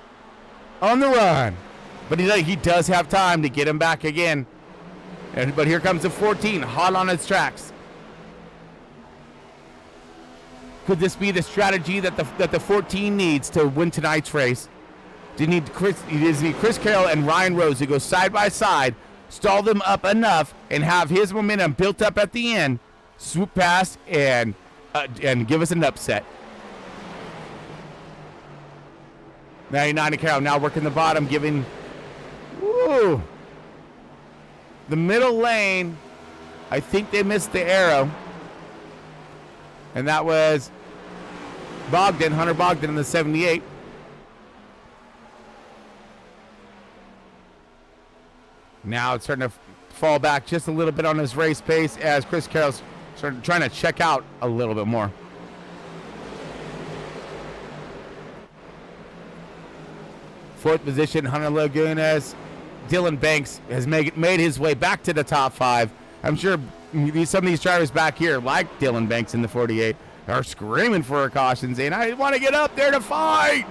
Speaker 1: on the run. But he does have time to get him back again. But here comes the 14, hot on its tracks. Could this be the strategy that the 14 needs to win tonight's race? He needs Chris Carroll and Ryan Rose to go side by side, stall them up enough, and have his momentum built up at the end, swoop past, and give us an upset. 99 to Carroll now working the bottom, giving the middle lane. I think they missed the arrow, and that was Hunter Bogdan in the 78. Now it's starting to fall back just a little bit on his race pace as Chris Carroll's trying to check out a little bit more. Fourth position, Hunter Lagunas. Dylan Banks has made his way back to the top 5. I'm sure some of these drivers back here, like Dylan Banks in the 48, are screaming for a caution, saying, I want to get up there to fight.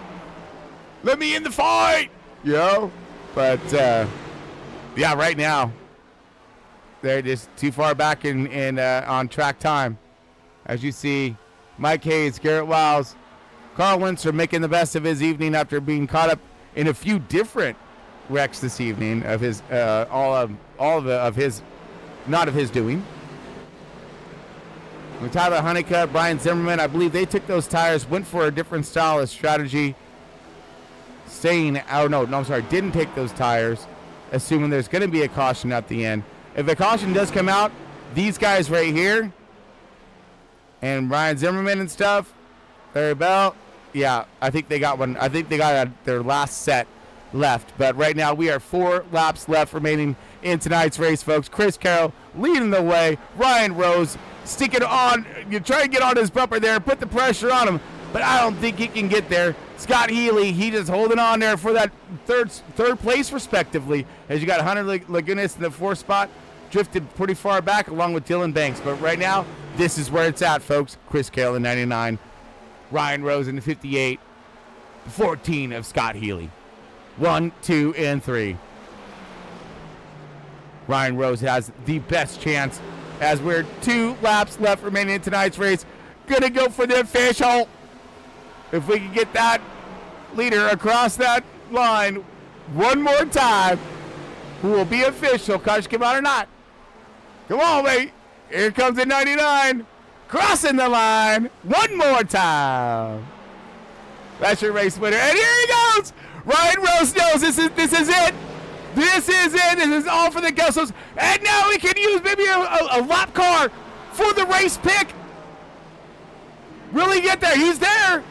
Speaker 1: Let me in the fight. But yeah, right now, they're just too far back in on track time. As you see, Mike Hayes, Garrett Wiles, Carl Winster making the best of his evening after being caught up in a few different wrecks this evening of his of his not of his doing. With Tyler Honeycutt, Brian Zimmerman, I believe they took those tires, went for a different style of strategy, didn't take those tires, assuming there's going to be a caution at the end. If a caution does come out, these guys right here, and Brian Zimmerman and stuff, Larry Bell, yeah, I think they got one. I think they got their last set left. But right now, we are 4 laps left remaining in tonight's race, folks. Chris Carroll leading the way. Ryan Rose sticking on. You try to get on his bumper there, put the pressure on him, but I don't think he can get there. Scott Healy, he just holding on there for that third place, respectively, as you got Hunter Lagunas in the 4th spot, drifted pretty far back along with Dylan Banks. But right now, this is where it's at, folks. Chris Carroll in 99, Ryan Rose in the 58, 14 of Scott Healy. 1, 2, and 3. Ryan Rose has the best chance as we're 2 laps left remaining in tonight's race. Gonna go for the official. If we can get that leader across that line one more time, who will be official, caution come out or not. Come on, mate. Here comes the 99. Crossing the line one more time. That's your race winner. And here he goes. Ryan Rose knows this is it. This is it. This is all for the Gussos. And now we can use maybe a lap car for the race pick. Really get there. He's there.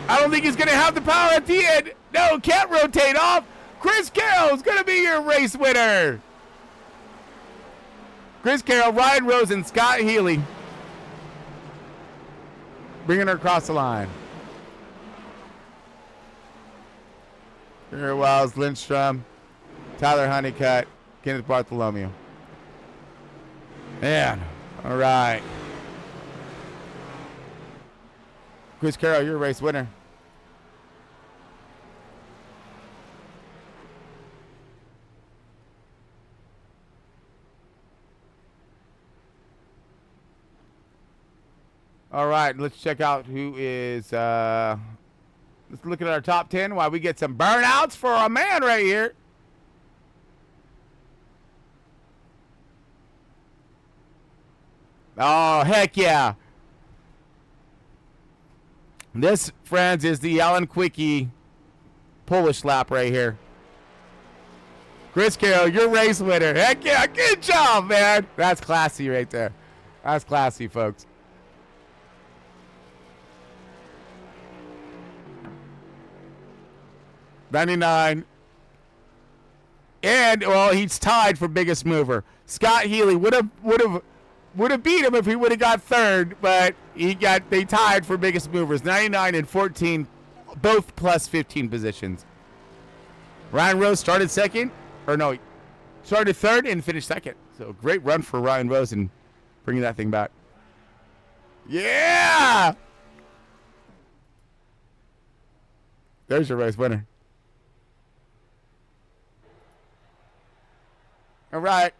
Speaker 1: I don't think he's going to have the power at the end. No, can't rotate off. Chris Carroll's going to be your race winner. Chris Carroll, Ryan Rose, and Scott Healy bringing her across the line. Here Wiles, Lindstrom, Tyler Honeycutt, Kenneth Bartholomew. Man, all right. Chris Carroll, you're a race winner. All right, let's check out who is, let's look at our top 10 while we get some burnouts for our man right here. Oh, heck yeah. This, friends, is the Alan Quickie Polish lap right here. Chris Carroll, your race winner. Heck yeah, good job, man. That's classy right there. That's classy, folks. $99. And, well, he's tied for biggest mover. Scott Healy would have beat him if he would have got third, but they tied for biggest movers. 99 and 14, both plus 15 positions. Ryan Rose started second, or no, started third and finished second. So great run for Ryan Rose and bringing that thing back. Yeah! There's your race winner. All right.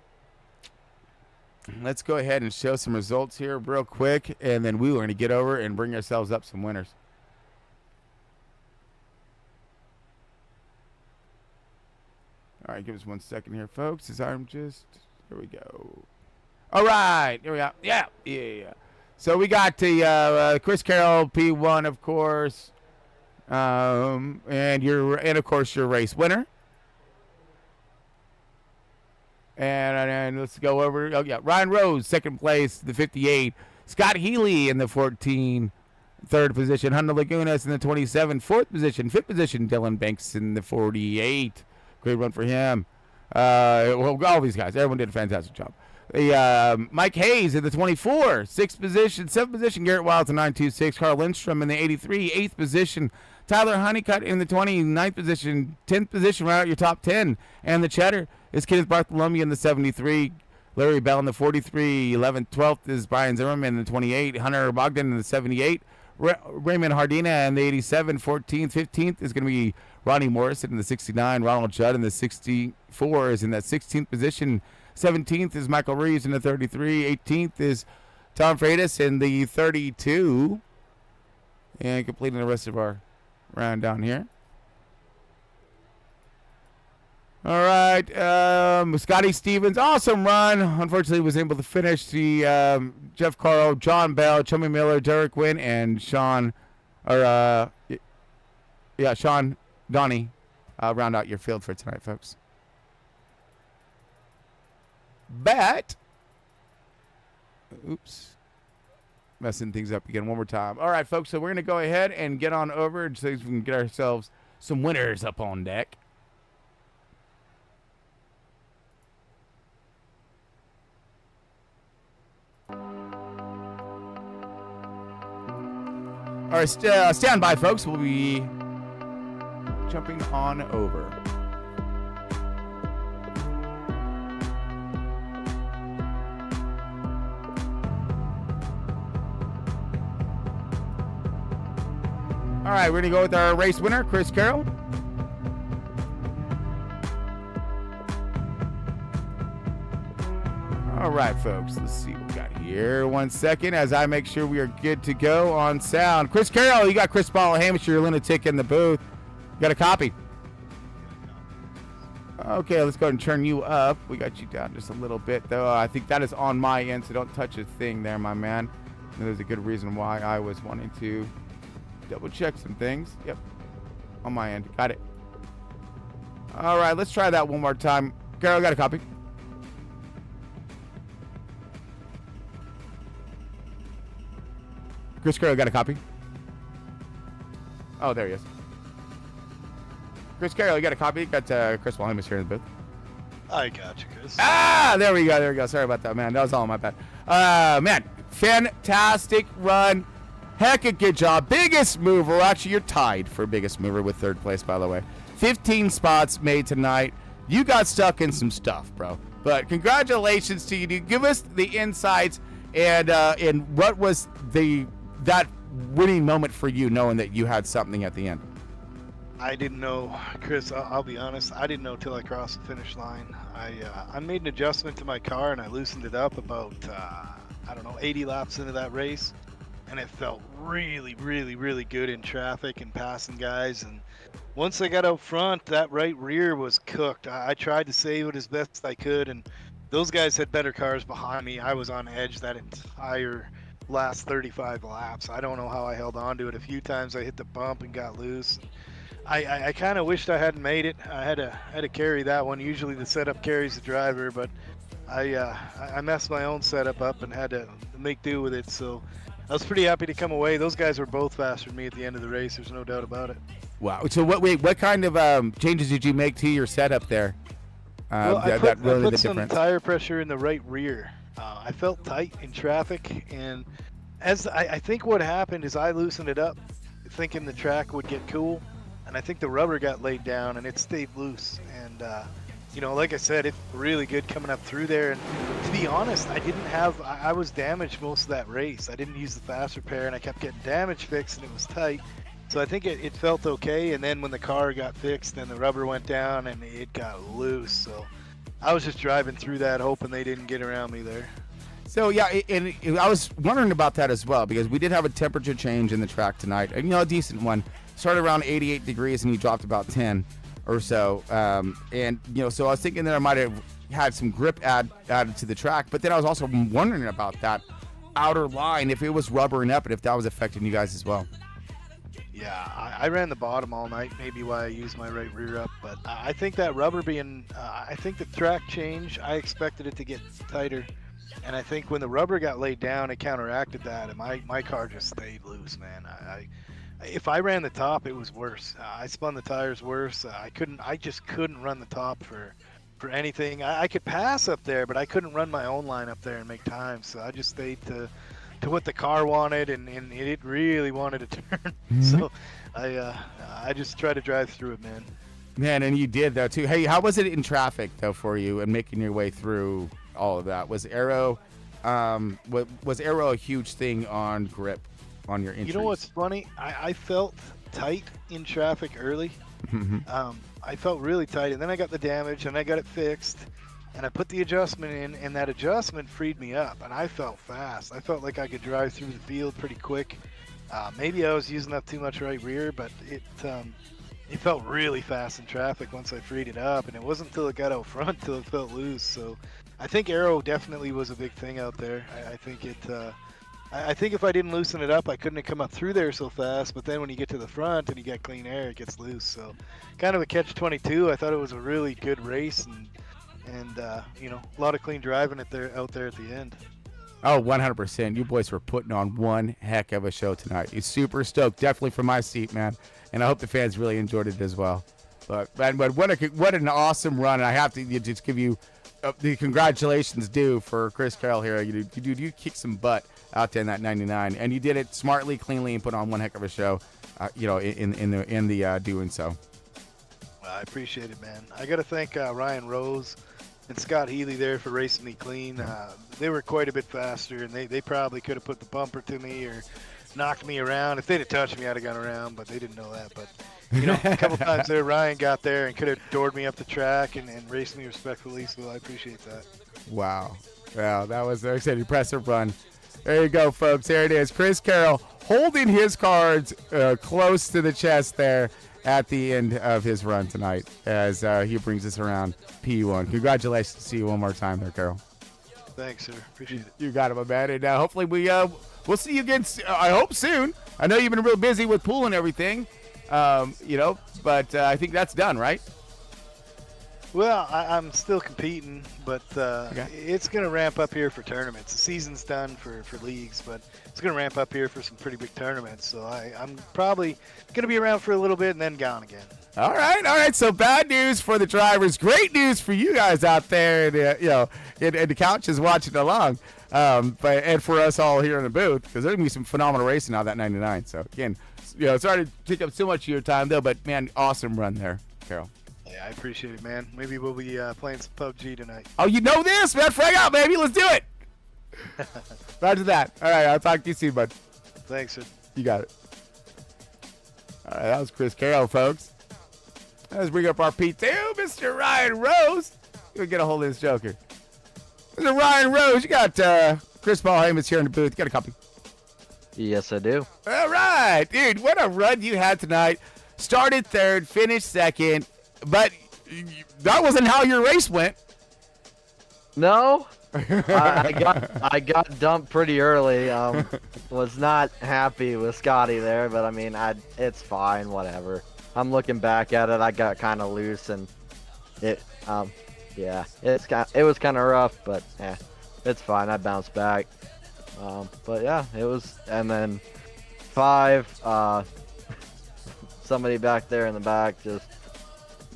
Speaker 1: Let's go ahead and show some results here real quick, and then we are going to get over and bring ourselves up some winners. All right, give us 1 second here, folks, as I'm just, here we go. All right, here we go. Yeah. So we got the Chris Carroll P1, of course, and of course your race winner. And let's go over. Oh, yeah. Ryan Rose, second place, the 58. Scott Healy in the 14, third position. Hunter Lagunas in the 27, fourth position. Fifth position, Dylan Banks in the 48. Great run for him. Well, all these guys, everyone did a fantastic job. Mike Hayes in the 24, sixth position. Seventh position, Garrett Wild in 926. Carl Lindstrom in the 83, eighth position. Tyler Honeycutt in the 29th position. 10th position, right out your top 10. And the cheddar is Kenneth Bartholomew in the 73. Larry Bell in the 43. 11th, 12th is Brian Zimmerman in the 28. Hunter Bogdan in the 78. Raymond Hardina in the 87. 14th, 15th is going to be Ronnie Morrison in the 69. Ronald Judd in the 64 is in that 16th position. 17th is Michael Reeves in the 33. 18th is Tom Freitas in the 32. And completing the rest of our round down here. All right, Scotty Stevens, awesome run. Unfortunately, was able to finish. The Jeff Carl, John Bell, Chummy Miller, Derek Wynn, and Sean Donnie round out your field for tonight, folks. But, oops, messing things up again one more time. All right, folks, so we're going to go ahead and get on over so we can get ourselves some winners up on deck. All right, stand by, folks. We'll be jumping on over. All right, we're going to go with our race winner, Chris Carroll. All right, folks, let's see what we got here. 1 second as I make sure we are good to go on sound. Chris Carroll, you got Chris Ball-Hamish, your lunatic in the booth. You got a copy? Okay, let's go ahead and turn you up. We got you down just a little bit, though. I think that is on my end, so don't touch a thing there, my man. And there's a good reason why I was wanting to double-check some things. Yep, on my end. Got it. All right, let's try that one more time. Carroll, got a copy? Chris Carroll, got a copy? Oh, there he is. Chris Carroll, you got a copy? Got Chris Williams here in the booth.
Speaker 16: I got you, Chris.
Speaker 1: Ah, there we go. Sorry about that, man. That was all my bad. Man, fantastic run. Heck of a good job. Biggest mover. Actually, you're tied for biggest mover with third place, by the way. 15 spots made tonight. you got stuck in some stuff, bro. But congratulations to you. Give us the insights and what was that winning moment for you, knowing that you had something at the end.
Speaker 16: I didn't know, Chris. I'll be honest. I didn't know till I crossed the finish line. I made an adjustment to my car and I loosened it up about 80 laps into that race, and it felt really, really, really good in traffic and passing guys. And once I got out front, that right rear was cooked. I tried to save it as best I could, and those guys had better cars behind me. I was on edge that entire last 35 laps. I don't know how I held on to it. A few times I hit the bump and got loose. I kind of wished I hadn't made it. I had to carry that one. Usually the setup carries the driver, but I messed my own setup up and had to make do with it. So I was pretty happy to come away. Those guys were both faster than me at the end of the race. There's no doubt about it.
Speaker 1: Wow. So what kind of changes did you make to your setup there?
Speaker 16: I put some tire pressure in the right rear. I felt tight in traffic, and as I think what happened is I loosened it up, thinking the track would get cool, and I think the rubber got laid down and it stayed loose. And like I said, it's really good coming up through there. And to be honest, I was damaged most of that race. I didn't use the fast repair, and I kept getting damage fixed, and it was tight. So I think it felt okay. And then when the car got fixed, then the rubber went down and it got loose. So I was just driving through that, hoping they didn't get around me there.
Speaker 1: So yeah, and I was wondering about that as well, because we did have a temperature change in the track tonight, and a decent one. Started around 88 degrees and you dropped about 10 or so, so I was thinking that I might have had some grip added to the track, but then I was also wondering about that outer line, if it was rubbering up and if that was affecting you guys as well.
Speaker 16: Yeah, I ran the bottom all night, maybe why I used my right rear up, but I think that rubber I think the track change, I expected it to get tighter, and I think when the rubber got laid down, it counteracted that, and my car just stayed loose, man. If I ran the top, it was worse. I spun the tires worse. I just couldn't run the top for anything. I could pass up there, but I couldn't run my own line up there and make time, so I just stayed to what the car wanted, and it really wanted to turn. Mm-hmm. So I just tried to drive through it, man.
Speaker 1: Man, and you did though too. Hey, how was it in traffic though for you and making your way through all of that? Was aero a huge thing on grip on your entries?
Speaker 16: You know what's funny? I felt tight in traffic early.
Speaker 1: Mm-hmm.
Speaker 16: I felt really tight, and then I got the damage and I got it fixed. And I put the adjustment in, and that adjustment freed me up, and I felt fast. I felt like I could drive through the field pretty quick. Maybe I was using up too much right rear, but it felt really fast in traffic once I freed it up, and it wasn't until it got out front till it felt loose. So I think aero definitely was a big thing out there. I think if I didn't loosen it up, I couldn't have come up through there so fast. But then when you get to the front and you get clean air, it gets loose. So kind of a catch-22. I thought it was a really good race, and a lot of clean driving out there at the end.
Speaker 1: Oh, 100%. You boys were putting on one heck of a show tonight. You're super stoked, definitely from my seat, man. And I hope the fans really enjoyed it as well. But what an awesome run. And I have to just give you the congratulations due for Chris Carroll here. You kicked some butt out there in that 99, and you did it smartly, cleanly, and put on one heck of a show. In the doing so.
Speaker 16: I appreciate it, man. I got to thank Ryan Rose and Scott Healy there for racing me clean. They were quite a bit faster, and they probably could have put the bumper to me or knocked me around. If they'd have touched me, I'd have gone around, but they didn't know that. But a couple times there, Ryan got there and could have doored me up the track and raced me respectfully, so I appreciate that.
Speaker 1: Wow, that was an impressive run. There you go, folks. There it is. Chris Carroll holding his cards close to the chest there at the end of his run tonight as he brings us around P1. Congratulations to you one more time there, Carroll.
Speaker 16: Thanks, sir. Appreciate it.
Speaker 1: You got it, my man. And hopefully we'll see you again, I hope soon. I know you've been real busy with pool and everything, but I think that's done, right?
Speaker 16: Well, I'm still competing, but it's going to ramp up here for tournaments. The season's done for leagues, but it's going to ramp up here for some pretty big tournaments. So I'm probably going to be around for a little bit and then gone again.
Speaker 1: All right. So bad news for the drivers. Great news for you guys out there, and the couches watching along. And for us all here in the booth, because there's going to be some phenomenal racing out of that 99. So again, sorry to take up so much of your time though, but man, awesome run there, Carroll.
Speaker 16: Yeah, I appreciate it, man. Maybe we'll be playing some PUBG tonight.
Speaker 1: Oh, you know this, man. Frag out, baby. Let's do it. Roger that. All right, I'll talk to you soon, bud.
Speaker 16: Thanks, sir.
Speaker 1: You got it. All right, that was Chris Carroll, folks. Let's bring up our P2, Mr. Ryan Rose. You'll get a hold of this joker. Mr. Ryan Rose, you got Chris Paul Hamas here in the booth. You got a copy?
Speaker 17: Yes, I do.
Speaker 1: All right, dude. What a run you had tonight. Started third, finished second, but that wasn't how your race went.
Speaker 17: No, I got dumped pretty early. Was not happy with Scotty there, but I mean, it's fine, whatever. I'm looking back at it. I got kind of loose, and it was kind of rough, but yeah, it's fine. I bounced back. But yeah, it was, and then 5. Somebody back there in the back just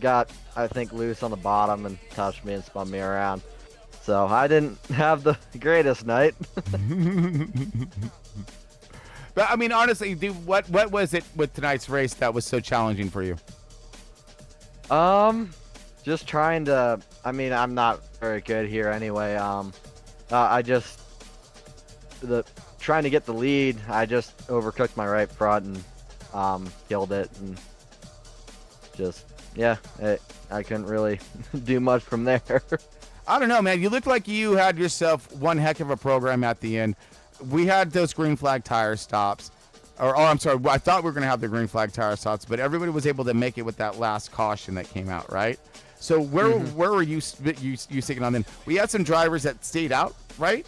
Speaker 17: got, I think, loose on the bottom and touched me and spun me around. So I didn't have the greatest night.
Speaker 1: But I mean, honestly, dude, what was it with tonight's race that was so challenging for you?
Speaker 17: Just trying to. I mean, I'm not very good here anyway. Trying to get the lead. I just overcooked my right front and killed it, and just I couldn't really do much from there.
Speaker 1: I don't know, man. You look like you had yourself one heck of a program at the end. We had those green flag tire stops. I'm sorry. I thought we were going to have the green flag tire stops, but everybody was able to make it with that last caution that came out, right? So where were you sticking on then? We had some drivers that stayed out, right?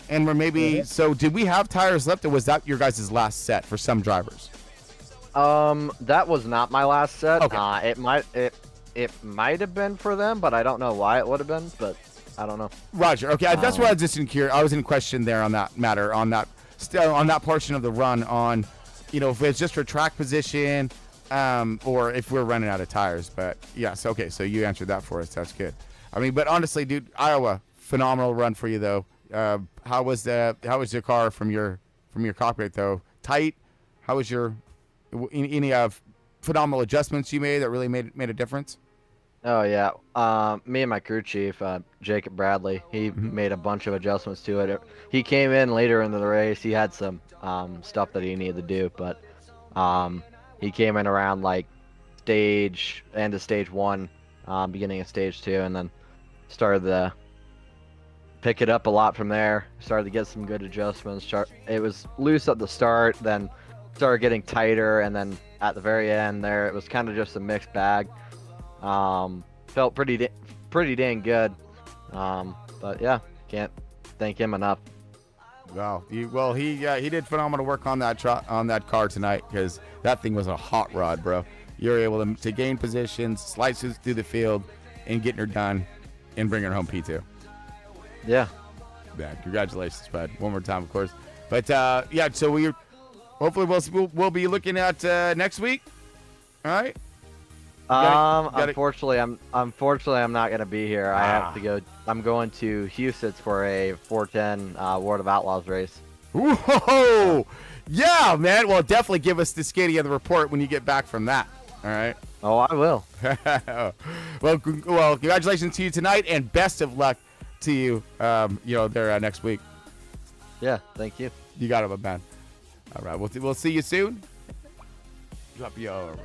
Speaker 1: And we're maybe so did we have tires left, or was that your guys' last set for some drivers?
Speaker 17: That was not my last set.
Speaker 1: Okay.
Speaker 17: It might have been for them, but I don't know why it would have been, but I don't know.
Speaker 1: Roger. Okay, that's why I was just I was in question there on that matter, on that portion of the run, on, if it's just for track position, or if we're running out of tires. But yes, okay, so you answered that for us. That's good. I mean, but honestly, dude, Iowa, phenomenal run for you though. How was your car from your cockpit though? Tight? How was your any phenomenal adjustments you made that really made a difference?
Speaker 17: Oh yeah, me and my crew chief, Jacob Bradley, he made a bunch of adjustments to it. He came in later into the race. He had some stuff that he needed to do, but he came in around like end of stage 1, beginning of stage 2, and then started to pick it up a lot from there. Started to get some good adjustments. It was loose at the start, then started getting tighter, and then at the very end there, it was kind of just a mixed bag. Felt pretty dang good. But yeah, can't thank him enough.
Speaker 1: Wow. He did phenomenal work on that car tonight, because that thing was a hot rod, bro. You were able to gain positions, slice through the field, and getting her done, and bring her home P2.
Speaker 17: Yeah.
Speaker 1: Yeah. Congratulations, bud. One more time, of course. But yeah. So hopefully we'll be looking at next week. All right.
Speaker 17: Unfortunately, I'm not gonna be here. I have to go. I'm going to Houston for a 410 World of Outlaws race.
Speaker 1: Whoa! Yeah, man. Well, definitely give us the skinny of the report when you get back from that. All right.
Speaker 17: Oh, I will.
Speaker 1: Well, congratulations to you tonight, and best of luck to you. There next week.
Speaker 17: Yeah. Thank you.
Speaker 1: You got it, my man. All right. We'll see you soon. Drop you over.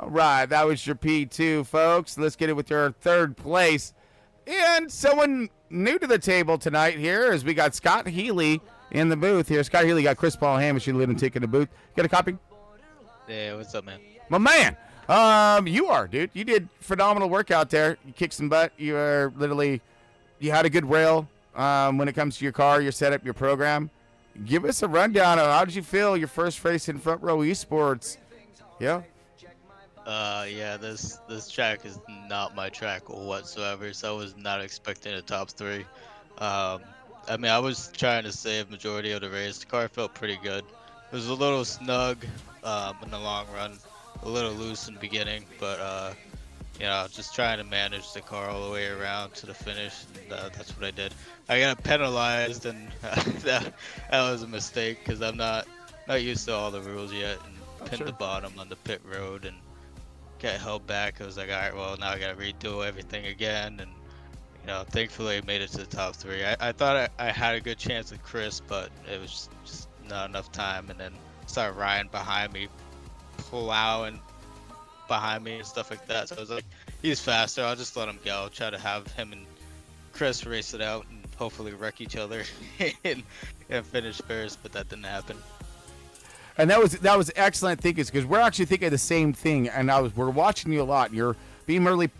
Speaker 1: All right, that was your P2, folks. Let's get it with your third place. And someone new to the table tonight here is we got Scott Healy in the booth here. Scott Healy got Chris Paul Hamish in the tick in the booth. Got a copy?
Speaker 18: Yeah, what's up, man?
Speaker 1: My man. You are, dude. You did phenomenal work out there. You kicked some butt. You had a good rail when it comes to your car, your setup, your program. Give us a rundown of how did you feel your first race in Front Row Esports? Yeah.
Speaker 18: Yeah, this track is not my track whatsoever, so I was not expecting a top 3. I mean, I was trying to save majority of the race. The car felt pretty good. It was a little snug in the long run, a little loose in the beginning, but just trying to manage the car all the way around to the finish, and that's what I did. I got penalized, and that was a mistake because I'm not used to all the rules yet. And pinned the bottom on the pit road and got held back. I was like, all right, well, now I got to redo everything again. And, thankfully I made it to the top 3. I thought I had a good chance with Chris, but it was just not enough time. And then saw Ryan behind me, plowing behind me and stuff like that. So I was like, he's faster. I'll just let him go. Try to have him and Chris race it out and hopefully wreck each other and finish first, but that didn't happen.
Speaker 1: And that was excellent thinking, because we're actually thinking the same thing. And we're watching you a lot. And you're being really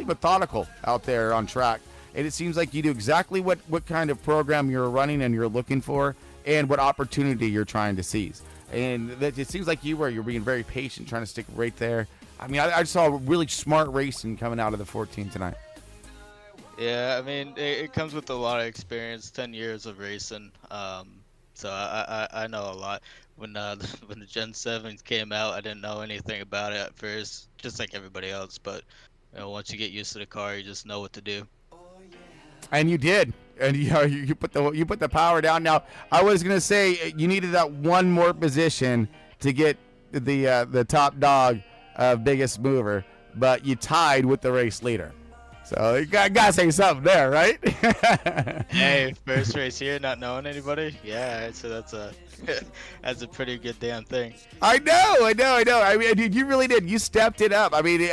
Speaker 1: methodical out there on track. And it seems like you do exactly what kind of program you're running and you're looking for, and what opportunity you're trying to seize. And that it seems like you're being very patient, trying to stick right there. I mean, I saw really smart racing coming out of the 14 tonight.
Speaker 18: Yeah, I mean, it comes with a lot of experience, 10 years of racing. So I know a lot. When the Gen 7 came out, I didn't know anything about it at first, just like everybody else. But once you get used to the car, you just know what to do.
Speaker 1: And you did, and you put the power down. Now, I was gonna say you needed that one more position to get the top dog, biggest mover, but you tied with the race leader. So you gotta say something there, right?
Speaker 18: Hey, first race here, not knowing anybody. Yeah, so that's a pretty good damn thing.
Speaker 1: I know. I mean, you really did. You stepped it up. I mean,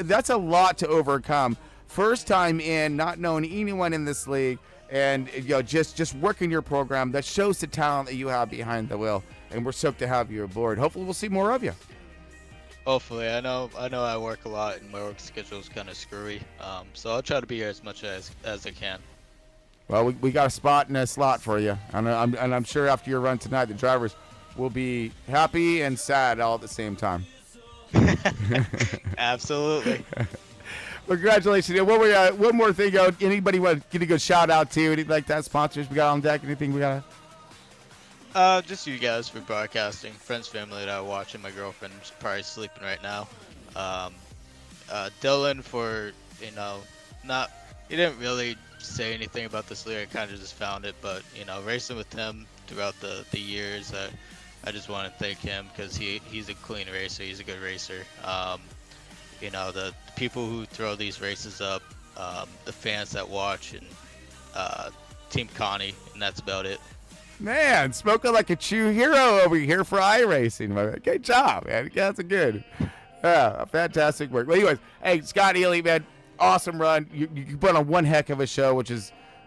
Speaker 1: that's a lot to overcome. First time in, not knowing anyone in this league, and just working your program. That shows the talent that you have behind the wheel, and we're stoked to have you aboard. Hopefully, we'll see more of you.
Speaker 18: Hopefully, I know I work a lot and my work schedule is kind of screwy. So I'll try to be here as much as I can.
Speaker 1: Well, we got a spot in a slot for you, and I'm sure after your run tonight, the drivers will be happy and sad all at the same time.
Speaker 18: Absolutely.
Speaker 1: Well, congratulations. One more thing. Anybody want to give a shout out to? Anything like that? Sponsors we got on deck? Anything we got?
Speaker 18: Just you guys for broadcasting, friends, family that I watch, and my girlfriend's probably sleeping right now. Dylan for, he didn't really say anything about this league. I kind of just found it, but, racing with him throughout the years, I just want to thank him because he's a clean racer. He's a good racer. The people who throw these races up, the fans that watch, and Team Connie, and that's about it.
Speaker 1: Man, smoking like a true hero over here for iRacing. Great job, man. That's a good. Fantastic work. Well, anyways, hey, Scott Ely, man, awesome run. You put on one heck of a show,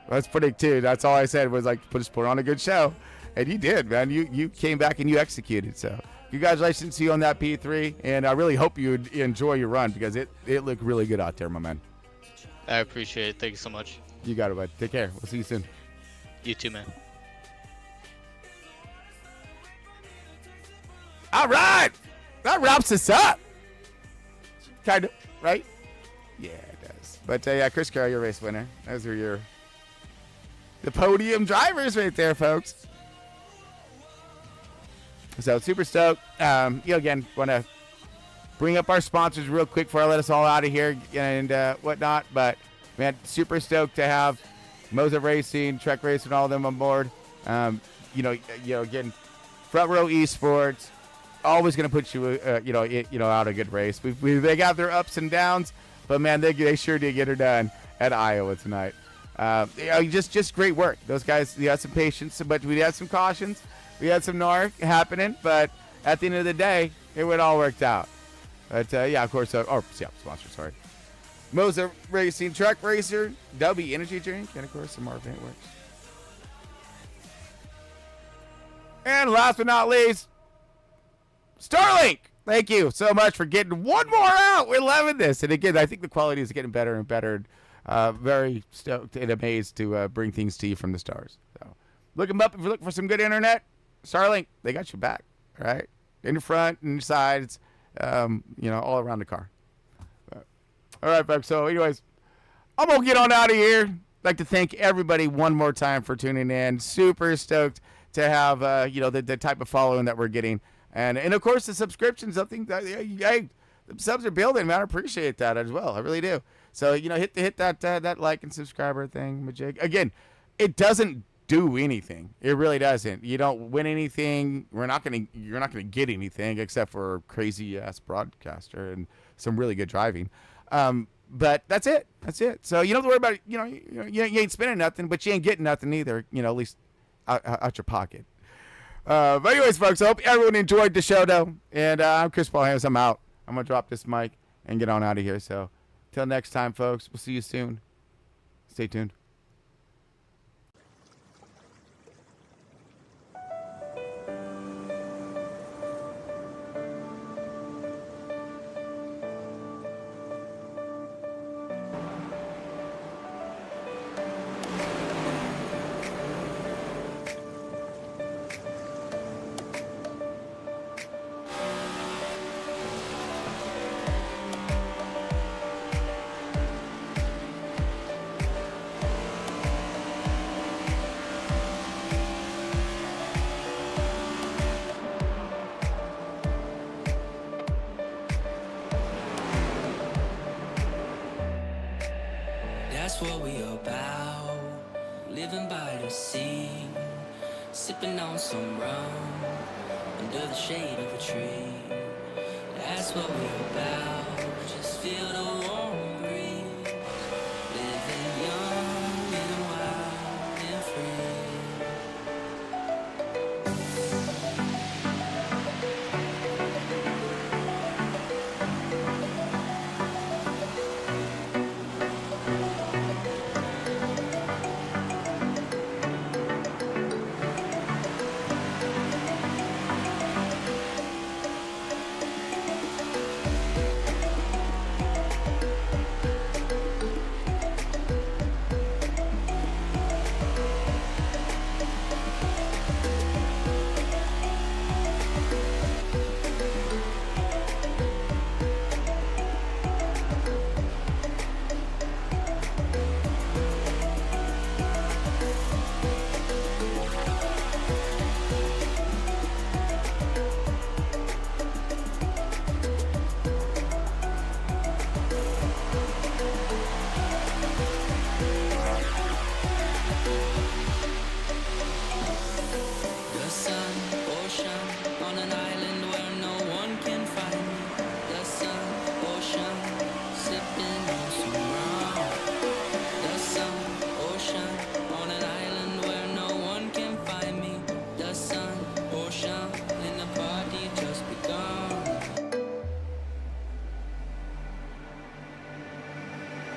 Speaker 1: that's pretty too. That's all I said was just put on a good show. And you did, man. You came back and you executed. So congratulations to you on that P3. And I really hope you enjoy your run because it looked really good out there, my man.
Speaker 18: I appreciate it. Thank you so much.
Speaker 1: You got it, bud. Take care. We'll see you soon.
Speaker 18: You too, man.
Speaker 1: All right. That wraps us up. Kind of, right? Yeah, it does. But yeah, Chris Carroll, your race winner. Those are the podium drivers right there, folks. So super stoked. Again, want to bring up our sponsors real quick before I let us all out of here and whatnot. But man, super stoked to have Moza Racing, Trek Racing, all of them on board. Again, Front Row Esports. Always going to put you, out a good race. They got their ups and downs, but man, they sure did get her done at Iowa tonight. Just great work. Those guys, you had some patience, but we had some cautions. We had some NAR happening, but at the end of the day, it would all worked out. But of course, sponsor, sorry. Moza Racing, Truck Racer, W Energy Drink, and of course, some more Paint Works. And last but not least, Starlink, thank you so much for getting one more out. We're loving this. And again, I think the quality is getting better and better. Very stoked and amazed to bring things to you from the stars. So look them up if you're looking for some good internet. Starlink, they got your back, right? In the front and the sides, all around the car. All right, folks. So anyways, I'm going to get on out of here. I'd like to thank everybody one more time for tuning in. Super stoked to have, the type of following that we're getting. And of course, the subscriptions, I think, the subs are building, man. I appreciate that as well. I really do. So, hit that like and subscriber thing, Majig. Again, it doesn't do anything. It really doesn't. You don't win anything. You're not gonna get anything except for a crazy ass broadcaster and some really good driving. But that's it. That's it. So you don't have to worry about it. You ain't spending nothing, but you ain't getting nothing either. At least out your pocket. But anyways, folks, I hope everyone enjoyed the show, though. And I'm Chris Paul Harris. I'm out. I'm going to drop this mic and get on out of here. So till next time, folks, we'll see you soon. Stay tuned.
Speaker 19: That's what we about, living by the sea, sipping on some rum, under the shade of a tree. That's what we about, just feel the warm breeze, living young and wild and free.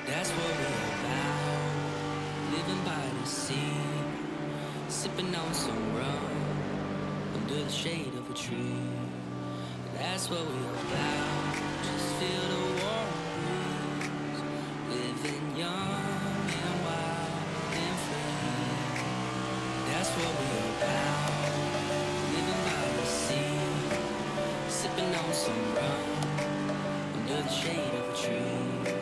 Speaker 19: That's what we're about, living by the sea, sipping on some rum, under the shade of a tree. That's what we're about, just feel the warm breeze, living young and wild and free. That's what we're about, living by the sea, sipping on some rum, under the shade of a tree.